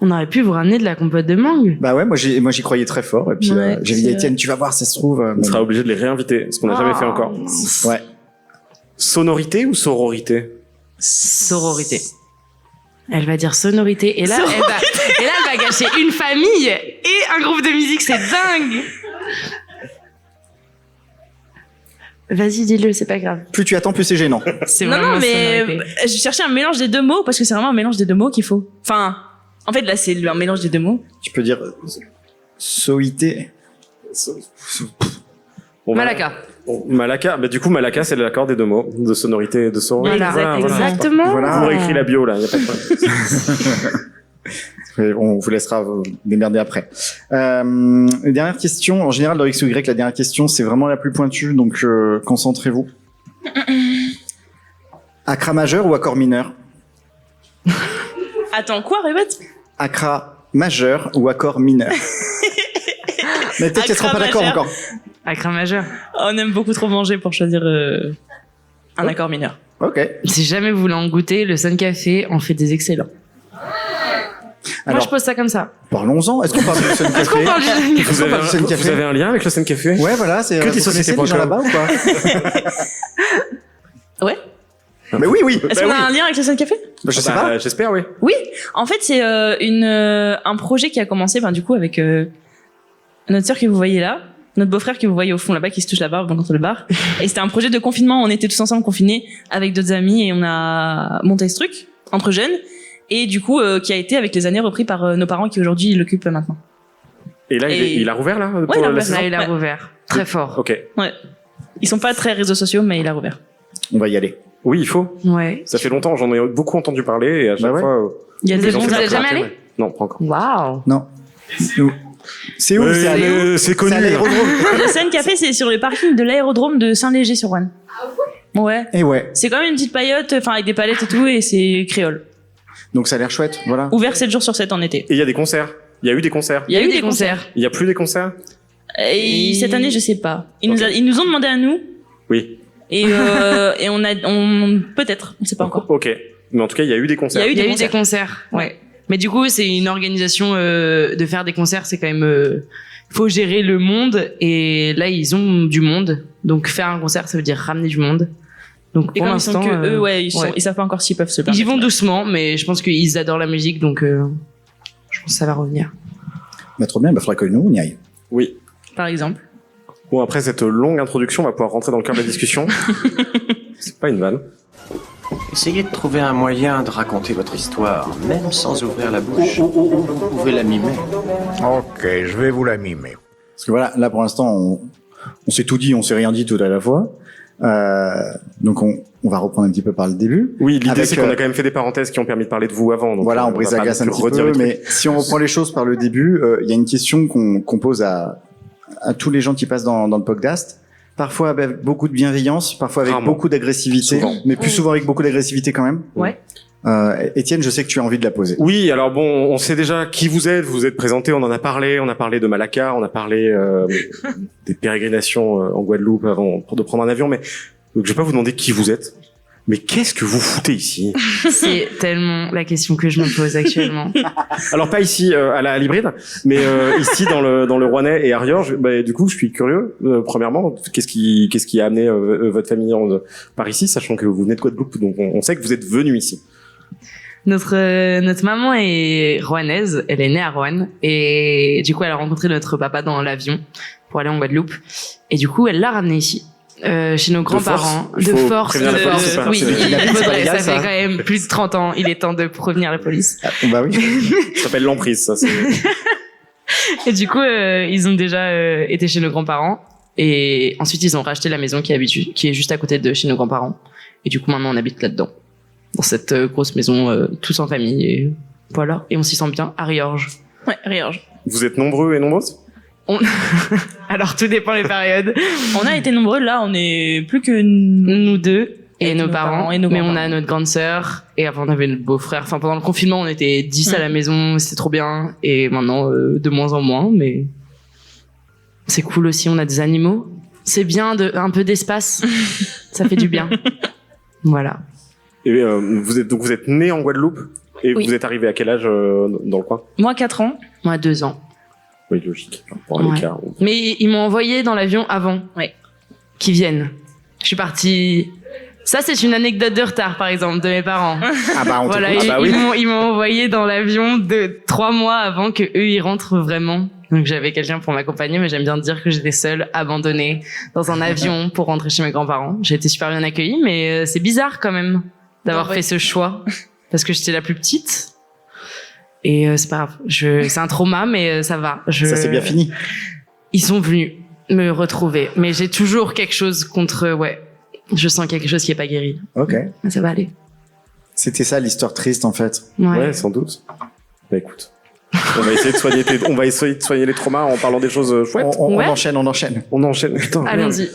S9: On aurait pu vous ramener de la compote de mangue.
S2: Bah ouais, moi j'y croyais très fort. Et puis
S5: Ouais,
S2: j'ai dit
S5: c'est
S2: Étienne, tu vas voir, ça se trouve.
S3: On sera obligé de les réinviter, ce qu'on n'a jamais fait encore.
S2: Ouais.
S3: Sonorité ou sororité?
S9: Sororité. Elle va dire sonorité. Et là, elle va gâcher une famille et un groupe de musique. C'est dingue. Vas-y, dis-le, c'est pas grave.
S2: Plus tu attends, plus c'est gênant.
S9: C'est
S5: Non,
S9: vraiment
S5: non, mais
S9: sonorité.
S5: je cherchais un mélange des deux mots parce que c'est vraiment un mélange des deux mots qu'il faut. Enfin, en fait, là, c'est un mélange des deux mots.
S2: Tu peux dire soité.
S3: On va-
S9: Malaka.
S3: Malaka, bah du coup Malaka c'est l'accord des deux mots, de sonorité et de sororité.
S9: Voilà, exactement.
S2: Voilà.
S3: Vous réécrit la bio là, y a pas de problème.
S2: On vous laissera vous démerder après. Dernière question. En général, dans X ou Y, la dernière question, c'est vraiment la plus pointue, donc concentrez-vous. Acra majeur ou accord mineur?
S5: Attends, quoi, répète?
S2: Acra majeur ou accord mineur? Mais peut-être qu'elle sera pas
S5: Acra
S2: d'accord
S5: majeur.
S2: encore.
S9: Acra majeur.
S5: On aime beaucoup trop manger pour choisir un accord mineur.
S2: Ok.
S9: Si jamais vous voulez en goûter, le Sun Café en fait des excellents. Moi,
S2: Alors,
S9: je pose ça comme ça.
S2: parlons-en. Est-ce qu'on parle du Sun Café?
S9: Est-ce qu'on parle du Sun Café?
S2: Est-ce qu'on parle du Sun
S3: Vous
S2: Café?
S3: avez un lien avec le Sun Café?
S2: Ouais, voilà, c'est.
S3: Que
S2: vous
S3: des
S2: connaissez
S3: sociétés
S2: les gens
S3: .com.
S2: là-bas ou pas?
S5: Ouais.
S2: Mais oui, oui.
S5: Est-ce
S3: Bah
S5: qu'on
S3: oui.
S5: a un lien avec le Sun Café?
S2: Bah, je sais pas.
S3: J'espère, oui.
S5: Oui. En fait, c'est un projet qui a commencé, du coup, avec notre sœur que vous voyez là, notre beau-frère que vous voyez au fond là-bas, qui se touche la barbe contre le bar. Et c'était un projet de confinement. On était tous ensemble confinés avec d'autres amis et on a monté ce truc entre jeunes. Et du coup, qui a été avec les années repris par nos parents qui aujourd'hui l'occupent maintenant.
S3: Et là, il a rouvert là pour
S5: il a
S3: la
S5: rouvert.
S3: saison.
S9: Là, il a
S5: Ouais.
S9: rouvert. Très fort.
S3: Ok.
S5: Ouais. Ils sont pas très réseaux sociaux, mais il a rouvert.
S2: On va y aller.
S3: Oui, il faut.
S9: Ouais.
S3: Ça fait longtemps, j'en ai beaucoup entendu parler et à chaque
S2: Bah ouais.
S3: fois.
S5: Il y a
S3: les
S5: des
S3: gens
S5: bons
S3: sont
S9: Vous êtes
S3: pas
S9: jamais
S3: très
S9: allé
S3: intéressés. Non, pas encore.
S9: Waouh.
S2: Non. C'est où? C'est à
S3: C'est connu.
S2: c'est à l'aérodrome.
S5: Le Sun Café, c'est sur le parking de l'aérodrome de Saint-Léger-sur-Ouane. Ouais.
S2: Et ouais.
S5: C'est quand même une petite paillote, enfin avec des palettes et tout, et c'est créole.
S2: Donc ça a l'air chouette, voilà.
S5: Ouvert 7 jours sur 7 en été.
S3: Et il y a des concerts. Il y a eu des concerts.
S5: Il y a eu des concerts.
S3: Il y a plus des concerts?
S5: Et cette année, je sais pas. Ils nous ont demandé à nous,
S3: Oui.
S5: et peut-être, on sait pas encore.
S3: Ok. Mais en tout cas, il y a eu des concerts.
S5: Il y a eu
S9: Il y a
S5: des
S9: eu des concerts. Ouais. Mais du coup, c'est une organisation de faire des concerts, c'est quand même faut gérer le monde et là ils ont du monde. Donc faire un concert, ça veut dire ramener du monde. Donc
S5: Et
S9: pour
S5: comme ils sont
S9: l'instant
S5: que eux, ouais, ils savent pas encore s'ils peuvent se
S9: ils y
S5: permettre.
S9: vont doucement, mais je pense qu'ils adorent la musique, donc je pense que ça va revenir.
S2: Bah, trop bien, il faudra que nous, on y aille.
S3: Oui.
S5: Par exemple.
S3: Bon, après cette longue introduction, on va pouvoir rentrer dans le cœur de la discussion. C'est pas une vanne.
S13: Essayez de trouver un moyen de raconter votre histoire, même sans ouvrir la bouche. Vous pouvez la mimer.
S8: Ok, je vais vous la mimer.
S2: Parce que voilà, là pour l'instant, on s'est tout dit, on s'est rien dit tout à la fois. Donc on va reprendre un petit peu par le début.
S3: Oui, l'idée
S2: Avec,
S3: c'est qu'on a quand même fait des parenthèses qui ont permis de parler de vous avant. Donc
S2: voilà, on
S3: va
S2: brise
S3: pas
S2: la glace
S3: non
S2: un
S3: plus
S2: petit
S3: redire
S2: peu,
S3: les trucs.
S2: mais si on reprend les choses par le début, il y a une question qu'on pose à tous les gens qui passent dans le podcast. Parfois avec beaucoup de bienveillance, parfois avec
S3: Rarement.
S2: beaucoup d'agressivité,
S3: Souvent.
S2: mais plus souvent avec beaucoup d'agressivité quand même.
S9: Ouais.
S2: Étienne, je sais que tu as envie de la poser.
S3: Oui, alors bon, on sait déjà qui vous êtes présenté, on en a parlé de Malaka, on a parlé des pérégrinations en Guadeloupe avant de prendre un avion, mais donc, je vais pas vous demander qui vous êtes, mais qu'est-ce que vous foutez ici?
S9: C'est tellement la question que je me pose actuellement.
S3: Alors pas ici à l'hybride, mais ici dans le Rouennais et à Riorges. Bah, du coup, je suis curieux. Premièrement, qu'est-ce qui a amené votre famille par ici, sachant que vous venez de Guadeloupe, donc on sait que vous êtes venu ici.
S9: Notre maman est rouennaise, elle est née à Roanne et du coup elle a rencontré notre papa dans l'avion pour aller en Guadeloupe. Et du coup, elle l'a ramené ici. Chez nos grands-parents.
S3: Il faut prévenir la police, c'est pas-
S9: oui,
S3: c'est-
S9: il
S2: c'est
S9: faudrait,
S2: légal,
S9: ça
S2: ça.
S9: fait quand même plus de 30 ans. Il est temps de prévenir la police.
S2: Ah, bah oui.
S3: Ça s'appelle l'emprise, ça.
S9: Et du coup, ils ont déjà été chez nos grands-parents. Et ensuite, ils ont racheté la maison qui est juste à côté de chez nos grands-parents. Et du coup, maintenant, on habite là-dedans. Dans cette grosse maison, tous en famille. Et voilà. Et on s'y sent bien à Riorges.
S5: Ouais, Riorges.
S3: Vous êtes nombreux et nombreuses?
S9: Alors, tout dépend des périodes.
S5: On a été nombreux, là, on est plus que
S9: Nous deux. Et
S5: Avec
S9: nos
S5: nos
S9: parents.
S5: parents et nos
S9: mais on
S5: grands-parents.
S9: a notre grande sœur. Et avant, on avait notre beau-frère. Enfin, pendant le confinement, on était 10 à la maison. C'était trop bien. Et maintenant, de moins en moins. Mais c'est cool aussi. On a des animaux. C'est bien un peu d'espace. Ça fait du bien. Voilà.
S3: Et vous êtes né en Guadeloupe et
S5: Oui.
S3: vous êtes arrivé à quel âge dans le coin?
S5: Moi, 4 ans.
S9: Moi, 2 ans.
S3: Oui, logique. Pour un
S9: Ouais.
S3: écart.
S9: Mais ils m'ont envoyé dans l'avion avant.
S5: Ouais.
S9: Qu'ils viennent. Je suis partie. Ça, c'est une anecdote de retard, par exemple, de mes parents.
S2: Ah bah on
S9: Voilà,
S2: t'écoute.
S9: ils m'ont envoyé dans l'avion 3 mois avant que eux ils rentrent vraiment. Donc j'avais quelqu'un pour m'accompagner, mais j'aime bien dire que j'étais seule, abandonnée dans un avion pour rentrer chez mes grands-parents. J'ai été super bien accueillie, mais c'est bizarre quand même d'avoir fait ce choix parce que j'étais la plus petite. Et c'est pas grave. C'est un trauma, mais ça va.
S2: Ça c'est bien fini.
S9: Ils sont venus me retrouver, mais j'ai toujours quelque chose contre. Ouais, je sens quelque chose qui est pas guéri.
S2: Ok.
S9: Mais ça va aller.
S2: C'était ça l'histoire triste en fait.
S3: Ouais, sans doute. Bah écoute. On va essayer de soigner les traumas en parlant des choses chouettes.
S2: On enchaîne.
S3: On enchaîne. Putain.
S9: Allons-y.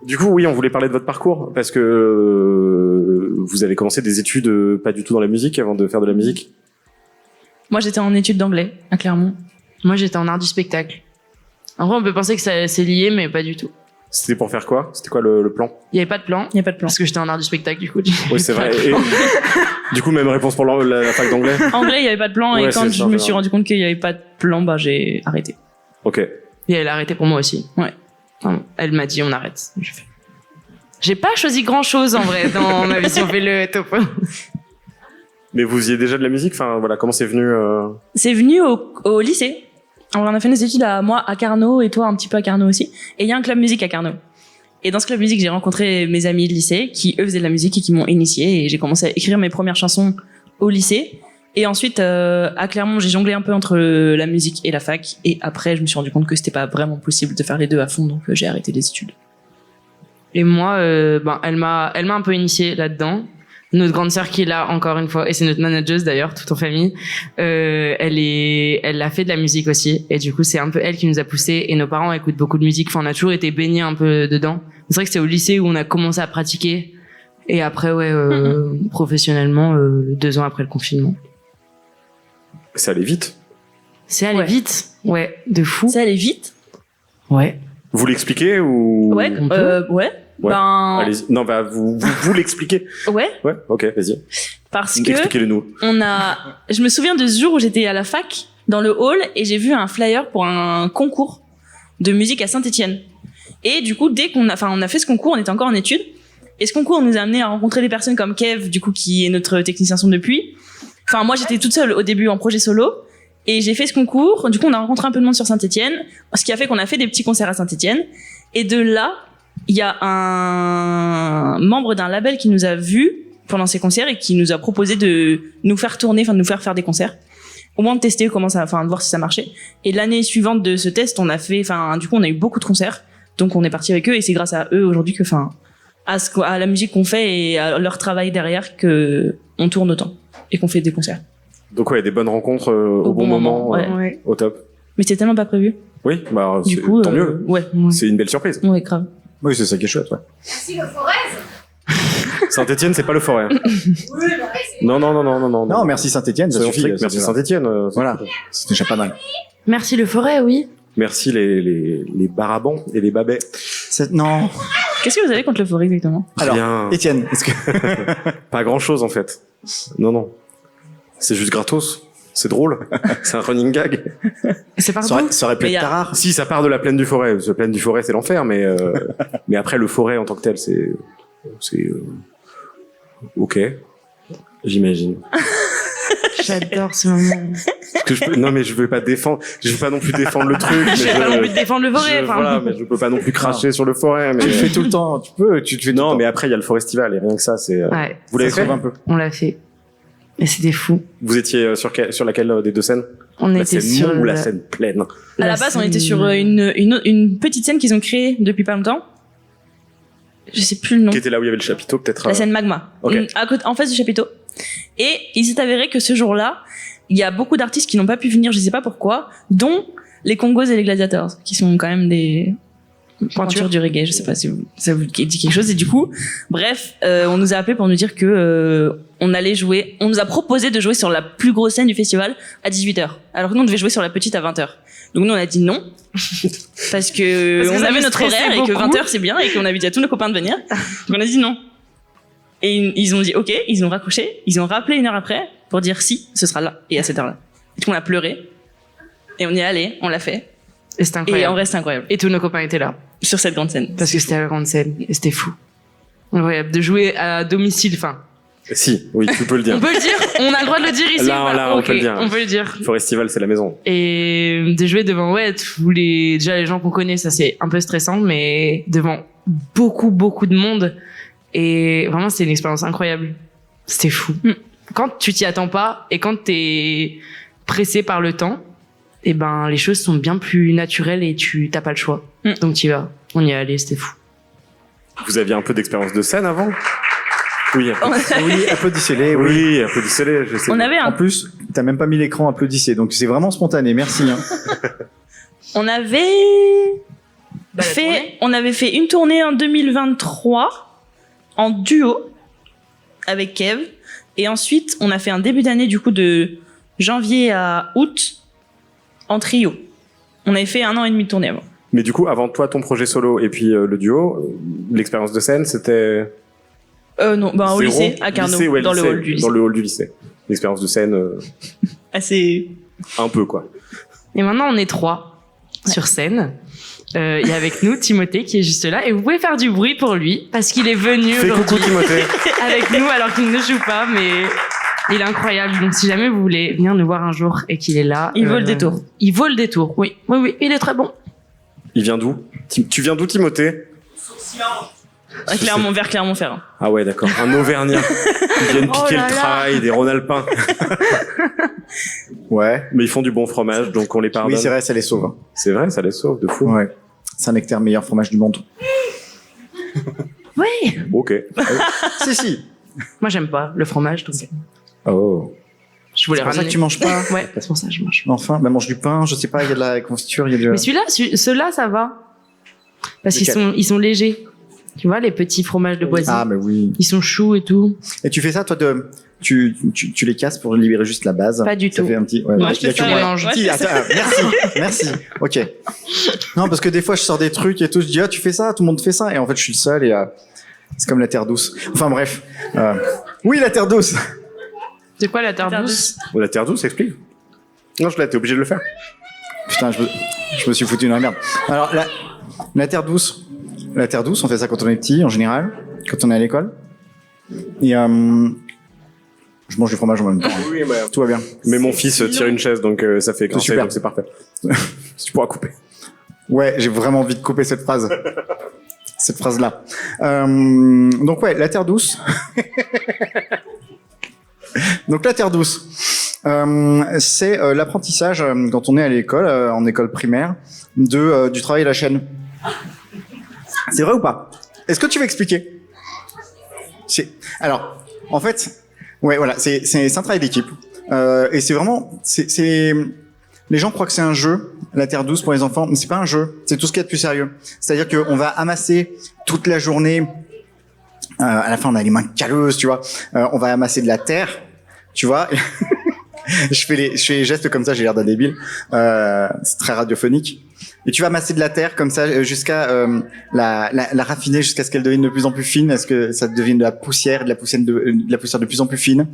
S3: Du coup, oui, on voulait parler de votre parcours parce que vous avez commencé des études pas du tout dans la musique avant de faire de la musique.
S5: Moi, j'étais en études d'anglais, à Clermont.
S9: Moi, j'étais en art du spectacle. En vrai, on peut penser que c'est lié, mais pas du tout.
S3: C'était pour faire quoi? C'était quoi le plan?
S9: Il y avait pas de plan.
S5: Il y a pas de plan.
S9: Parce que j'étais en art du spectacle, du coup.
S3: Oui, c'est vrai. Et, du coup, même réponse pour la fac d'anglais.
S5: Anglais, il y avait pas de plan,
S3: Ouais,
S5: et quand
S3: c'est
S5: je
S3: ça,
S5: me
S3: c'est
S5: suis
S3: vrai.
S5: rendu compte qu'il y avait pas de plan, bah, j'ai arrêté.
S3: Ok.
S9: Et elle a arrêté pour moi aussi.
S5: Ouais.
S9: Enfin, elle m'a dit on arrête. J'ai pas choisi grand chose en vrai dans ma vie si on fait le topo.
S3: Mais vous faisiez déjà de la musique? Enfin, voilà, comment c'est venu
S5: C'est venu au lycée. Alors, on a fait des études moi à Carnot et toi un petit peu à Carnot aussi. Et il y a un club musique à Carnot. Et dans ce club musique, j'ai rencontré mes amis de lycée qui eux faisaient de la musique et qui m'ont initié. Et j'ai commencé à écrire mes premières chansons au lycée. Et ensuite, à Clermont, j'ai jonglé un peu entre la musique et la fac. Et après, je me suis rendu compte que c'était pas vraiment possible de faire les deux à fond, donc j'ai arrêté les études.
S9: Et moi, elle m'a un peu initiée là-dedans. Notre grande sœur qui est là encore une fois, et c'est notre manageuse d'ailleurs, toute en famille. Elle a fait de la musique aussi, et du coup c'est un peu elle qui nous a poussé. Et nos parents écoutent beaucoup de musique. Enfin, on a toujours été baignés un peu dedans. C'est vrai que c'est au lycée où on a commencé à pratiquer, et après professionnellement 2 ans après le confinement.
S3: Ça allait vite.
S9: C'est allé vite, ouais, de fou.
S5: Ça allait vite.
S9: Ouais.
S3: Vous l'expliquez ou
S5: Ouais, ouais.
S3: Ouais.
S5: Ben,
S3: Allez-y. Non, bah vous l'expliquez.
S5: ouais.
S3: Ouais. Ok, vas-y.
S5: Parce que
S3: Expliquez-le nous.
S5: je me souviens de ce jour où j'étais à la fac, dans le hall, et j'ai vu un flyer pour un concours de musique à Saint-Étienne. Et du coup, dès on a fait ce concours, on était encore en études. Et ce concours nous a amené à rencontrer des personnes comme Kev, du coup, qui est notre technicien son depuis. Enfin, moi, j'étais toute seule au début en projet solo. Et j'ai fait ce concours. Du coup, on a rencontré un peu de monde sur Saint-Étienne. Ce qui a fait qu'on a fait des petits concerts à Saint-Étienne. Et de là, il y a un membre d'un label qui nous a vus pendant ces concerts et qui nous a proposé de nous faire tourner, enfin de nous faire des concerts. Au moins de tester de voir si ça marchait. Et l'année suivante de ce test, on a eu beaucoup de concerts. Donc on est parti avec eux et c'est grâce à eux aujourd'hui que, à la musique qu'on fait et à leur travail derrière que on tourne autant et qu'on fait des concerts.
S3: Donc ouais, des bonnes rencontres au bon moment,
S5: ouais.
S3: au top.
S5: Mais c'était tellement pas prévu.
S3: Oui, bah
S5: Du coup,
S3: tant mieux.
S5: Ouais.
S3: C'est une belle surprise.
S5: Ouais, grave.
S2: Oui, c'est ça qui est chouette, ouais.
S7: Merci le Forez.
S3: Saint-Étienne, c'est pas le Forêt. Non.
S2: Non, merci Saint-Étienne, ça
S3: Soyons
S2: suffit.
S3: stricts, merci Saint-Étienne.
S2: Voilà, c'est déjà pas mal.
S9: Merci le forêt, oui.
S3: Merci les barabans et les babets.
S2: Non.
S5: Qu'est-ce que vous avez contre le forêt exactement?
S2: Alors,
S3: Rien.
S2: Étienne, est-ce que...
S3: Pas grand-chose en fait. Non. C'est juste gratos. C'est drôle. C'est un running gag.
S9: C'est
S2: ça aurait pu être rare.
S3: Si, ça part de la plaine du Forêt. La plaine du Forêt, c'est l'enfer, mais après le Forêt en tant que tel, c'est ok. J'imagine.
S9: J'adore ce moment.
S3: Parce que non, mais je veux pas non plus défendre le truc.
S9: Je vais pas non plus défendre le forêt.
S3: Voilà, mais je peux pas non plus cracher sur le forêt. Mais...
S2: Tu le fais tout le temps. Tu te fais
S3: Non, mais après, il y a le Forestival, et rien que ça, c'est,
S9: Ouais.
S3: Vous l'avez fait?
S2: un peu.
S9: On l'a fait. Et c'était fou.
S3: Vous étiez sur laquelle des deux scènes?
S9: On
S3: La
S9: était
S3: scène
S9: sur
S3: mou ou la scène pleine?
S5: À la base, on était sur une petite scène qu'ils ont créée depuis pas longtemps. Je sais plus le nom.
S3: Qui était là où il y avait le chapiteau, peut-être?
S5: La scène Magma.
S3: Ok.
S5: En face du chapiteau. Et il s'est avéré que ce jour-là, il y a beaucoup d'artistes qui n'ont pas pu venir, je sais pas pourquoi, dont les Congos et les Gladiators, qui sont quand même des pointures du reggae. Je sais pas si ça vous dit quelque chose. Et du coup, bref, on nous a appelé pour nous dire que on allait jouer. On nous a proposé de jouer sur la plus grosse scène du festival à 18h, alors que nous on devait jouer sur la petite à 20h. Donc nous on a dit non parce que on
S9: ça
S5: avait
S9: nous
S5: notre
S9: stressait
S5: horaire et que
S9: beaucoup.
S5: 20h c'est bien et qu'on avait dit à tous nos copains de venir. Donc on a dit non. Et ils ont dit ok, ils ont raccroché, ils ont rappelé une heure après pour dire si, ce sera là et à cette heure-là. Et du coup on a pleuré et on y est allé, on l'a fait.
S9: Et c'était
S5: Et
S9: incroyable.
S5: on reste incroyable
S9: Et tous nos copains étaient là.
S5: sur cette grande scène.
S9: Parce que c'était à la grande scène. Et c'était fou. Incroyable. De jouer à domicile, enfin.
S3: Si, oui, tu peux le dire.
S9: On peut le dire? On a le droit de le dire ici?
S3: Là,
S9: ou pas
S3: là, on
S9: Ok,
S3: peut le dire.
S9: On peut le dire.
S3: Forestival, c'est la maison.
S9: Et de jouer devant, déjà les gens qu'on connaît, ça c'est un peu stressant, mais devant beaucoup de monde. Et vraiment, c'était une expérience incroyable. C'était fou. Quand tu t'y attends pas et quand t'es pressé par le temps, et ben, les choses sont bien plus naturelles et t'as pas le choix. Donc t'y vas. On y est allé, c'était fou.
S3: Vous aviez un peu d'expérience de scène avant? Oui,
S2: Oui, applaudissez-les.
S3: oui, applaudissez-les, je sais.
S5: On avait
S2: En plus, t'as même pas mis l'écran, applaudissez. Donc c'est vraiment spontané. Merci. Hein.
S5: On avait fait une tournée en 2023 en duo avec Kev. Et ensuite, on a fait un début d'année du coup de janvier à août en trio. On avait fait 1 an et demi de tournée avant.
S3: Mais du coup, avant toi, ton projet solo et puis le duo, l'expérience de scène, c'était...
S5: Non, bah au
S3: zéro
S5: lycée, à Carnot,
S3: lycée, ouais,
S5: dans
S3: lycée,
S5: le hall du lycée.
S3: Dans le hall du lycée. L'expérience de scène,
S5: Assez...
S3: un peu, quoi.
S9: Et maintenant, on est 3 sur scène. Il y a avec nous Timothée qui est juste là. Et vous pouvez faire du bruit pour lui parce qu'il est venu
S3: Fais coucou,
S9: aujourd'hui
S3: Timothée.
S9: avec nous alors qu'il ne joue pas. Mais il est incroyable. Donc si jamais vous voulez venir nous voir un jour et qu'il est là...
S5: Il vaut le détour.
S9: Il vaut le détour, oui. Oui, il est très bon.
S3: Il vient d'où? Tu viens d'où, Timothée?
S5: Vers Clermont-Ferrand.
S3: Ah ouais, d'accord. Un Auvergnat. Ils viennent piquer
S9: là
S3: le
S9: là.
S3: trail, des Rhône-Alpins.
S2: Ouais.
S3: Mais ils font du bon fromage, donc on les pardonne.
S2: Oui, c'est vrai, ça les sauve. Hein.
S3: C'est vrai, ça les sauve, de fou.
S2: Ouais. Saint-Nectaire, meilleur fromage du monde.
S9: Oui.
S3: Ok.
S2: Si.
S9: Moi, j'aime pas le fromage. Donc
S2: Oh.
S9: je voulais
S2: C'est pour ça
S9: ramener.
S2: que tu manges pas.
S9: Ouais, c'est pour ça que je mange.
S2: Enfin, bah mange du pain, je sais pas, il y a de la confiture, il y a de...
S9: Mais ceux-là, ça va. Parce
S2: Lesquels
S9: ils sont légers. Tu vois, les petits fromages de Boisy.
S2: Ah, mais oui.
S9: Ils sont choux et tout.
S2: Et tu fais ça, toi, tu les casses pour libérer juste la base.
S9: Pas du
S2: Ça
S9: tout.
S2: fait un petit... Ouais,
S5: Moi,
S2: ouais.
S5: je fais
S2: Il y a
S5: ça,
S2: que
S5: ouais.
S2: moi.
S5: Moi, je
S2: Si,
S5: fais
S2: attends, merci. Ok. Non, parce que des fois, je sors des trucs et tout, je dis, ah, tu fais ça, tout le monde fait ça. Et en fait, je suis le seul et c'est comme la terre douce. Enfin, bref. Oui, la terre douce.
S9: C'est quoi la terre douce?
S3: La terre douce, explique. Non, t'es obligé de le faire.
S2: Putain, je me suis foutu dans la merde. Alors, la terre douce, on fait ça quand on est petit, en général, quand on est à l'école. Et je mange du fromage en même temps.
S3: Oui, mais...
S2: Tout va bien.
S3: Mais mon fils tire une chaise, donc ça fait grincer,
S2: super.
S3: donc c'est parfait. Tu pourras couper.
S2: Ouais, j'ai vraiment envie de couper cette phrase. Cette phrase-là. Donc ouais, la terre douce. Donc la terre douce, c'est l'apprentissage quand on est à l'école, en école primaire, du travail à la chaîne. C'est vrai ou pas? Est-ce que tu veux expliquer? Alors, en fait, ouais, voilà, c'est un travail d'équipe, et c'est vraiment, les gens croient que c'est un jeu, la terre douce pour les enfants, mais c'est pas un jeu, c'est tout ce qu'il y a de plus sérieux. C'est-à-dire qu'on va amasser toute la journée. À la fin, on a les mains calleuses, tu vois. On va amasser de la terre, tu vois. je fais les gestes comme ça, j'ai l'air d'un débile. C'est très radiophonique. Et tu vas amasser de la terre comme ça jusqu'à la raffiner, jusqu'à ce qu'elle devienne de plus en plus fine, à ce que ça devienne de la poussière de plus en plus fine.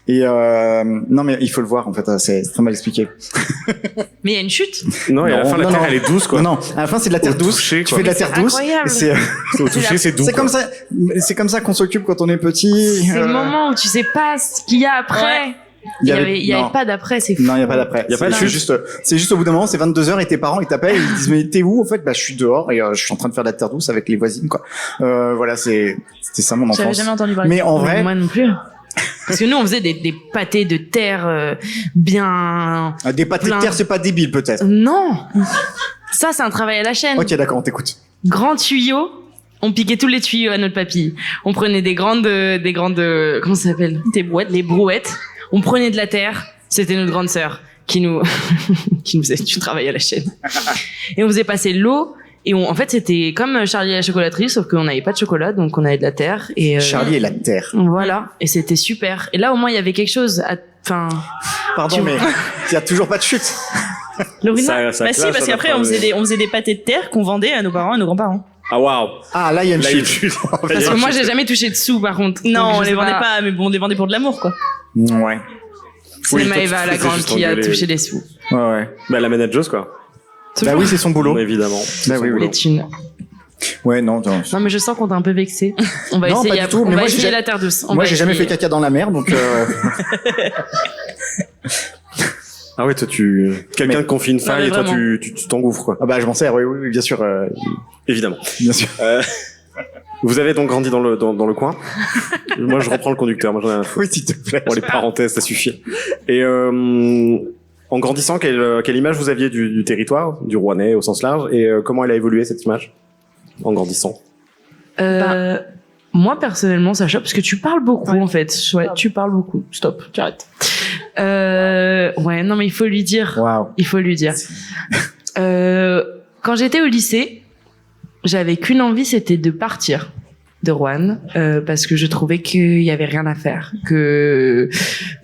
S2: Et non, mais il faut le voir en fait. C'est très mal expliqué.
S9: Mais il y a une chute.
S3: Non, et à la fin, la terre, elle est douce, quoi.
S2: Non, à la fin, c'est de la terre douce.
S3: toucher,
S2: Tu
S3: quoi.
S2: fais de la
S9: Mais
S2: terre
S9: c'est
S2: douce.
S9: incroyable.
S3: Au toucher, c'est doux.
S2: C'est
S3: quoi.
S2: comme ça qu'on s'occupe quand on est petit.
S9: C'est le moment où tu sais pas ce qu'il y a après.
S5: Ouais.
S9: Il y avait
S2: non.
S9: pas d'après, c'est fou.
S2: Non, il y a pas d'après.
S3: Y a pas de
S2: c'est juste au bout d'un moment, c'est 22h et tes parents ils t'appellent, ils disent mais t'es où en fait? Bah je suis dehors et je suis en train de faire de la terre douce avec les voisines quoi. Voilà, c'était ça mon enfance.
S5: J'avais jamais entendu parler.
S2: Mais en vrai,
S9: Moi non plus. Parce que nous, on faisait des pâtés de terre bien...
S2: des pâtés
S9: plein.
S2: de terre, c'est pas débile peut-être.
S9: Non. Ça, c'est un travail à la chaîne.
S2: Ok, d'accord, on t'écoute.
S9: Grand tuyau. On piquait tous les tuyaux à notre papy. On prenait des grandes, comment ça s'appelle? Des brouettes. Les brouettes. On prenait de la terre. C'était notre grande sœur qui nous faisait du travail à la chaîne. Et on faisait passer l'eau. Et en fait, c'était comme Charlie et la chocolaterie, sauf qu'on n'avait pas de chocolat, donc on avait de la terre. Et
S2: Charlie et la terre.
S9: Voilà. Et c'était super. Et là, au moins, il y avait quelque chose. Enfin.
S2: Pardon, mais il y a toujours pas de chute.
S9: Lorina.
S5: Bah si, parce qu'après on faisait des pâtés de terre qu'on vendait à nos parents et à nos grands-parents.
S3: Ah waouh.
S2: Ah là il y a une chute.
S9: Parce que moi, j'ai jamais touché de sous, par contre.
S5: Non,
S9: Donc,
S5: on
S9: je
S5: les
S9: sais
S5: vendait pas, mais bon, on les vendait pour de l'amour quoi.
S2: Ouais.
S9: C'est
S3: Oui, toi,
S9: Maëva,
S3: tu
S9: la
S3: faisais
S9: grande,
S3: juste
S9: qui a
S3: engueuler.
S9: touché des sous.
S2: Ouais.
S3: Bah la manageuse quoi.
S2: Bah oui, c'est son boulot.
S3: Évidemment.
S2: Bah oui, oui.
S9: Les thunes.
S2: Ouais, non.
S9: Non, mais je sens qu'on t'a un peu vexé. On va
S2: Non,
S9: essayer,
S2: pas du tout,
S9: on
S2: mais
S9: va
S2: moi,
S9: essayer
S2: j'ai-
S9: la terre douce. On
S2: Moi
S9: va
S2: j'ai jamais
S9: essayer.
S2: fait caca dans la mer donc.
S3: Ah ouais, toi quelqu'un te confie une faille
S5: mais
S3: et toi
S5: vraiment.
S3: tu t'engouffres quoi.
S2: Ah bah je m'en sers, oui, bien sûr.
S3: Évidemment.
S2: Bien sûr.
S3: Vous avez donc grandi dans le coin. Moi je reprends le conducteur. Moi j'en ai un.
S2: Oui, s'il te plaît.
S3: Bon, les parenthèses, ça suffit. Et en grandissant, quelle image vous aviez du territoire, du Rouennais au sens large, et comment elle a évolué cette image en grandissant?
S9: Moi, personnellement, Sacha, parce que tu parles beaucoup, en fait. Ouais, tu parles beaucoup. Stop, tu arrêtes. Ouais, non, mais il faut lui dire.
S2: Waouh.
S9: Il faut lui dire. Quand j'étais au lycée, j'avais qu'une envie, c'était de partir de Roanne, parce que je trouvais qu'il y avait rien à faire, que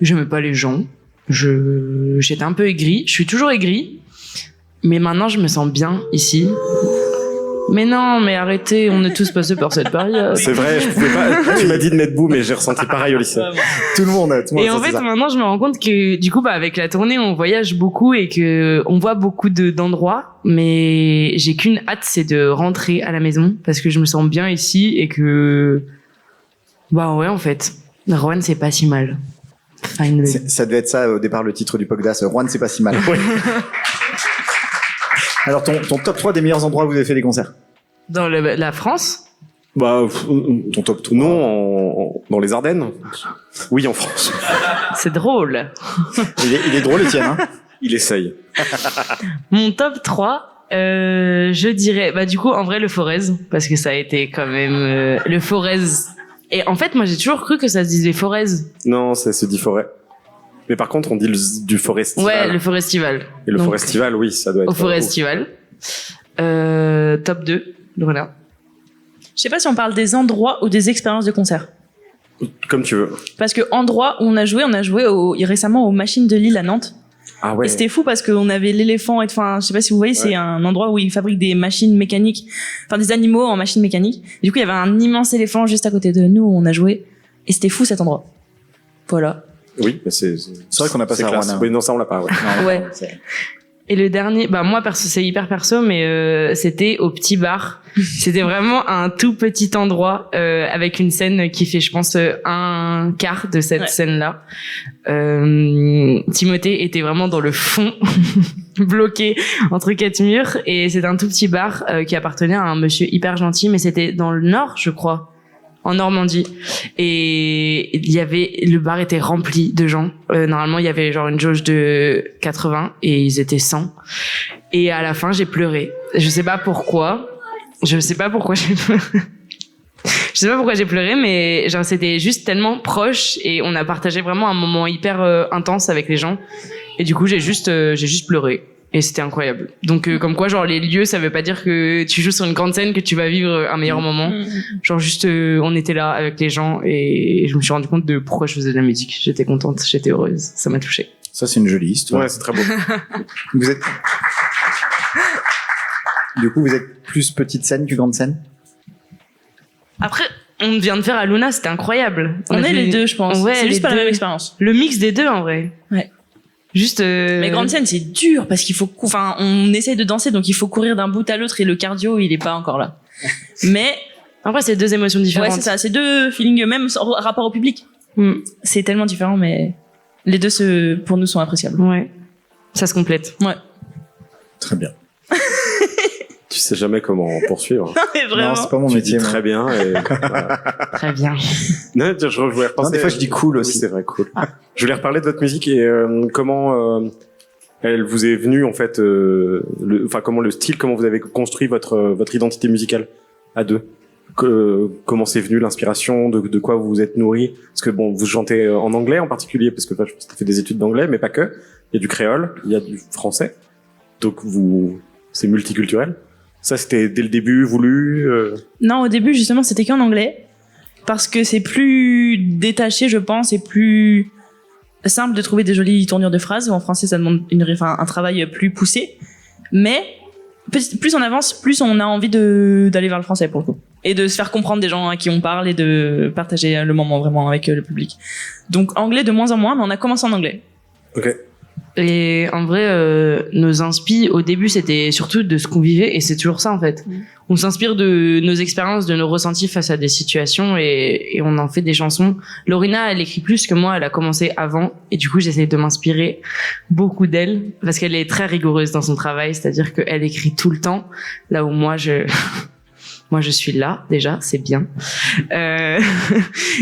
S9: j'aimais pas les gens. J'étais un peu aigrie. Je suis toujours aigrie. Mais maintenant, je me sens bien ici. Mais non, mais arrêtez, on est tous passés par cette période.
S3: C'est vrai, je pouvais pas. Tu m'as dit de mettre bout, mais j'ai ressenti pareil au lycée.
S2: Tout le monde.
S9: Et en fait, maintenant, je me rends compte que, du coup, avec la tournée, on voyage beaucoup et que on voit beaucoup d'endroits. Mais j'ai qu'une hâte, c'est de rentrer à la maison parce que je me sens bien ici et que, bah ouais, en fait, Roanne, c'est pas si mal.
S2: Ça devait être ça au départ le titre du podcast. Roanne, c'est pas si mal. Alors ton top 3 des meilleurs endroits où vous avez fait des concerts?
S9: Dans la France?
S3: Bah, ton top 3. Non, dans les Ardennes. Oui, en France.
S9: C'est drôle.
S2: Il est drôle, Étienne. Hein
S3: il essaye.
S9: Mon top 3, je dirais, bah du coup, en vrai, le Forez, parce que ça a été quand même le Forez. Et en fait, moi, j'ai toujours cru que ça se disait Forez.
S3: Non, ça se dit forêt. Mais par contre, on dit du forestival.
S9: Ouais, le Forestival.
S3: Et le
S9: Donc,
S3: forestival, oui, ça doit être.
S9: Au Forestival. Top 2, Lorena.
S5: Je sais pas si on parle des endroits ou des expériences de concert.
S3: Comme tu veux.
S5: Parce que endroit où on a joué récemment aux Machines de Lille à Nantes.
S3: Ah ouais.
S5: Et c'était fou parce qu'on avait l'éléphant, enfin, je sais pas si vous voyez, c'est un endroit où ils fabriquent des machines mécaniques, enfin des animaux en machines mécaniques. Et du coup, il y avait un immense éléphant juste à côté de nous où on a joué. Et c'était fou cet endroit. Voilà.
S3: Oui, mais c'est
S2: vrai qu'on a passé à
S3: classe.
S2: Rouen.
S3: Oui, non, ça on l'a pas. Ouais.
S2: Non,
S9: Ouais. Et le dernier, bah moi perso, c'est hyper perso, mais c'était au petit bar. C'était vraiment un tout petit endroit avec une scène qui fait, je pense, un quart de cette scène-là. Timothée était vraiment dans le fond, bloqué entre quatre murs, et c'est un tout petit bar qui appartenait à un monsieur hyper gentil, mais c'était dans le nord, je crois. En Normandie, et le bar était rempli de gens. Normalement, il y avait genre une jauge de 80 et ils étaient 100. Et à la fin, j'ai pleuré. Je sais pas pourquoi j'ai pleuré, mais genre c'était juste tellement proche et on a partagé vraiment un moment hyper intense avec les gens. Et du coup, j'ai juste pleuré. Et c'était incroyable. Donc, comme quoi, genre, les lieux, ça veut pas dire que tu joues sur une grande scène, que tu vas vivre un meilleur moment. Genre, juste, on était là avec les gens et je me suis rendu compte de pourquoi je faisais de la musique. J'étais contente, j'étais heureuse. Ça m'a touchée.
S2: Ça, c'est une jolie histoire.
S3: Ouais, c'est très beau.
S2: Du coup, vous êtes plus petite scène que grande scène?
S9: Après, on vient de faire à Luna, c'était incroyable.
S5: On est les deux, je pense.
S9: Ouais,
S5: c'est juste pas la même expérience.
S9: Le mix des deux, en vrai.
S5: Ouais.
S9: Juste.
S5: Mais grande scène, c'est dur parce qu'il faut, enfin, on essaye de danser, donc il faut courir d'un bout à l'autre et le cardio, il est pas encore là. Mais
S9: après, c'est deux émotions différentes.
S5: Ouais, c'est ça, c'est deux feelings, même rapport au public. C'est tellement différent, mais Les deux, pour nous, sont appréciables.
S9: Ouais. Ça se complète.
S5: Ouais.
S2: Très bien.
S3: Tu sais jamais comment poursuivre.
S5: Non, mais vraiment.
S2: Non, c'est pas mon
S3: Tu
S2: métier.
S3: dis
S2: moi.
S3: très bien. Et, voilà.
S9: Très bien.
S3: Non, je voulais repenser.
S2: Non, des fois, je dis cool
S3: Oui,
S2: aussi.
S3: c'est vrai, cool. Je voulais reparler de votre musique et comment elle vous est venue en fait, comment le style, comment vous avez construit votre identité musicale à deux. Comment c'est venu l'inspiration, de quoi vous vous êtes nourri. Parce que bon, vous chantez en anglais en particulier, parce que je pense que tu as fait des études d'anglais, mais pas que. Il y a du créole, il y a du français. Donc c'est multiculturel. Ça, c'était dès le début voulu.
S5: Non, au début, justement, c'était qu'en anglais. Parce que c'est plus détaché, je pense, et plus simple de trouver des jolies tournures de phrases. En français, ça demande un travail plus poussé. Mais plus on avance, plus on a envie d'aller vers le français, pour le coup. Et de se faire comprendre des gens à qui on parle et de partager le moment vraiment avec le public. Donc anglais de moins en moins, mais on a commencé en anglais.
S3: Ok.
S9: Et en vrai, nos inspi au début, c'était surtout de ce qu'on vivait, et c'est toujours ça en fait. On s'inspire de nos expériences, de nos ressentis face à des situations, et on en fait des chansons. Lorina, elle écrit plus que moi, elle a commencé avant, et du coup, j'essaie de m'inspirer beaucoup d'elle, parce qu'elle est très rigoureuse dans son travail, c'est-à-dire qu'elle écrit tout le temps, là où moi, moi, je suis là, déjà, c'est bien.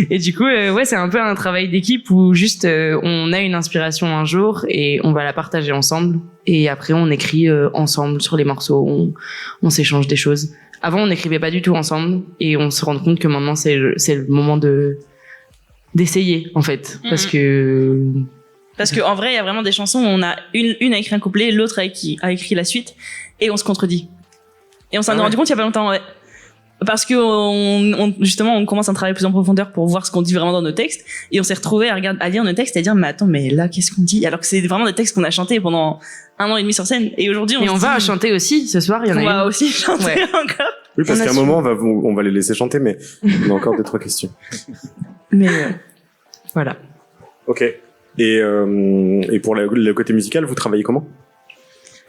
S9: Et du coup, ouais, c'est un peu un travail d'équipe où juste on a une inspiration un jour et on va la partager ensemble. Et après, on écrit ensemble sur les morceaux, on s'échange des choses. Avant, on n'écrivait pas du tout ensemble et on se rend compte que maintenant, c'est le moment d'essayer, en fait. Parce que
S5: en vrai, il y a vraiment des chansons où on a une a écrit un couplet, l'autre a écrit la suite, et on se contredit. Et on s'en est rendu compte il y a pas longtemps, ouais. Parce que justement, on commence un travail plus en profondeur pour voir ce qu'on dit vraiment dans nos textes, et on s'est retrouvé à lire nos textes et à dire, mais attends, mais là, qu'est-ce qu'on dit? Alors que c'est vraiment des textes qu'on a chantés pendant 1 an et demi sur scène, et aujourd'hui,
S9: on va chanter aussi ce soir, il y en a
S5: on va aussi chanter encore.
S3: Oui, parce qu'à un moment, on va les laisser chanter, mais on a encore 2-3 questions.
S5: Mais
S9: voilà.
S3: Ok. Et pour le côté musical, vous travaillez comment?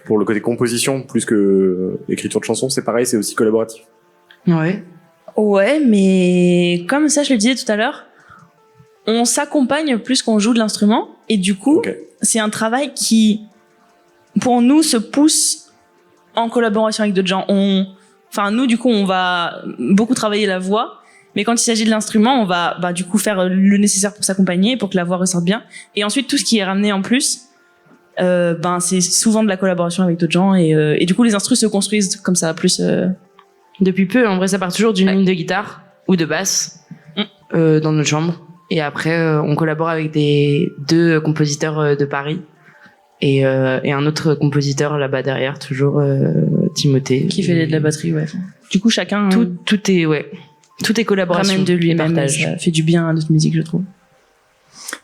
S3: Pour le côté composition, plus que écriture de chansons, c'est pareil, c'est aussi collaboratif.
S9: Ouais.
S5: Ouais, mais comme ça, je le disais tout à l'heure, on s'accompagne plus qu'on joue de l'instrument, et du coup, c'est un travail qui, pour nous, se pousse en collaboration avec d'autres gens. Nous, du coup, on va beaucoup travailler la voix, mais quand il s'agit de l'instrument, on va, du coup, faire le nécessaire pour s'accompagner, pour que la voix ressorte bien. Et ensuite, tout ce qui est ramené en plus, c'est souvent de la collaboration avec d'autres gens, et du coup, les instrus se construisent comme ça, plus.
S9: Depuis peu, en vrai, ça part toujours d'une ligne de guitare ou de basse dans notre chambre. Et après, on collabore avec 2 compositeurs de Paris et un autre compositeur là-bas derrière, toujours Timothée.
S5: Qui fait de la batterie, ouais. Du coup, chacun...
S9: Tout est collaboration.
S5: Ramène de lui
S9: et
S5: même,
S9: partage.
S5: ça fait du bien à notre musique, je trouve.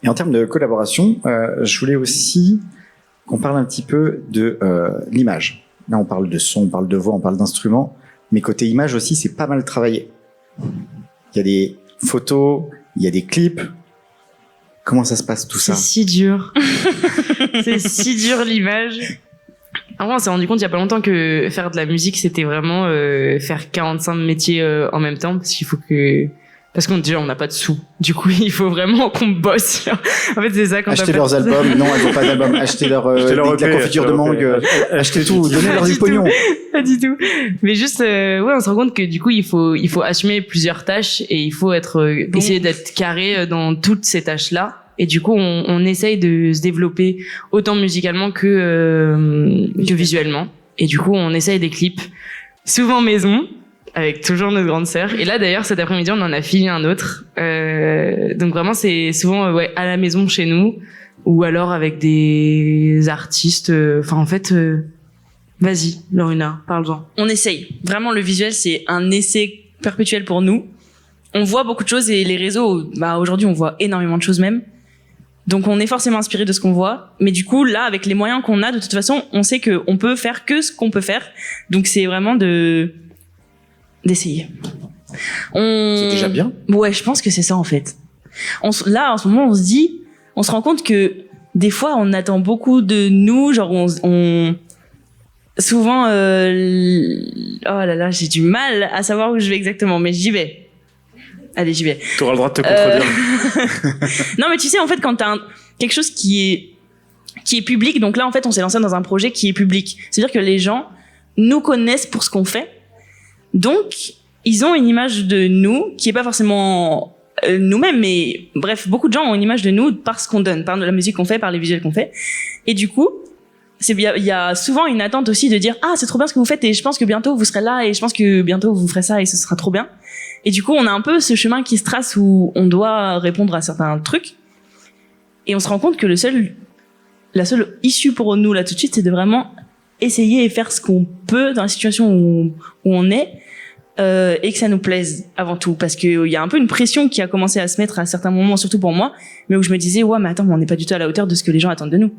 S2: Et en termes de collaboration, je voulais aussi qu'on parle un petit peu de l'image. Là, on parle de son, on parle de voix, on parle d'instruments. Mais côté image aussi, c'est pas mal travaillé. Il y a des photos, il y a des clips. Comment ça se passe tout ça?
S9: C'est si dur. C'est si dur l'image. Avant, on s'est rendu compte il y a pas longtemps que faire de la musique, c'était vraiment faire 45 métiers en même temps, parce qu'on déjà on n'a pas de sous. Du coup, il faut vraiment qu'on bosse. En fait, c'est ça quand
S2: acheter leurs albums, non, elles ont pas d'album. Acheter de la confiture de mangue, acheter tout, donner leur du pognon.
S9: Pas du tout. Mais juste, on se rend compte que du coup, il faut assumer plusieurs tâches et il faut essayer d'être carré dans toutes ces tâches-là. Et du coup, on essaye de se développer autant musicalement que visuellement. Et du coup, on essaye des clips, souvent maison, avec toujours notre grande sœur. Et là, d'ailleurs, cet après-midi, on en a filé un autre. Donc vraiment, c'est souvent à la maison chez nous, ou alors avec des artistes. Vas-y, Lorina, parle-en.
S5: On essaye. Vraiment, le visuel, c'est un essai perpétuel pour nous. On voit beaucoup de choses, et les réseaux, aujourd'hui, on voit énormément de choses même. Donc, on est forcément inspiré de ce qu'on voit. Mais du coup, là, avec les moyens qu'on a, de toute façon, on sait qu'on peut faire que ce qu'on peut faire. Donc, c'est vraiment d'essayer.
S2: C'est déjà bien.
S5: Ouais, je pense que c'est ça en fait. Là, en ce moment, on se rend compte que des fois, on attend beaucoup de nous, genre souvent, oh là là, j'ai du mal à savoir où je vais exactement, mais j'y vais. Allez, j'y vais.
S3: T'auras le droit de te contredire.
S5: Non, mais tu sais, en fait, quand quelque chose qui est public. Donc là, en fait, on s'est lancé dans un projet qui est public. C'est-à-dire que les gens nous connaissent pour ce qu'on fait. Donc, ils ont une image de nous qui est pas forcément nous-mêmes, mais bref, beaucoup de gens ont une image de nous par ce qu'on donne, par la musique qu'on fait, par les visuels qu'on fait. Et du coup, il y a souvent une attente aussi de dire c'est trop bien ce que vous faites et je pense que bientôt vous serez là et je pense que bientôt vous ferez ça et ce sera trop bien. Et du coup, on a un peu ce chemin qui se trace où on doit répondre à certains trucs et on se rend compte que la seule issue pour nous là tout de suite, c'est de vraiment essayer et faire ce qu'on peut dans la situation où on est. Et que ça nous plaise avant tout, parce que il y a un peu une pression qui a commencé à se mettre à certains moments, surtout pour moi, mais où je me disais mais attends, on n'est pas du tout à la hauteur de ce que les gens attendent de nous.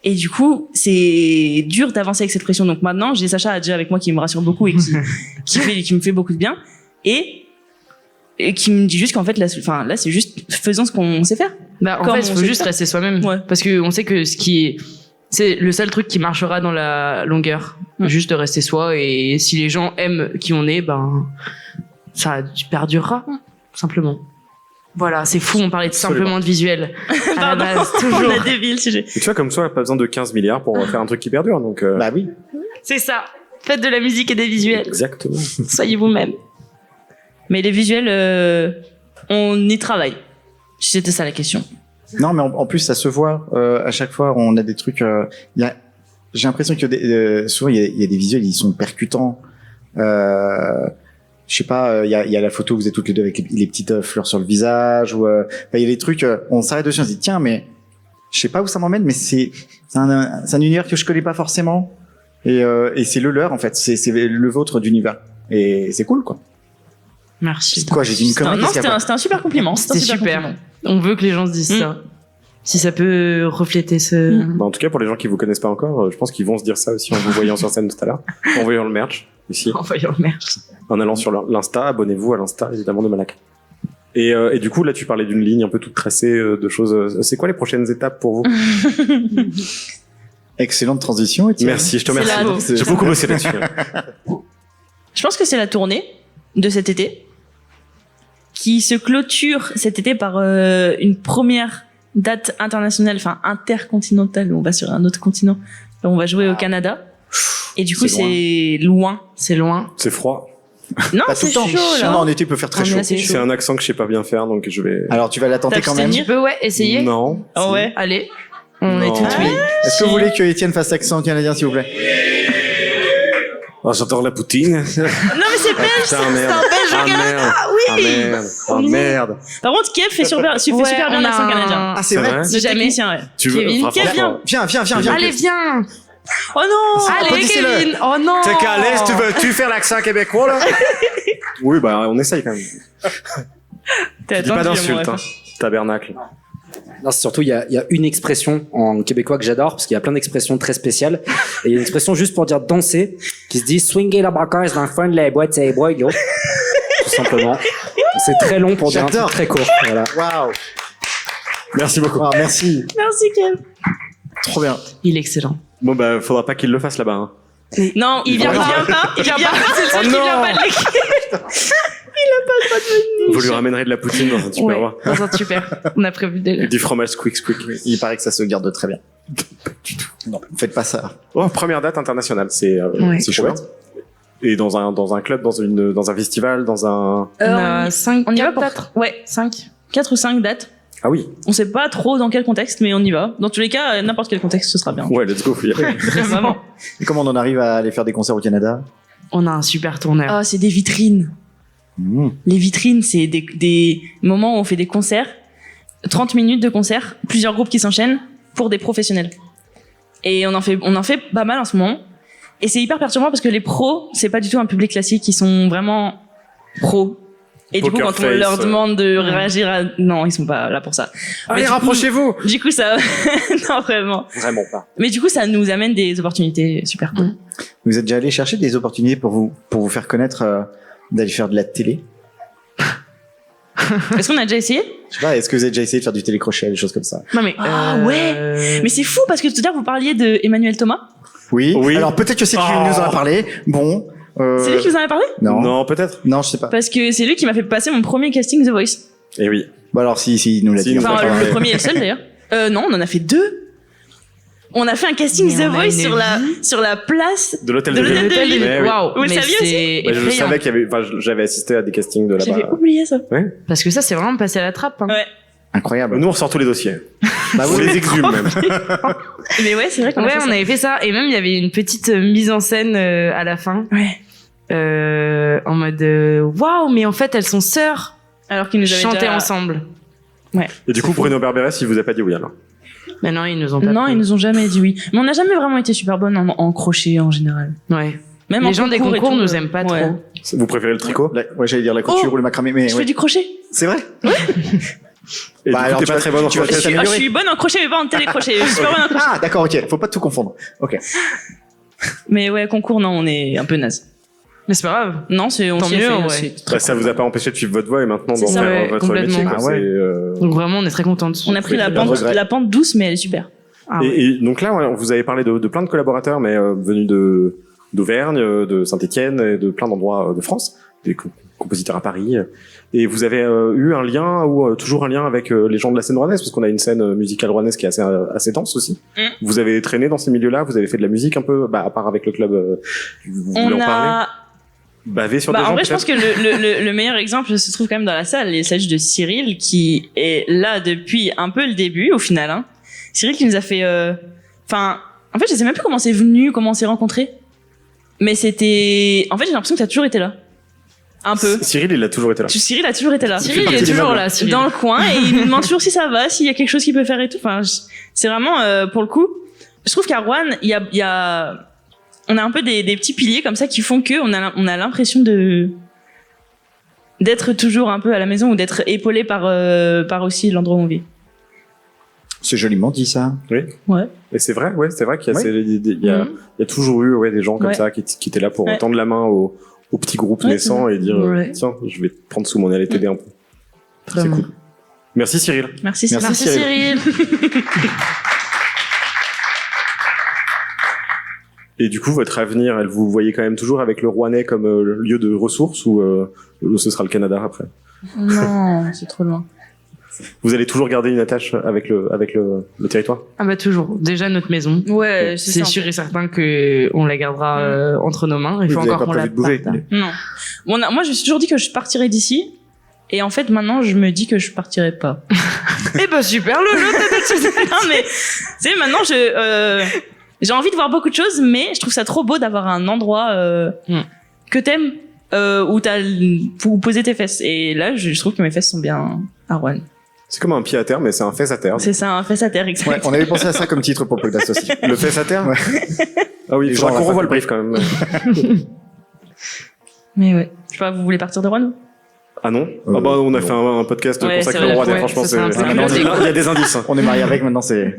S5: Et du coup, c'est dur d'avancer avec cette pression. Donc maintenant, j'ai Sacha déjà avec moi qui me rassure beaucoup et qui me fait beaucoup de bien et qui me dit juste qu'en fait là c'est juste faisons ce qu'on sait faire.
S9: En fait, il faut juste rester soi-même, parce que on sait que c'est le seul truc qui marchera dans la longueur. Juste de rester soi, et si les gens aiment qui on est, ça perdurera, simplement. Voilà, c'est fou, on parlait simplement de visuel.
S5: Pardon, on a dévié le sujet.
S3: Et tu vois, comme toi, pas besoin de 15 milliards pour faire un truc qui perdure, donc...
S2: Bah oui.
S5: C'est ça. Faites de la musique et des visuels.
S3: Exactement.
S5: Soyez vous-même. Mais les visuels, on y travaille. C'était ça la question.
S2: Non, mais en plus, ça se voit. À chaque fois, on a des trucs... j'ai l'impression que souvent, il y a des visuels, ils sont percutants. Je sais pas, il y a la photo où vous êtes toutes les deux avec les petites fleurs sur le visage, ou il y a des trucs, on s'arrête dessus, on se dit tiens, mais je sais pas où ça m'emmène, mais c'est un univers que je connais pas forcément, et c'est le leur en fait, c'est le vôtre d'univers, et c'est cool quoi.
S5: Merci.
S2: Quoi, j'ai dit une connerie?
S5: Non, c'était un super compliment.
S9: C'était super. On veut que les gens se disent ça. Si ça peut refléter ce...
S3: En tout cas, pour les gens qui vous connaissent pas encore, je pense qu'ils vont se dire ça aussi en vous voyant sur scène tout à l'heure, en voyant le merch ici.
S9: En voyant le merch.
S3: En allant sur l'Insta, abonnez-vous à l'Insta évidemment de Malaka. Et du coup, là, tu parlais d'une ligne un peu toute tracée de choses. C'est quoi les prochaines étapes pour vous?
S2: Excellente transition, Étienne.
S3: Merci, je te remercie. J'ai beaucoup bossé là-dessus.
S5: Je pense que c'est la tournée de cet été qui se clôture cet été par une première date internationale, enfin intercontinentale, on va sur un autre continent, on va jouer au Canada, et du coup c'est loin.
S3: C'est froid.
S5: Non,
S2: pas
S5: c'est
S2: tout le temps.
S5: chaud là.
S2: Non, en été il peut faire très chaud.
S3: C'est un accent que je sais pas bien faire, donc je vais...
S2: Alors tu vas la tenter quand même.
S9: Tu peux essayer.
S3: Non.
S5: Oh ouais.
S9: Allez, on est tout oui.
S2: Est-ce que vous voulez que Étienne fasse l'accent canadien s'il vous plaît?
S3: Oh, j'adore la poutine.
S5: Non mais c'est belge, c'est un belge au Canada. Oui.
S2: Oh merde.
S5: Par contre, Kev fait super bien l'accent canadien.
S2: Ah c'est vrai.
S5: Si jamais.
S3: Tu veux
S5: Kevin, viens.
S2: Viens.
S9: Allez, viens.
S5: Oh non.
S9: Allez, Kevin. Oh non.
S3: T'es calé, tu veux-tu faire l'accent québécois là? Oui, on essaye quand même. Dis pas d'insulte, tabernacle.
S14: Non, surtout, il y a une expression en québécois que j'adore, parce qu'il y a plein d'expressions très spéciales. Et il y a une expression juste pour dire danser, qui se dit swinguer la barcasse dans le fond de la boîte, c'est bois, yo. Tout simplement. C'est très long pour dire un truc très court. Voilà.
S2: Waouh.
S3: Merci beaucoup.
S2: Wow, merci.
S5: Merci, Kev.
S2: Trop bien.
S9: Il est excellent.
S3: Bon, faudra pas qu'il le fasse là-bas. Hein.
S5: Non, il vient pas. C'est le seul qui vient pas de l'équipe. Il a pas le droit de venir.
S3: Vous lui ramènerez de la poutine dans un super bar.
S9: Dans un super. On a prévu
S3: Et du fromage squeak.
S2: Il paraît que ça se garde très bien. Pas du tout. Non, faites pas ça.
S3: Oh, première date internationale, c'est chouette. Et dans un club, dans un festival, dans un...
S9: On a 5,
S5: on y va
S9: peut-être. Ouais, 5.
S5: 4 ou 5 dates.
S3: Ah oui.
S5: On sait pas trop dans quel contexte, mais on y va. Dans tous les cas, n'importe quel contexte, ce sera bien.
S3: Ouais, let's go.
S5: Vraiment.
S2: Et comment on en arrive à aller faire des concerts au Canada?
S9: On a un super tourneur.
S5: Ah, c'est des vitrines. Les vitrines, c'est des moments où on fait des concerts, 30 minutes de concert, plusieurs groupes qui s'enchaînent pour des professionnels. Et on en fait pas mal en ce moment. Et c'est hyper perturbant parce que les pros, c'est pas du tout un public classique, ils sont vraiment pros. Et du coup, quand on leur demande de réagir non, ils sont pas là pour ça.
S3: Allez, rapprochez-vous!
S5: Du coup, ça, non, vraiment.
S3: Vraiment pas.
S5: Mais du coup, ça nous amène des opportunités super cool.
S2: Vous êtes déjà allé chercher des opportunités pour vous faire connaître, d'aller faire de la télé?
S5: Est-ce qu'on a déjà essayé?
S2: Je sais pas, est-ce que vous avez déjà essayé de faire du télécrochet, des choses comme ça?
S5: Non, mais, ouais! Mais c'est fou parce que tout à l'heure, vous parliez de Emmanuel Thomas.
S2: Oui. Alors, peut-être que c'est lui qui nous en a parlé. Bon.
S5: C'est lui qui vous en a parlé?
S2: Non,
S3: peut-être.
S2: Non, je sais pas.
S5: Parce que c'est lui qui m'a fait passer mon premier casting The Voice.
S3: Et oui.
S2: Bon, alors, si, nous l'a dit.
S5: Enfin, le premier et le seul, d'ailleurs. Non, on en a fait 2. On a fait un casting
S9: Mais
S5: The
S9: on a
S5: Voice
S9: une
S5: sur la place
S3: De l'hôtel
S5: de
S3: de
S5: l'hôtel de
S3: ville.
S5: ville.
S3: Ouais, oui.
S9: Waouh,
S5: Vous le
S9: mais
S5: saviez aussi
S3: Bah, je
S9: effrayant.
S3: savais qu'il y avait, j'avais assisté à des castings de là-bas.
S5: J'avais oublié ça.
S3: Ouais.
S9: Parce que ça, c'est vraiment passé à la trappe. Hein.
S5: Ouais.
S2: Incroyable.
S3: Nous, on sort tous les dossiers.
S2: Bah
S3: On
S2: oui.
S3: les exhume même.
S5: Mais ouais, c'est vrai qu'on a
S9: Ouais,
S5: fait
S9: on
S5: ça.
S9: avait fait ça. Et même, il y avait une petite mise en scène à la fin.
S5: Ouais.
S9: En mode waouh, mais en fait, elles sont sœurs.
S5: Alors qu'ils nous avaient
S9: Chantaient
S5: déjà...
S9: ensemble.
S5: Ouais.
S3: Et du coup, Bruno Berberes, il vous a pas dit oui alors.
S9: Mais non, ils nous ont pas
S5: Non,
S9: pris.
S5: ils nous ont jamais dit oui. Mais on n'a jamais vraiment été super bonnes en crochet en général.
S9: Ouais.
S5: Même
S9: Les
S5: en
S9: gens des
S5: concours et
S9: concours
S5: tout,
S9: nous aiment pas
S5: ouais.
S9: trop.
S3: Vous préférez le tricot?
S2: Ouais, j'allais dire la couture
S5: Oh,
S2: ou le macramé, mais
S5: Je
S2: ouais.
S5: fais du crochet.
S2: C'est vrai?
S3: Et
S2: Bah,
S3: du
S2: alors,
S3: coup, t'es
S2: tu
S3: pas
S2: vas-
S3: très bonne en
S2: tu vas
S3: crochet.
S2: peut-être
S5: Je
S2: améliorer.
S5: suis bonne en crochet, mais pas en télécrochet. Je suis super bonne en crochet.
S2: Ah, d'accord, ok. Faut pas tout confondre. Ok.
S5: Mais ouais, concours, non, on est un peu naze.
S9: Mais c'est pas grave.
S5: Non, c'est on
S9: Tant
S5: s'y est
S9: mieux,
S5: fait,
S9: ouais.
S5: c'est
S3: Bah, ça vous a pas empêché de suivre votre voie et maintenant
S5: C'est
S3: d'en
S5: ça,
S3: faire
S9: ouais,
S3: votre
S9: complètement.
S3: métier. Quoi.
S2: Ah ouais.
S9: Donc vraiment, on est très contente.
S5: On a pris
S2: Pas de regret.
S5: la pente douce, mais elle est super.
S9: Ah ouais.
S3: Et donc là, ouais, on vous avez parlé de plein de collaborateurs, mais venus d'Auvergne, de Saint-Étienne et de plein d'endroits de France, des compositeurs à Paris. Et vous avez eu un lien ou toujours un lien avec les gens de la scène rouennaise, parce qu'on a une scène musicale rouennaise qui est assez dense aussi. Vous avez traîné dans ces milieux-là, vous avez fait de la musique un peu, à part avec le club. Vous voulez en parler? Bavé sur des gens.
S5: En vrai, je
S3: peut-être
S5: pense que le meilleur exemple se trouve quand même dans la salle. Il s'agit de Cyril, qui est là depuis un peu le début, au final. Hein. Cyril qui nous a fait... Enfin, en fait, je sais même plus comment c'est venu, comment on s'est rencontrés. Mais c'était... En fait, j'ai l'impression que t'as toujours été là. Un peu.
S3: Cyril, il a toujours été là.
S5: Cyril a toujours été là.
S9: Cyril, il est toujours là, Cyril.
S5: Dans le coin, et il nous demande toujours si ça va, s'il y a quelque chose qu'il peut faire et tout. Enfin, c'est vraiment, pour le coup, je trouve qu'à Rouen, il y a on a un peu des petits piliers comme ça qui font que on a l'impression d'être toujours un peu à la maison ou d'être épaulé par aussi l'endroit où on vit.
S2: C'est joliment dit, ça.
S3: Oui.
S5: Ouais.
S3: Et c'est vrai, ouais, c'est vrai qu'il y a,
S2: Ouais.
S3: il y a toujours eu, ouais, des gens comme
S5: Ouais.
S3: ça qui étaient là pour
S5: Ouais.
S3: tendre la main au petit groupe
S5: Ouais,
S3: naissant et dire,
S9: Ouais.
S3: tiens, je vais te prendre sous mon aile et t'aider un peu. C'est
S9: Vraiment.
S3: cool. Merci Cyril.
S5: Merci,
S2: Merci,
S5: Cyril.
S9: Cyril.
S3: Et du coup, votre avenir, vous voyez quand même toujours avec le Rouennais comme lieu de ressources ou ce sera le Canada après?
S5: Non, c'est trop loin.
S3: Vous allez toujours garder une attache avec le territoire?
S9: Ah bah toujours. Déjà notre maison.
S5: Ouais,
S9: C'est sûr et certain que on la gardera entre nos mains. Il faut
S2: Vous avez
S9: encore
S2: pas
S9: qu'on
S2: prévu
S9: la
S2: de bouger.
S9: partage.
S5: Non. Moi, je me suis toujours dit que je partirais d'ici. Et en fait, maintenant, je me dis que je partirais pas.
S9: Eh ben super, Lolo,
S5: Non, mais, tu sais, maintenant, j'ai envie de voir beaucoup de choses, mais je trouve ça trop beau d'avoir un endroit que t'aimes, où poser tes fesses. Et là, je trouve que mes fesses sont bien à Rouen.
S3: C'est comme un pied à terre, mais c'est un fesse à terre.
S5: C'est ça, un fesse à terre,
S2: Ouais,
S5: exact.
S2: on avait pensé à ça comme titre pour le podcast aussi.
S3: Le fesse à terre?
S2: Ouais.
S3: Ah oui,
S2: Les
S3: il
S2: gens
S3: faudra
S2: à
S3: qu'on
S2: la
S3: revoie
S2: fin.
S3: le brief quand même.
S5: Mais ouais. Je sais pas, vous voulez partir de Rouen?
S3: Ah non? Ah bah, on a fait un podcast
S5: Ouais,
S3: consacré
S5: c'est
S3: au
S5: vrai,
S3: Rouennais,
S9: ouais,
S3: franchement,
S9: ça, c'est un
S3: c'est-
S9: peu
S3: il
S2: mieux.
S3: y a des indices.
S2: On est mariés avec, maintenant c'est...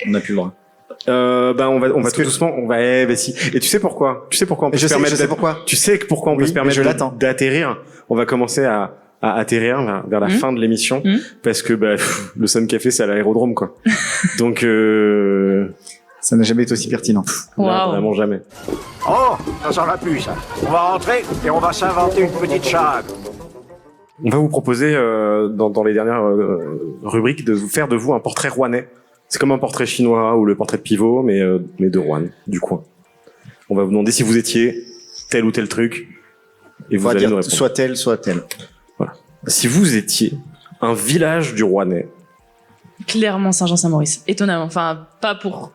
S2: On n'a plus le droit.
S3: Bah on va
S2: Parce
S3: tout
S2: que-
S3: doucement, on va, bah si. Et tu sais pourquoi? Tu sais pourquoi on peut
S2: Et
S3: se permettre
S2: je sais
S3: d'être-
S2: pourquoi.
S3: Tu sais pourquoi on peut
S2: Oui,
S3: se permettre
S2: mais je l'attends.
S3: d'atterrir? On va commencer à atterrir vers la fin de l'émission parce que bah le Sun Café c'est à l'aérodrome quoi. Donc
S2: Ça n'a jamais été aussi pertinent.
S3: là,
S5: Waouh.
S3: vraiment jamais.
S8: Oh, ça s'en va plus, ça. On va rentrer et on va s'inventer une petite charade.
S3: On va vous proposer dans les dernières rubriques de vous faire de vous un portrait rouennais. C'est comme un portrait chinois ou le portrait de pivot mais de Rouen, du coin. On va vous demander si vous étiez tel ou tel truc et vous
S2: On va
S3: allez nous
S2: dire
S3: répondre.
S2: soit tel, soit tel.
S3: Voilà. Si vous étiez un village du Rouennais,
S5: Clairement Saint-Jean-Saint-Maurice. Étonnamment. Enfin, pas pour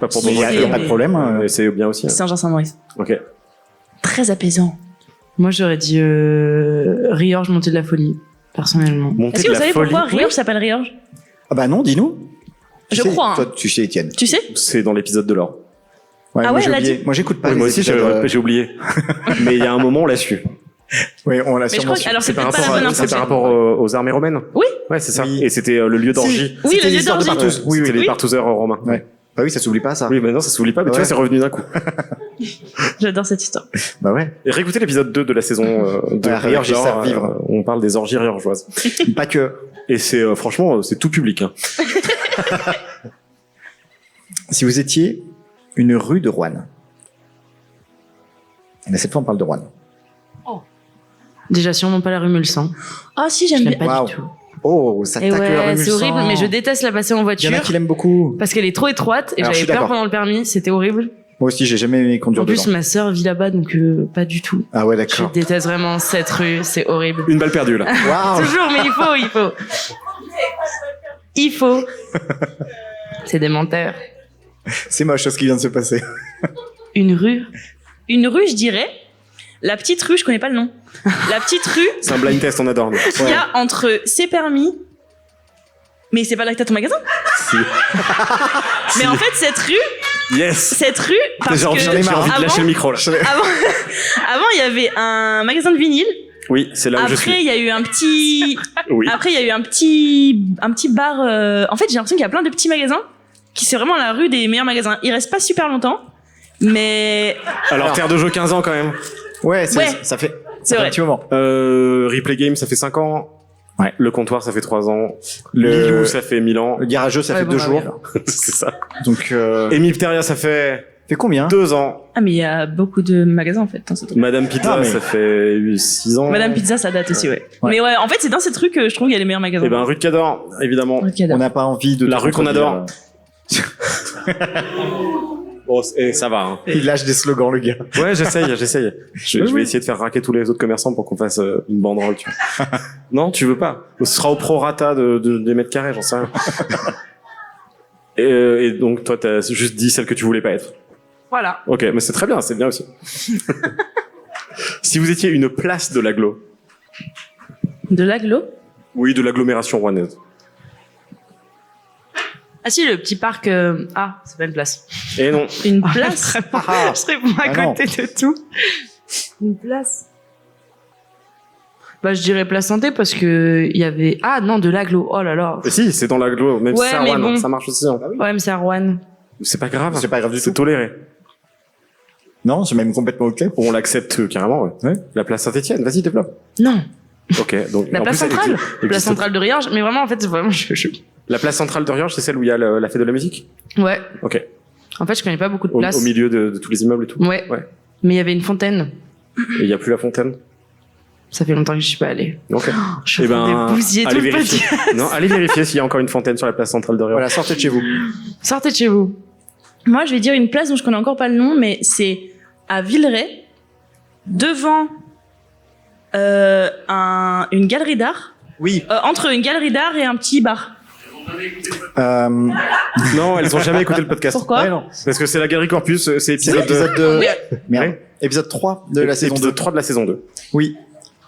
S3: pas pour
S5: Mais
S2: Il y a,
S3: ton
S2: il y a pas de problème.
S3: mais c'est bien aussi. Hein.
S5: Saint-Jean-Saint-Maurice.
S3: Ok.
S5: Très apaisant.
S9: Moi j'aurais dit Riorges Montée de la Folie, personnellement.
S3: Montée
S5: Est-ce
S3: de
S5: que vous
S3: la
S5: savez
S3: folie.
S5: pourquoi Riorges s'appelle Riorges?
S2: Ah bah non, dis-nous. Tu
S5: Je
S2: sais,
S5: crois, hein.
S2: Toi, tu sais, Étienne.
S5: Tu sais?
S3: C'est dans l'épisode de l'or.
S2: Ouais,
S5: Ah
S2: moi,
S5: ouais,
S2: j'ai
S5: elle a
S2: oublié.
S5: dit.
S2: Moi, j'écoute pas.
S3: Oui,
S2: les
S3: moi aussi
S2: épisodes,
S3: j'ai oublié. Mais il y a un moment on l'a su.
S2: Oui, on l'a
S5: Mais je
S2: sûrement
S5: crois
S2: su.
S5: que, alors c'est
S3: par
S5: peut-être pas
S3: rapport,
S5: la bonne
S3: c'est par
S5: information.
S3: rapport aux armées romaines.
S5: Oui.
S3: Ouais, c'est ça.
S2: Oui.
S3: Et c'était le lieu d'orgie.
S5: Oui,
S2: C'était
S5: le lieu
S2: l'histoire de
S5: d'orgie.
S2: Partouze. Oui, oui.
S3: C'était les
S5: Oui.
S3: partouzeurs romains.
S2: Ouais. Bah oui, ça s'oublie pas, ça.
S3: Oui, mais non, ça s'oublie pas, mais tu
S2: Ouais.
S3: vois, c'est revenu d'un coup.
S5: J'adore cette histoire.
S2: Bah ouais.
S3: Et réécoutez l'épisode 2 de la saison 2
S2: Ah, Riorges, ils savent vivre.
S3: on parle des orgies riorgeoises.
S2: Pas que.
S3: Et c'est franchement, c'est tout public. Hein.
S2: Si vous étiez une rue de Rouen. Mais cette fois, on parle de Rouen.
S9: Déjà sûrement pas la rue Mulsan.
S5: Ah si,
S9: Je
S5: j'aime
S9: l'aime
S5: bien.
S9: pas
S2: Waouh.
S9: du tout.
S2: Oh, ça
S9: Et
S2: tacle la rue
S9: ouais, c'est
S2: Mulsanne.
S9: horrible, mais je déteste la passer en
S2: Il y
S9: voiture
S2: en a qui l'aiment beaucoup.
S9: parce qu'elle est trop étroite et
S2: Alors, je
S9: j'avais
S2: suis
S9: peur
S2: d'accord.
S9: pendant le permis, c'était horrible.
S2: Moi aussi, j'ai jamais aimé conduire
S9: En plus,
S2: dedans.
S9: ma sœur vit là-bas, donc pas du tout.
S2: Ah ouais,
S9: Je
S2: d'accord.
S9: déteste vraiment cette rue, c'est horrible.
S3: Une balle perdue, là.
S2: Waouh.
S9: Toujours, mais il faut. C'est des menteurs.
S2: C'est moche ce qui vient de se passer.
S9: Une rue.
S5: Une rue, je dirais. La petite rue, je connais pas le nom. La petite rue
S3: C'est un blind test, on adore. nous.
S5: qu'il y a entre C'est permis. Mais c'est pas là que t'as ton magasin.
S3: Si.
S5: Mais en fait, cette rue,
S3: Yes.
S5: parce
S3: J'ai envie,
S5: que
S3: j'ai envie de lâcher le micro, là.
S5: avant, il y avait un magasin de vinyle.
S3: Oui, c'est là où je suis.
S5: Après, il y a eu un petit.
S3: Oui.
S5: Après, il y a eu un petit bar. En fait, j'ai l'impression qu'il y a plein de petits magasins qui c'est vraiment la rue des meilleurs magasins. Il reste pas super longtemps, mais.
S3: Alors, Terre de jeu 15 ans quand même.
S2: Ouais,
S5: Ouais.
S2: ça fait
S5: C'est
S2: un
S5: vrai.
S2: petit moment.
S3: Replay Game, ça fait 5 ans.
S2: Ouais.
S3: Le comptoir, ça fait 3 ans.
S2: Le-
S3: Lilou, ça fait 1000 ans.
S2: Le garageux, ça
S9: Ouais,
S2: fait
S9: bon,
S2: 2
S9: bah
S2: jours.
S9: oui, alors.
S3: C'est ça.
S2: Donc,
S3: Et Mipteria, ça fait
S2: combien
S3: 2 ans.
S5: Ah, mais il y a beaucoup de magasins en fait dans cette rue.
S3: Madame Pizza,
S2: Ah, mais-
S3: ça fait 6 ans.
S5: Madame Pizza, ça date aussi, ouais.
S2: Ouais.
S5: Mais ouais, en fait, c'est dans cette rue que je trouve qu'il y a les meilleurs magasins.
S3: Et ben, rue de Cador, évidemment.
S5: Rue de Cador.
S2: on n'a pas envie de
S3: La
S2: te
S3: rue qu'on
S2: contredire.
S3: adore. Bon, et ça va, hein.
S2: Il lâche des slogans, le gars.
S3: Ouais, j'essaye. Je vais essayer de faire raquer tous les autres commerçants pour qu'on fasse une banderole, tu vois. Non, tu veux pas. Ce sera au prorata des mètres carrés, j'en sais rien. Et donc, toi, t'as juste dit celle que tu voulais pas être.
S9: Voilà.
S3: Ok, mais c'est très bien, c'est bien aussi. Si vous étiez une place de l'agglo.
S5: De l'aglo.
S3: Oui, de l'agglomération rouennaise.
S9: Ah si, le petit parc. Ah, c'est pas une place.
S3: Et non.
S5: Une place.
S9: Je réponds à
S2: Ah non.
S9: côté de tout. Une place. Bah, je dirais place santé parce que il y avait. Ah non, de l'aglo. Oh là là.
S3: Mais si, c'est dans l'agglo, même
S9: Ouais,
S3: si c'est à
S9: mais
S3: Rouen,
S9: bon.
S3: ça marche aussi. Hein.
S9: Ouais, mais c'est à Rouen.
S3: C'est pas grave.
S2: C'est pas grave du
S3: C'est
S2: tout.
S3: toléré.
S2: Non, c'est même complètement ok.
S3: On l'accepte carrément, ouais.
S2: Ouais.
S3: La place Saint-Étienne, vas-y, développe.
S9: Non.
S3: Ok, donc.
S9: La
S3: en
S9: place
S3: plus, elle
S9: centrale.
S3: existe-
S9: Place
S3: existe-
S9: centrale de Riorges. Mais vraiment, en fait, c'est vraiment.
S3: La place centrale de Riorges, c'est celle où il y a la fête de la musique.
S9: Ouais.
S3: Ok.
S9: En fait, je connais pas beaucoup de
S3: Au
S9: places.
S3: milieu de tous les immeubles et tout.
S9: Ouais.
S3: Ouais.
S9: Mais il y avait une fontaine.
S3: Et il y a plus la fontaine.
S9: Ça fait longtemps que je suis pas allée.
S3: Ok.
S9: Je
S3: Eh
S9: prends
S3: ben,
S9: des bousillés tout
S3: allez
S9: le
S3: vérifier.
S9: podcast.
S3: Non, allez vérifier s'il y a encore une fontaine sur la place centrale de Riorges.
S2: Voilà, sortez de chez vous.
S9: Sortez de chez vous.
S5: Moi, je vais dire une place dont je connais encore pas le nom, mais c'est à Villeray, devant une galerie d'art.
S2: Oui.
S5: Entre une galerie d'art et un petit bar.
S3: Non, elles ont jamais écouté le podcast.
S5: Pourquoi
S2: Ouais, non.
S3: Parce que c'est la Galerie Campus, c'est
S2: C'est
S3: épisode
S2: l'épisode
S3: 2.
S2: de...
S5: Oui.
S2: Merde.
S3: Ouais.
S2: Épisode 3 de la saison 2.
S3: Épisode 3 de la saison 2.
S2: Oui.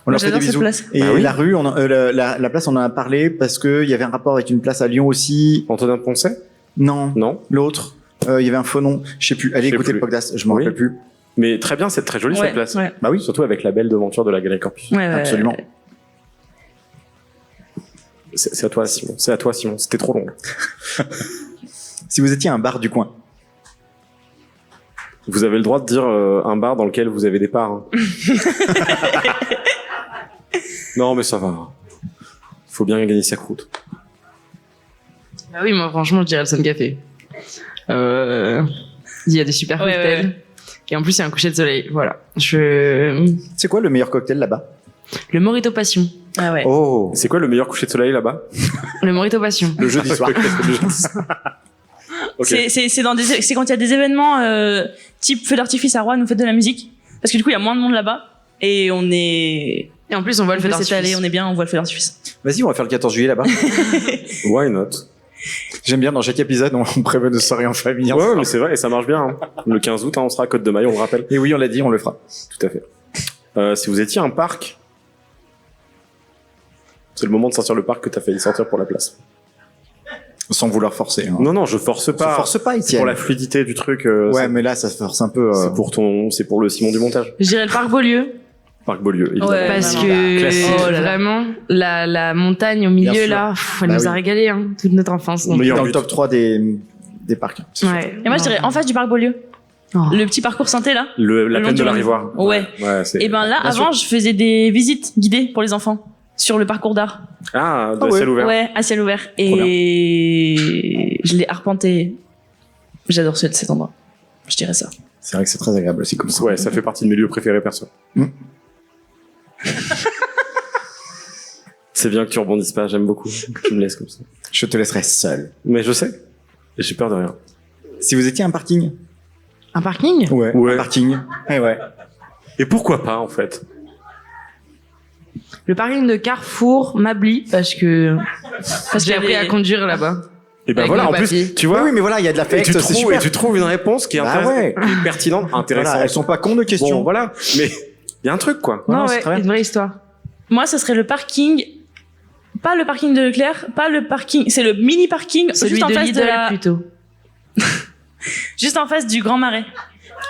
S2: On leur fait des
S5: J'adore cette
S2: bisous.
S5: place.
S2: Et
S3: Bah oui.
S2: la rue, la place, on en a parlé parce que il y avait un rapport avec une place à Lyon aussi.
S3: Antonin Poncet?
S2: Non.
S3: Non.
S2: L'autre. Il y avait un faux nom. Je sais plus. Allez
S3: Je sais
S2: écouter
S3: plus.
S2: le podcast. Je m'en
S3: Oui.
S2: rappelle plus.
S3: Mais très bien, c'est très joli
S5: Ouais,
S3: cette place.
S5: ouais.
S2: Bah oui.
S3: Surtout avec la belle devanture de la Galerie Campus.
S5: Ouais, ouais,
S2: Absolument.
S5: ouais.
S3: C'est à toi, Simon. C'est à toi, Simon. C'était trop long.
S2: Si vous étiez un bar du coin.
S3: Vous avez le droit de dire un bar dans lequel vous avez des parts. Hein. Non, mais ça va. Faut bien gagner sa croûte.
S9: Bah oui, moi, franchement, je dirais le Sun Café. Il y a des super
S5: Ouais,
S9: cocktails.
S5: ouais.
S9: Et en plus, il y a un coucher de soleil. Voilà.
S2: C'est quoi le meilleur cocktail là-bas?
S9: Le Morito Passion.
S5: Ah ouais.
S2: Oh.
S3: C'est quoi le meilleur coucher de soleil là-bas?
S9: Le Morito Passion.
S2: Le jeudi soir.
S3: Le jeudi soir. Ok.
S5: C'est quand il y a des événements type feu d'artifice à Rouen ou fête de la musique. Parce que du coup, il y a moins de monde là-bas. Et on est.
S9: Et en plus, on voit le feu
S5: peut
S9: d'artifice.
S5: s'étaler, on est bien, on voit le feu d'artifice.
S2: Vas-y, on va faire le 14 juillet là-bas.
S3: Why not?
S2: J'aime bien dans chaque épisode, on prévoit de soirées en famille.
S3: Ouais, mais c'est vrai, et ça marche bien. Hein. Le 15 août, hein, on sera à Côte de Maille, on le rappelle.
S2: Et oui, on l'a dit, on le fera.
S3: Tout à fait. Si vous étiez un parc, c'est le moment de sortir le parc que t'as failli sortir pour la place.
S2: Sans vouloir forcer. Hein.
S3: Non, non, je force pas.
S2: Je force pas,
S3: C'est
S2: Étienne.
S3: pour la fluidité du truc.
S2: Ouais, mais là, ça se force un peu.
S3: C'est pour le Simon du montage.
S9: Je dirais le parc Beaulieu.
S3: Parc Beaulieu, évidemment.
S5: Ouais,
S9: Parce
S5: vraiment.
S9: que
S3: Classique.
S5: Oh là là.
S9: vraiment, la montagne au
S2: Bien
S9: milieu,
S2: sûr.
S9: là, elle
S2: Bah
S9: nous
S2: oui.
S9: a régalé, hein, toute notre enfance. Donc,
S3: Meilleur
S2: dans le
S3: but.
S2: top 3 des parcs.
S9: ouais.
S5: Et moi, je dirais en face du parc Beaulieu.
S9: Oh.
S5: Le petit parcours santé là.
S3: La
S5: Le long
S3: plaine
S5: du
S3: de la
S5: Rhône.
S3: Rivoire.
S5: Ouais.
S3: Ouais, c'est...
S5: Et ben là,
S2: Bien
S5: avant, je faisais des visites guidées pour les enfants sur le parcours d'art.
S3: Ah, de
S2: Ah ouais.
S3: ciel ouvert.
S5: Ouais, à ciel ouvert. Et je l'ai arpenté. J'adore cet endroit. Je dirais ça.
S2: C'est vrai que c'est très agréable aussi comme ça.
S3: Ouais, ça fait partie de mes lieux préférés perso. C'est bien que tu rebondisses pas, j'aime beaucoup que tu me laisses comme ça.
S2: Je te laisserai seul.
S3: Mais je sais. Et j'ai peur de rien.
S2: Si vous étiez un parking.
S9: Un parking?
S2: Ouais. Un parking. Eh ouais.
S3: Et pourquoi pas, en fait?
S9: Le parking de Carrefour m'habille parce que j'ai appris à conduire là-bas.
S3: Et ben
S9: Avec
S3: voilà,
S9: mon
S3: en plus,
S9: papier.
S3: tu vois.
S2: Oui, mais voilà, il y a de l'affect, c'est super.
S3: Et tu trouves une réponse qui est
S2: Bah ouais.
S3: pertinente, intéressante.
S2: Voilà, elles sont pas cons de questions.
S3: Bon, voilà. Mais il y a un truc, quoi.
S9: Non,
S2: Voilà, c'est très bien.
S9: une vraie histoire.
S5: Moi, ce serait le parking. Pas le parking de Leclerc, pas le parking. C'est le mini parking
S9: Celui
S5: juste en
S9: de
S5: face
S9: Lidl
S5: de la.
S9: plutôt.
S5: Juste en face du Grand Marais.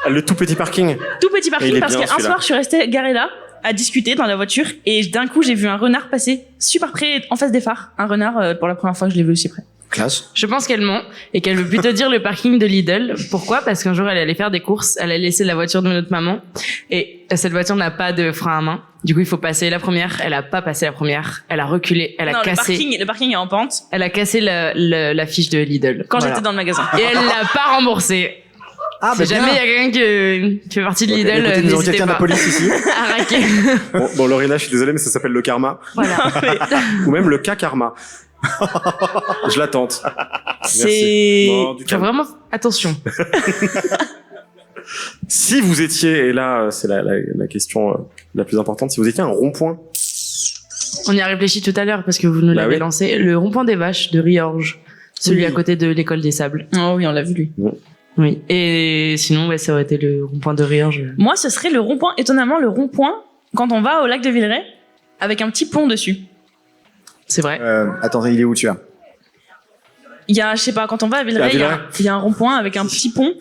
S3: Le tout petit parking.
S5: Tout petit
S3: Et il
S5: parking
S3: est
S5: parce
S3: bien,
S5: qu'un
S3: celui-là.
S5: soir, je suis restée garée là à discuter dans la voiture et d'un coup, j'ai vu un renard passer super près en face des phares. Un renard pour la première fois que je l'ai vu aussi près.
S2: Classe.
S9: Je pense qu'elle ment et qu'elle veut plutôt dire le parking de Lidl. Pourquoi? Parce qu'un jour, elle allait faire des courses, elle a laissé la voiture de notre maman et cette voiture n'a pas de frein à main. Du coup, il faut passer la première. Elle a pas passé la première. Elle a reculé. Elle a
S5: Non,
S9: cassé.
S5: le parking est en pente.
S9: Elle a cassé la fiche de Lidl.
S5: Quand
S9: Voilà.
S5: j'étais dans le magasin.
S9: Et elle l'a pas remboursé.
S2: Ah,
S9: si jamais il y a quelqu'un qui fait partie de Lidl,
S2: Écoutez, nous avons
S9: n'hésitez
S2: quelqu'un de
S9: pas
S2: la police ici.
S9: à raquer.
S3: Bon, Lorena, je suis désolé, mais ça s'appelle le karma.
S9: Voilà.
S3: Ou même le K-karma. Je la tente.
S5: C'est.
S3: Non, du
S9: Faut
S3: calme.
S9: vraiment attention.
S3: Si vous étiez, et là, c'est la question la plus importante, si vous étiez un rond-point,
S9: On y a réfléchi tout à l'heure parce que vous nous
S3: Bah
S9: l'avez
S3: oui.
S9: lancé. Le rond-point des vaches de Riorges. Celui
S5: Oui.
S9: à côté de l'école des sables.
S5: Oh oui, on l'a vu lui.
S9: Oui. Et sinon, ouais, ça aurait été le rond-point de Riorges.
S5: Moi, ce serait le rond-point, étonnamment, le rond-point quand on va au lac de Villeray avec un petit pont dessus.
S9: C'est vrai.
S2: Attends, il est où tu as?
S5: Il y a, je sais pas, quand on va à Villeray, il y a un rond-point avec un petit pont.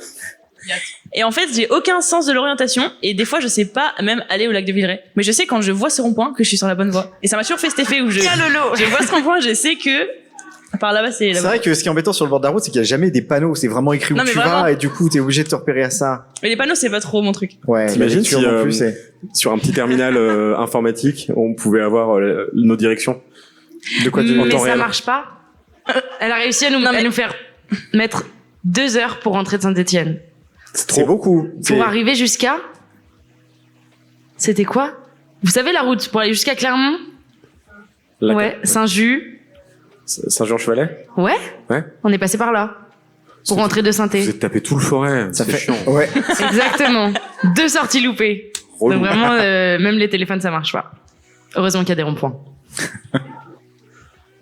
S5: Et en fait, j'ai aucun sens de l'orientation et des fois, je sais pas même aller au lac de Villeray. Mais je sais quand je vois ce rond-point que je suis sur la bonne voie. Et ça m'a toujours fait cet effet où je vois ce rond-point, je sais que par là-bas, c'est
S2: C'est
S5: là-bas.
S2: vrai que ce qui est embêtant sur le bord de la route, c'est qu'il y a jamais des panneaux. C'est vraiment écrit où
S5: Non, mais
S2: tu
S5: vraiment.
S2: vas et du coup, t'es obligé de te repérer à ça.
S5: Mais les panneaux, c'est pas trop mon truc.
S2: Ouais.
S3: t'imagines
S2: la lecture
S3: si
S2: non plus, c'est.
S3: sur un petit terminal informatique, on pouvait avoir nos directions.
S2: De quoi tu
S9: Mais
S3: temps
S9: ça
S3: réel.
S9: marche pas. Elle a réussi à nous faire mettre 2 heures pour rentrer de Saint-Étienne.
S2: C'est beaucoup.
S9: Pour arriver jusqu'à... C'était quoi? Vous savez la route pour aller jusqu'à Clermont? Ouais, Saint-Just.
S3: Saint-Jean-Chevalet.
S9: Ouais,
S3: Ouais.
S9: on est passé par là. Pour rentrer de
S3: Vous
S9: Saint-Étienne.
S3: êtes tapé tout le forêt.
S2: Ça
S3: C'est
S2: fait.
S3: chiant.
S2: Ouais.
S9: Exactement. 2 sorties loupées.
S3: Relou.
S9: Donc vraiment, même les téléphones, ça marche pas. Heureusement qu'il y a des ronds-points.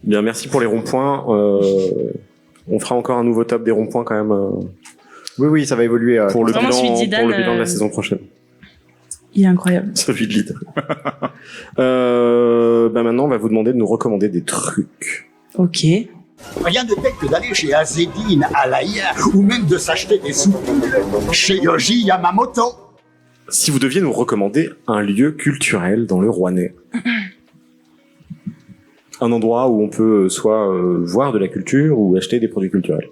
S3: Bien, merci pour les ronds-points. On fera encore un nouveau top des ronds-points quand même
S2: Oui, oui, ça va évoluer.
S3: pour le
S5: Vraiment,
S3: bilan,
S5: celui de Zidane,
S3: pour le bilan de la
S5: euh,
S3: saison prochaine.
S5: Il est incroyable.
S3: Celui de Lidl. Maintenant, on va vous demander de nous recommander des trucs.
S5: Ok.
S8: Rien de tel que d'aller chez Azedine, Alaya, ou même de s'acheter des souvenirs chez Yoji Yamamoto.
S3: Si vous deviez nous recommander un lieu culturel dans le Rouennais, un endroit où on peut soit voir de la culture ou acheter des produits culturels.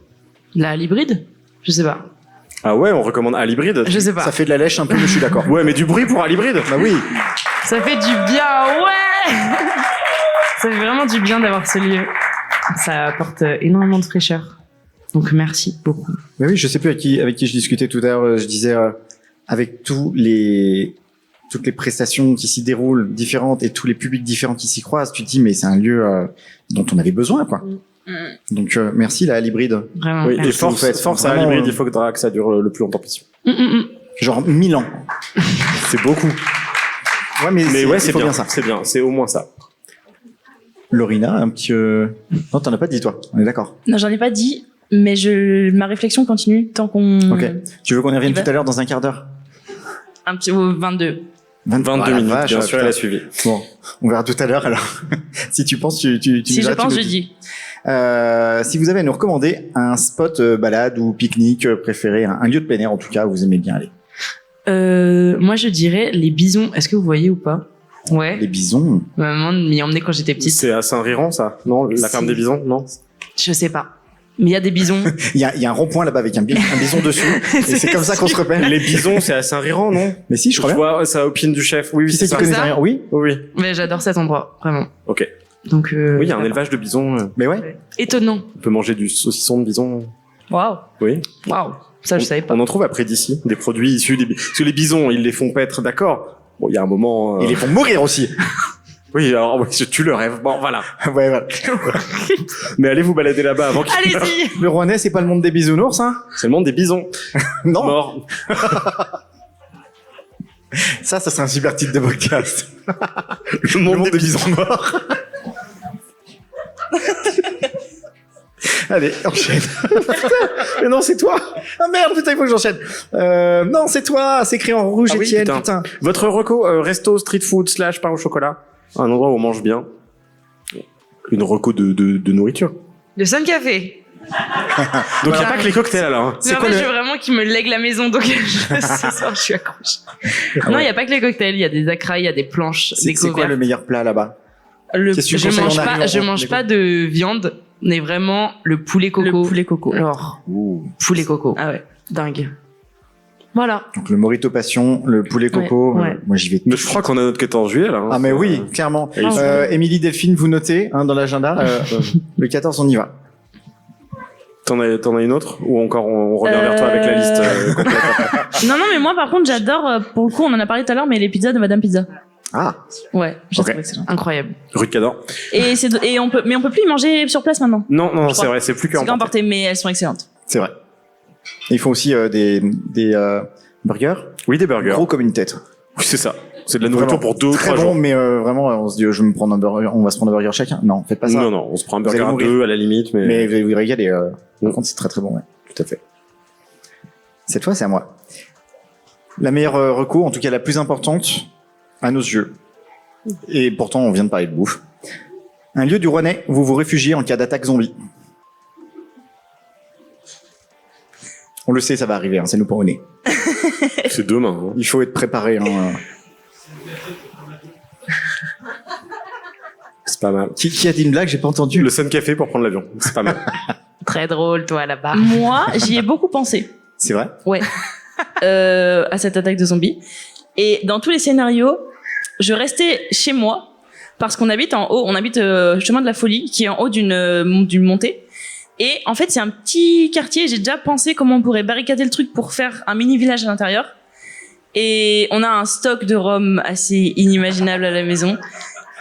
S9: La l'hybride? Je sais pas.
S3: Ah ouais, on recommande à l'hybride.
S9: Je sais pas.
S2: Ça fait de la lèche un peu, mais je suis d'accord.
S3: Ouais, mais du bruit pour à l'hybride.
S2: Bah oui.
S9: Ça fait du bien, ouais. Ça fait vraiment du bien d'avoir ce lieu. Ça apporte énormément de fraîcheur. Donc merci beaucoup.
S2: Mais oui, je sais plus avec qui je discutais tout à l'heure. Je disais avec toutes les prestations qui s'y déroulent différentes et tous les publics différents qui s'y croisent, tu te dis mais c'est un lieu dont on avait besoin quoi. Donc merci la hybride.
S9: Vraiment.
S3: Oui, et
S9: merci.
S3: force à
S2: Vraiment,
S3: l'hybride, il faudra que ça dure le plus longtemps possible.
S2: Genre 1000 ans.
S3: C'est beaucoup.
S2: Ouais, mais
S3: ouais,
S2: il
S3: c'est
S2: faut
S3: bien,
S2: ça.
S3: c'est bien, c'est au moins ça.
S2: Lorina, un petit. Non, t'en as pas dit toi. On est d'accord.
S5: Non, j'en ai pas dit, mais ma réflexion continue tant qu'on.
S2: Ok. Tu veux qu'on y revienne
S5: Il va-
S2: tout à l'heure dans un quart d'heure?
S5: Un petit au 22.
S3: 22
S2: Oh, la
S3: minutes,
S2: vache,
S3: bien
S2: ah,
S3: sûr,
S2: putain.
S3: elle a suivi.
S2: Bon, on verra tout à l'heure alors. Si tu penses, tu
S5: Si
S2: nous
S5: je
S2: diras, tu
S5: pense,
S2: nous
S5: je
S2: dis.
S5: dis.
S2: Si vous avez à nous recommander un spot balade ou pique-nique préféré, un lieu de plein air en tout cas, où vous aimez bien aller.
S9: Moi je dirais les bisons. Est-ce que vous voyez ou pas? Ouais.
S2: Les bisons.
S9: Ma maman m'y emmenait quand j'étais petite.
S3: C'est à Saint-Riran, ça? Non, la ferme des bisons? Non?
S9: Je sais pas. Mais il y a des bisons.
S2: Il y a un rond-point là-bas avec un bison dessus. Et c'est comme ça qu'on se repère.
S3: Les bisons, c'est à Saint-Riran, non?
S2: Mais si, je crois
S3: Je
S2: bien.
S3: vois, ça opine du chef. Oui, oui,
S2: Qui
S3: c'est
S2: c'est qui
S3: ça.
S2: connaît
S9: ça
S2: rien? Oui.
S3: Oui, oui.
S9: Mais j'adore cet endroit, vraiment.
S3: Ok.
S9: Donc
S3: Oui, il y a un
S9: voilà.
S3: élevage de bisons.
S2: Mais ouais.
S9: Étonnant.
S3: On peut manger du saucisson de bison.
S5: Waouh.
S3: Oui.
S9: Waouh. Ça je savais pas.
S3: On en trouve après d'ici, des produits issus des... Parce que les bisons, ils les font paître, d'accord. Bon, il y a un moment...
S2: Ils les font mourir aussi.
S3: Oui, alors oui, tu le rêves. Bon, voilà.
S2: Ouais, voilà.
S3: Mais allez vous balader là-bas avant qu'il meure.
S9: Allez-y.
S2: Le Rouennais, c'est pas le monde des bisounours, hein?
S3: C'est le monde des bisons.
S2: Non.
S3: Mort.
S2: Ça serait un super titre de podcast.
S3: Le monde des bisons morts.
S2: Allez, enchaîne. Mais non, c'est toi. Ah merde, putain, il faut que j'enchaîne. Non, c'est toi. C'est écrit en rouge,
S3: Ah oui,
S2: Étienne,
S3: putain.
S2: putain.
S3: Votre reco, resto, street food, / pain au chocolat. Un endroit où on mange bien. Une reco de nourriture.
S9: Le Sun Café.
S3: Donc il n'y a pas que les cocktails alors. Hein.
S9: Mais en fait, je veux vraiment qu'il me lègue la maison, donc ce soir, je suis accroché. Non, il n'y a pas que les cocktails, il y a des acras, il y a des planches, des
S2: C'est quoi
S9: couverts.
S2: le meilleur plat là-bas?
S9: Je mange pas de viande, mais vraiment le poulet coco.
S5: Le poulet coco.
S9: Alors, poulet coco.
S5: Ah ouais.
S9: Dingue. Voilà.
S2: Donc le Morito Passion, le poulet coco.
S9: Ouais.
S2: Moi j'y vais.
S3: Mais je crois qu'on a notre quête en juillet là. Hein.
S2: Ah mais oui, clairement. Émilie Delphine, vous notez dans l'agenda. Le 14, on y va.
S3: T'en as une autre ou encore on revient vers toi avec la liste complète.
S5: Non, mais moi, par contre, j'adore, pour le coup, on en a parlé tout à l'heure, mais les pizzas de Madame Pizza.
S2: Ah.
S5: Ouais, je trouve excellent.
S9: Incroyable.
S3: Rue de Cador.
S5: Et on peut plus y manger sur place maintenant.
S3: Non, c'est vrai, c'est plus qu'en
S5: emporté, mais elles sont excellentes.
S2: C'est vrai. Et ils font aussi des burgers.
S3: Oui, des burgers.
S2: Gros comme une tête.
S3: Oui, c'est ça. C'est de la nourriture pour 2 ou 3
S2: bon,
S3: jours.
S2: mais vraiment, on se dit, je vais me prendre un burger, on va se prendre un burger chacun. Non, faites pas ça.
S3: Non, on se prend un
S2: Vous
S3: burger
S2: allez
S3: à
S2: mourir.
S3: 2 à la limite, mais.
S2: Mais vous allez vous régaler. Par contre, c'est très très bon, ouais. Tout à fait. Cette fois, c'est à moi. La meilleure reco, en tout cas la plus importante, à nos yeux. Et pourtant, on vient de parler de bouffe. Un lieu du Rouennais où vous vous réfugiez en cas d'attaque zombie. On le sait, ça va arriver, hein, c'est nous pas au nez.
S3: C'est demain. Hein.
S2: Il faut être préparé. Hein.
S3: C'est pas mal.
S2: Qui a dit une blague? J'ai pas entendu.
S3: Le Sun Café pour prendre l'avion. C'est pas mal.
S9: Très drôle, toi, là-bas.
S5: Moi, j'y ai beaucoup pensé.
S2: C'est vrai?
S5: Ouais. À cette attaque de zombies. Et dans tous les scénarios, je restais chez moi parce qu'on habite en haut, on habite chemin de la Folie, qui est en haut d'une montée. Et en fait, c'est un petit quartier. J'ai déjà pensé comment on pourrait barricader le truc pour faire un mini village à l'intérieur. Et on a un stock de rhum assez inimaginable à la maison.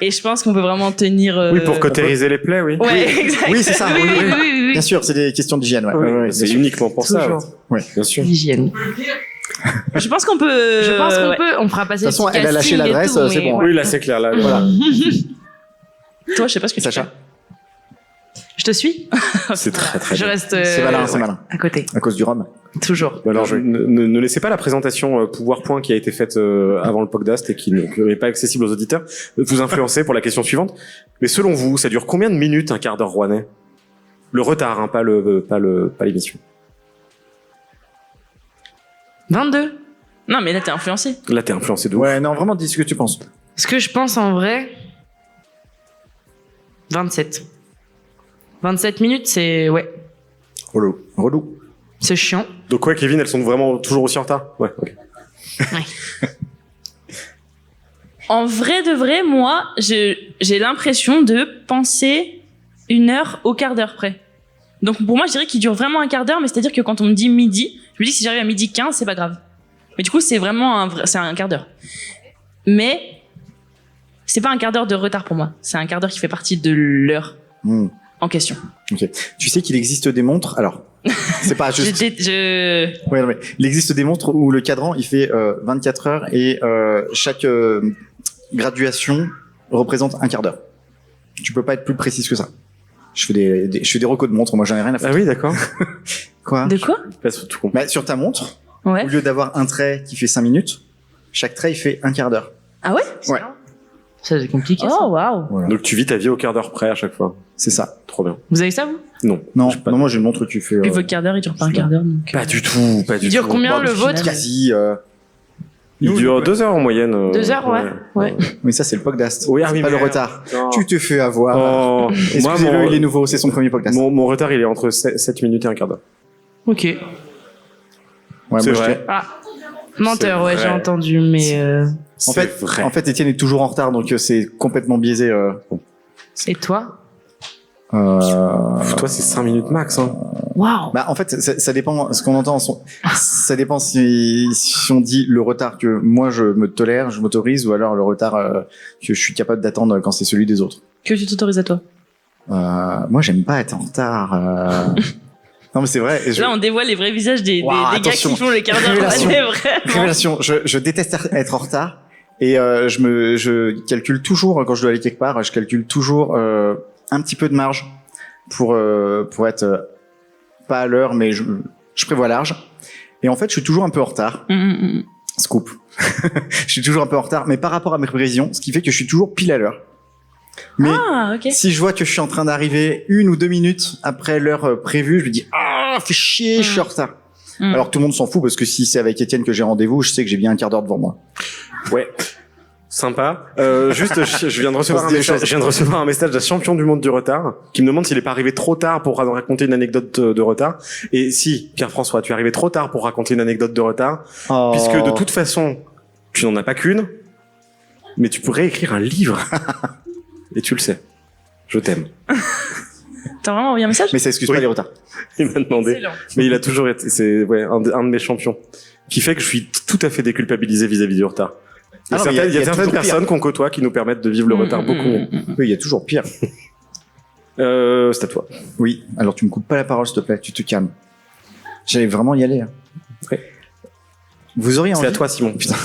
S5: Et je pense qu'on peut vraiment tenir.
S3: Oui, pour cautériser les plaies, oui.
S5: Ouais, exact.
S2: Oui, c'est ça.
S5: Oui.
S2: Bien sûr, c'est des questions d'hygiène. Ouais.
S3: Oui,
S2: Ouais,
S3: c'est
S2: bien
S3: uniquement pour ça.
S9: Toujours.
S2: Ouais.
S3: Bien sûr.
S9: L'hygiène.
S5: Je pense qu'on peut.
S9: Je pense qu'on
S5: ouais.
S9: peut. On fera passer.
S2: De toute façon,
S9: le petit
S2: elle a lâché
S9: casting et
S2: l'adresse,
S9: tout,
S2: c'est
S9: mais
S2: bon.
S9: ouais.
S3: Oui, là, c'est clair. Là,
S2: Voilà.
S5: Toi, je sais pas ce que tu
S2: Sacha.
S5: fais.
S9: Je te suis.
S3: C'est très très
S9: Je
S3: bien.
S9: reste.
S2: C'est malin, c'est malin.
S9: À côté.
S2: À cause du rhum.
S9: Toujours.
S3: Alors, ne laissez pas la présentation PowerPoint qui a été faite avant le podcast et qui n'est pas accessible aux auditeurs vous influencer pour la question suivante. Mais selon vous, ça dure combien de minutes un quart d'heure rouennais? Le retard, hein, pas l'émission.
S9: 22.
S5: Non, mais là, t'es influencé.
S3: Là, t'es influencé de ouf.
S2: Ouais, non, vraiment, dis ce que tu penses.
S9: Ce que je pense en vrai. 27. 27 minutes, c'est. Ouais.
S2: Relou.
S9: C'est chiant.
S3: Donc ouais, Kevin, elles sont vraiment toujours aussi en retard? Ouais, ok.
S5: En vrai de vrai, moi, j'ai l'impression de penser 1 heure au quart d'heure près. Donc pour moi, je dirais qu'il dure vraiment un quart d'heure, mais c'est-à-dire que quand on me dit midi, je me dis que si j'arrive à midi 15, c'est pas grave. Mais du coup, c'est vraiment c'est un quart d'heure. Mais c'est pas un quart d'heure de retard pour moi. C'est un quart d'heure qui fait partie de l'heure en question.
S2: Ok. Tu sais qu'il existe des montres. Alors, c'est pas juste. Ouais, non, mais il existe des montres où le cadran il fait 24 heures et chaque graduation représente un quart d'heure. Tu peux pas être plus précise que ça. Je fais des recos de montres. Moi, j'en ai rien à foutre.
S3: Ah oui, d'accord.
S2: Quoi?
S5: De quoi?
S2: Bah, sur ta montre,
S5: ouais.
S2: Au lieu d'avoir un trait qui fait 5 minutes, chaque trait il fait un quart d'heure.
S5: Ah ouais?
S2: Ouais.
S9: Ça, c'est compliqué.
S5: Oh, waouh.
S2: Voilà.
S3: Donc tu vis ta vie au quart d'heure près à chaque fois.
S2: C'est ça.
S3: Trop bien.
S9: Vous avez ça, vous?
S3: Non.
S2: Non, moi j'ai une montre qui fait.
S5: Puis votre quart d'heure, il dure pas un quart d'heure. Donc...
S3: Pas du tout, pas du tout.
S9: Il dure combien le vôtre?
S2: Quasi.
S3: Il dure 2 heures en moyenne.
S9: 2 heures, ouais.
S2: Mais ça c'est le podcast.
S3: Oui,
S2: c'est pas le retard.
S3: Non.
S2: Tu te fais avoir.
S3: Oh,
S2: Excusez-le,
S3: moi,
S2: il est nouveau, c'est son premier podcast.
S3: Mon retard, il est entre 7 minutes et un quart d'heure.
S9: Ok.
S2: Ouais,
S3: c'est
S2: moi,
S3: vrai.
S9: Ah. Menteur,
S3: C'est
S9: ouais,
S3: vrai.
S9: j'ai entendu, mais.
S2: En fait, Étienne est toujours en retard, donc c'est complètement biaisé.
S9: Et toi?
S3: Toi, c'est 5 minutes max. Hein.
S5: Waouh.
S2: Bah, en fait, ça dépend ce qu'on entend. Ça dépend si on dit le retard que moi je me tolère, je m'autorise, ou alors le retard que je suis capable d'attendre quand c'est celui des autres.
S5: Que tu t'autorises à toi.
S2: Moi, j'aime pas être en retard. Non, mais c'est vrai.
S5: Là, on dévoile les vrais visages des gars qui font les quarts d'heure. Vraiment.
S2: Révélation. Je déteste être en retard. Et je calcule toujours, quand je dois aller quelque part, je calcule toujours un petit peu de marge pour être pas à l'heure, mais je prévois large. Et en fait, je suis toujours un peu en retard. Scoop. Je suis toujours un peu en retard, mais par rapport à mes prévisions, ce qui fait que je suis toujours pile à l'heure. Mais si je vois que je suis en train d'arriver 1 ou 2 minutes après l'heure prévue, je me dis fais chier, je suis en retard. Alors que tout le monde s'en fout parce que si c'est avec Étienne que j'ai rendez-vous, je sais que j'ai bien un quart d'heure devant moi.
S3: Ouais. Sympa. Juste, je viens de recevoir un message d'un champion du monde du retard qui me demande s'il est pas arrivé trop tard pour raconter une anecdote de retard. Et si, Pierre-François, tu es arrivé trop tard pour raconter une anecdote de retard, puisque de toute façon, tu n'en as pas qu'une, mais tu pourrais écrire un livre. Et tu le sais. Je t'aime.
S5: T'as vraiment envoyé un message?
S2: Mais ça excuse pas les retards.
S3: Il m'a demandé. Excellent. Mais il a toujours été, c'est un de mes champions. Qui fait que je suis tout à fait déculpabilisé vis-à-vis du retard. Il y a certaines personnes qu'on côtoie qui nous permettent de vivre le retard beaucoup mieux.
S2: Oui, il y a toujours pire.
S3: C'est à toi.
S2: Oui, alors tu me coupes pas la parole, s'il te plaît, tu te calmes. J'allais vraiment y aller. Hein.
S3: Ouais.
S2: Vous auriez envie...
S3: C'est à toi, Simon.
S2: Putain.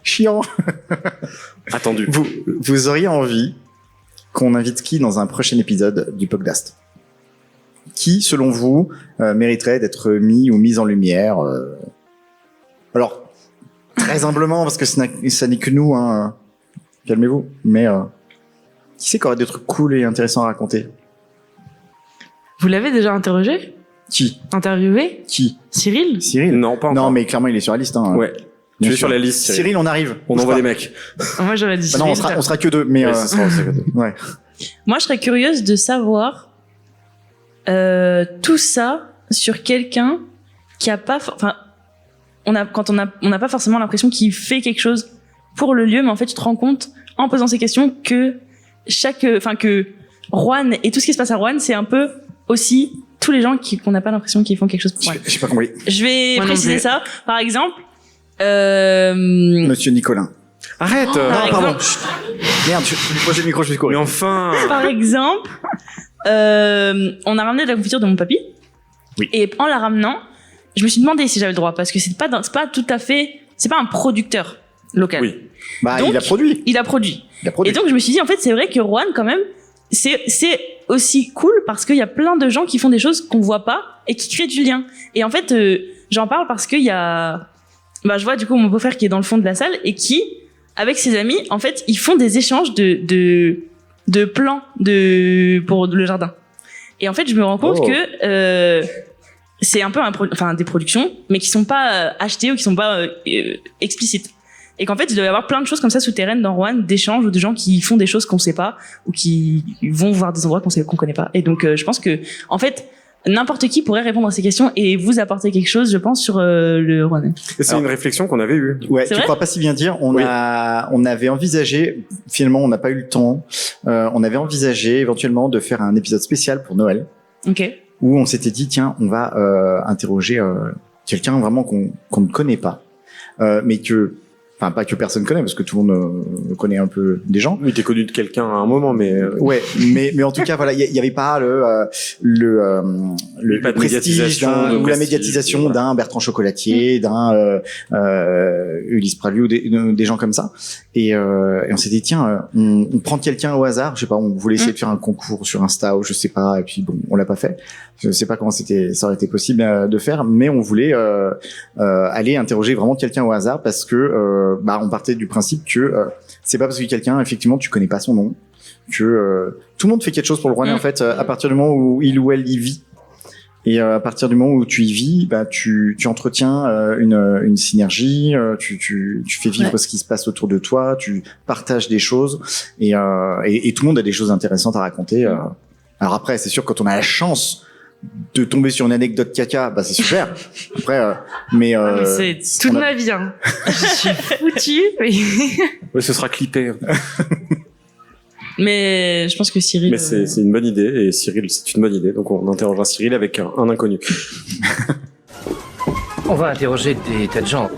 S2: Chiant.
S3: Attendu.
S2: Vous auriez envie qu'on invite qui dans un prochain épisode du podcast? Qui, selon vous, mériterait d'être mis ou mise en lumière Alors, très humblement, parce que ça n'est que nous, hein, calmez-vous, mais qui c'est qui aurait des trucs cool et intéressants à raconter?
S9: Vous l'avez déjà interrogé?
S2: Qui?
S9: Interviewé?
S2: Qui?
S9: Cyril?
S3: Non, pas encore.
S2: Non, mais clairement, il est sur la liste. Hein.
S3: Ouais. Tu es sur la liste,
S2: Cyril, on arrive.
S3: On envoie les mecs.
S9: Moi, j'aurais dit Cyril.
S2: Non, on sera que 2, mais...
S3: Ouais, ça sera que 2.
S2: Ouais.
S5: Moi, je serais curieuse de savoir tout ça sur quelqu'un qui a pas... Enfin, on n'a pas forcément l'impression qu'il fait quelque chose pour le lieu, mais en fait, tu te rends compte, en posant ces questions, que que Rouen et tout ce qui se passe à Rouen, c'est un peu aussi tous les gens qu'on n'a pas l'impression qu'ils font quelque chose pour Rouen.
S2: J'ai pas compris.
S5: Je vais préciser ça. Par exemple...
S2: Monsieur Nicolin.
S3: Arrête!
S2: Non, pardon. Merde, je vais lui poser le micro, je vais courir.
S3: Mais enfin!
S5: Par exemple, on a ramené de la confiture de mon papy.
S2: Oui.
S5: Et en la ramenant, je me suis demandé si j'avais le droit, parce que c'est pas tout à fait, c'est pas un producteur local.
S3: Oui.
S2: Bah,
S5: donc,
S2: il a produit.
S5: Et donc, je me suis dit, en fait, c'est vrai que Rouen, quand même, c'est aussi cool parce qu'il y a plein de gens qui font des choses qu'on voit pas et qui créent du lien. Et en fait, j'en parle parce qu'il y a, je vois du coup mon beau-frère qui est dans le fond de la salle et qui, avec ses amis, en fait, ils font des échanges de plans pour le jardin. Et en fait, je me rends compte que c'est un peu des productions, mais qui sont pas achetées ou qui sont pas explicites. Et qu'en fait, il doit y avoir plein de choses comme ça souterraines dans Rouen, d'échanges ou de gens qui font des choses qu'on sait pas ou qui vont voir des endroits qu'on connaît pas. Et donc, je pense que, en fait, n'importe qui pourrait répondre à ces questions et vous apporter quelque chose, je pense, sur le Rouennais.
S3: Et c'est une réflexion qu'on avait eue.
S2: Ouais, tu crois pas si bien dire. On avait envisagé, finalement, on n'a pas eu le temps. On avait envisagé éventuellement de faire un épisode spécial pour Noël.
S5: Ok.
S2: Où on s'était dit, tiens, on va interroger quelqu'un vraiment qu'on ne connaît pas, mais enfin pas que personne connaît parce que tout le monde connaît un peu des gens.
S3: Oui, t'es connu de quelqu'un à un moment, mais
S2: ouais, mais en tout cas voilà, il y avait pas le prestige ou la médiatisation d'un Bertrand Chocolatier, d'un Ulysse Praliou, des gens comme ça. Et on s'est dit tiens, on prend quelqu'un au hasard, je sais pas, on voulait essayer de faire un concours sur Insta ou je sais pas, et puis bon, on l'a pas fait. Je sais pas comment ça aurait été possible de faire, mais on voulait aller interroger vraiment quelqu'un au hasard parce que on partait du principe que c'est pas parce que quelqu'un effectivement tu connais pas son nom que tout le monde fait quelque chose pour le Rouennais en fait à partir du moment où il ou elle y vit. Et à partir du moment où tu y vis, tu entretiens une synergie, tu fais vivre ce qui se passe autour de toi, tu partages des choses et tout le monde a des choses intéressantes à raconter. Alors après, c'est sûr quand on a la chance de tomber sur une anecdote caca, c'est super. Après, mais
S9: c'est toute ma vie. Hein. Je suis foutu. Mais...
S3: ouais, ce sera clippé.
S5: Mais je pense que Cyril.
S3: Mais c'est une bonne idée, et Cyril, c'est une bonne idée. Donc on interrogera Cyril avec un inconnu.
S6: On va interroger des tas de gens.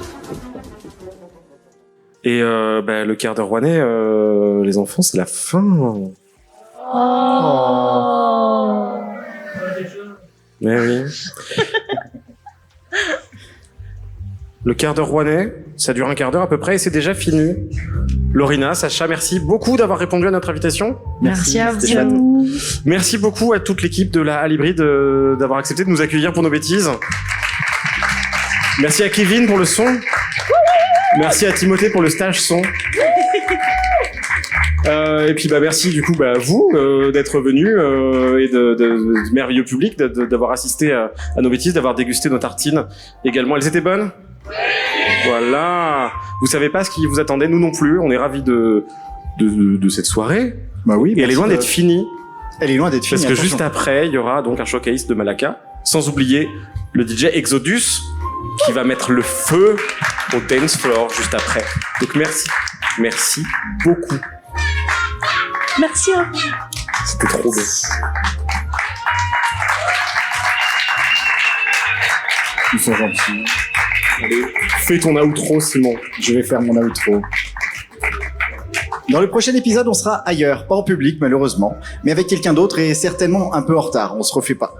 S3: Et le quart d'heure rouennais, les enfants, c'est la fin. Mais oui. Le quart d'heure rouennais, ça dure un quart d'heure à peu près et c'est déjà fini. Lorina, Sacha, merci beaucoup d'avoir répondu à notre invitation.
S5: Merci à
S3: c'était chouette.
S5: vous.
S3: Merci beaucoup à toute l'équipe de la Halle Hybride d'avoir accepté de nous accueillir pour nos bêtises. Merci à Kevin pour le son. Merci à Timothée pour le stage son. Et puis merci du coup à vous d'être venus et de merveilleux public d'avoir assisté à nos bêtises, d'avoir dégusté nos tartines également. Elles étaient bonnes? Voilà. Vous savez pas ce qui vous attendait, nous non plus. On est ravis de cette soirée.
S2: Bah oui.
S3: Et elle est loin d'être finie.
S2: Elle est loin d'être finie.
S3: Parce que
S2: attention.
S3: juste après, il y aura donc un showcase de Malaka. Sans oublier le DJ Exodus qui va mettre le feu au dance floor juste après. Donc merci beaucoup.
S5: Merci.
S3: C'était trop bien.
S2: Ils sont gentils.
S3: Allez, fais ton outro, Simon.
S2: Je vais faire mon outro. Dans le prochain épisode, on sera ailleurs, pas en public malheureusement, mais avec quelqu'un d'autre et certainement un peu en retard, on se refait pas.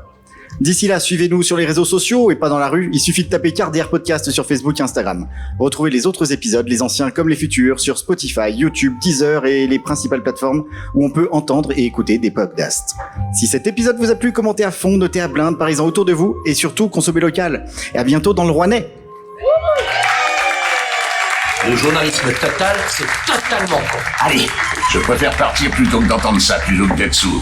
S2: D'ici là, suivez-nous sur les réseaux sociaux et pas dans la rue, il suffit de taper Cardiaire Podcast sur Facebook et Instagram. Retrouvez les autres épisodes, les anciens comme les futurs, sur Spotify, YouTube, Deezer et les principales plateformes où on peut entendre et écouter des podcasts. Si cet épisode vous a plu, commentez à fond, notez à blinde, parlez-en autour de vous et surtout consommez local. Et à bientôt dans le Rouennais.
S4: Le journalisme total, c'est totalement con.
S8: Allez, je préfère partir plutôt que d'entendre ça, plutôt que d'être sourd.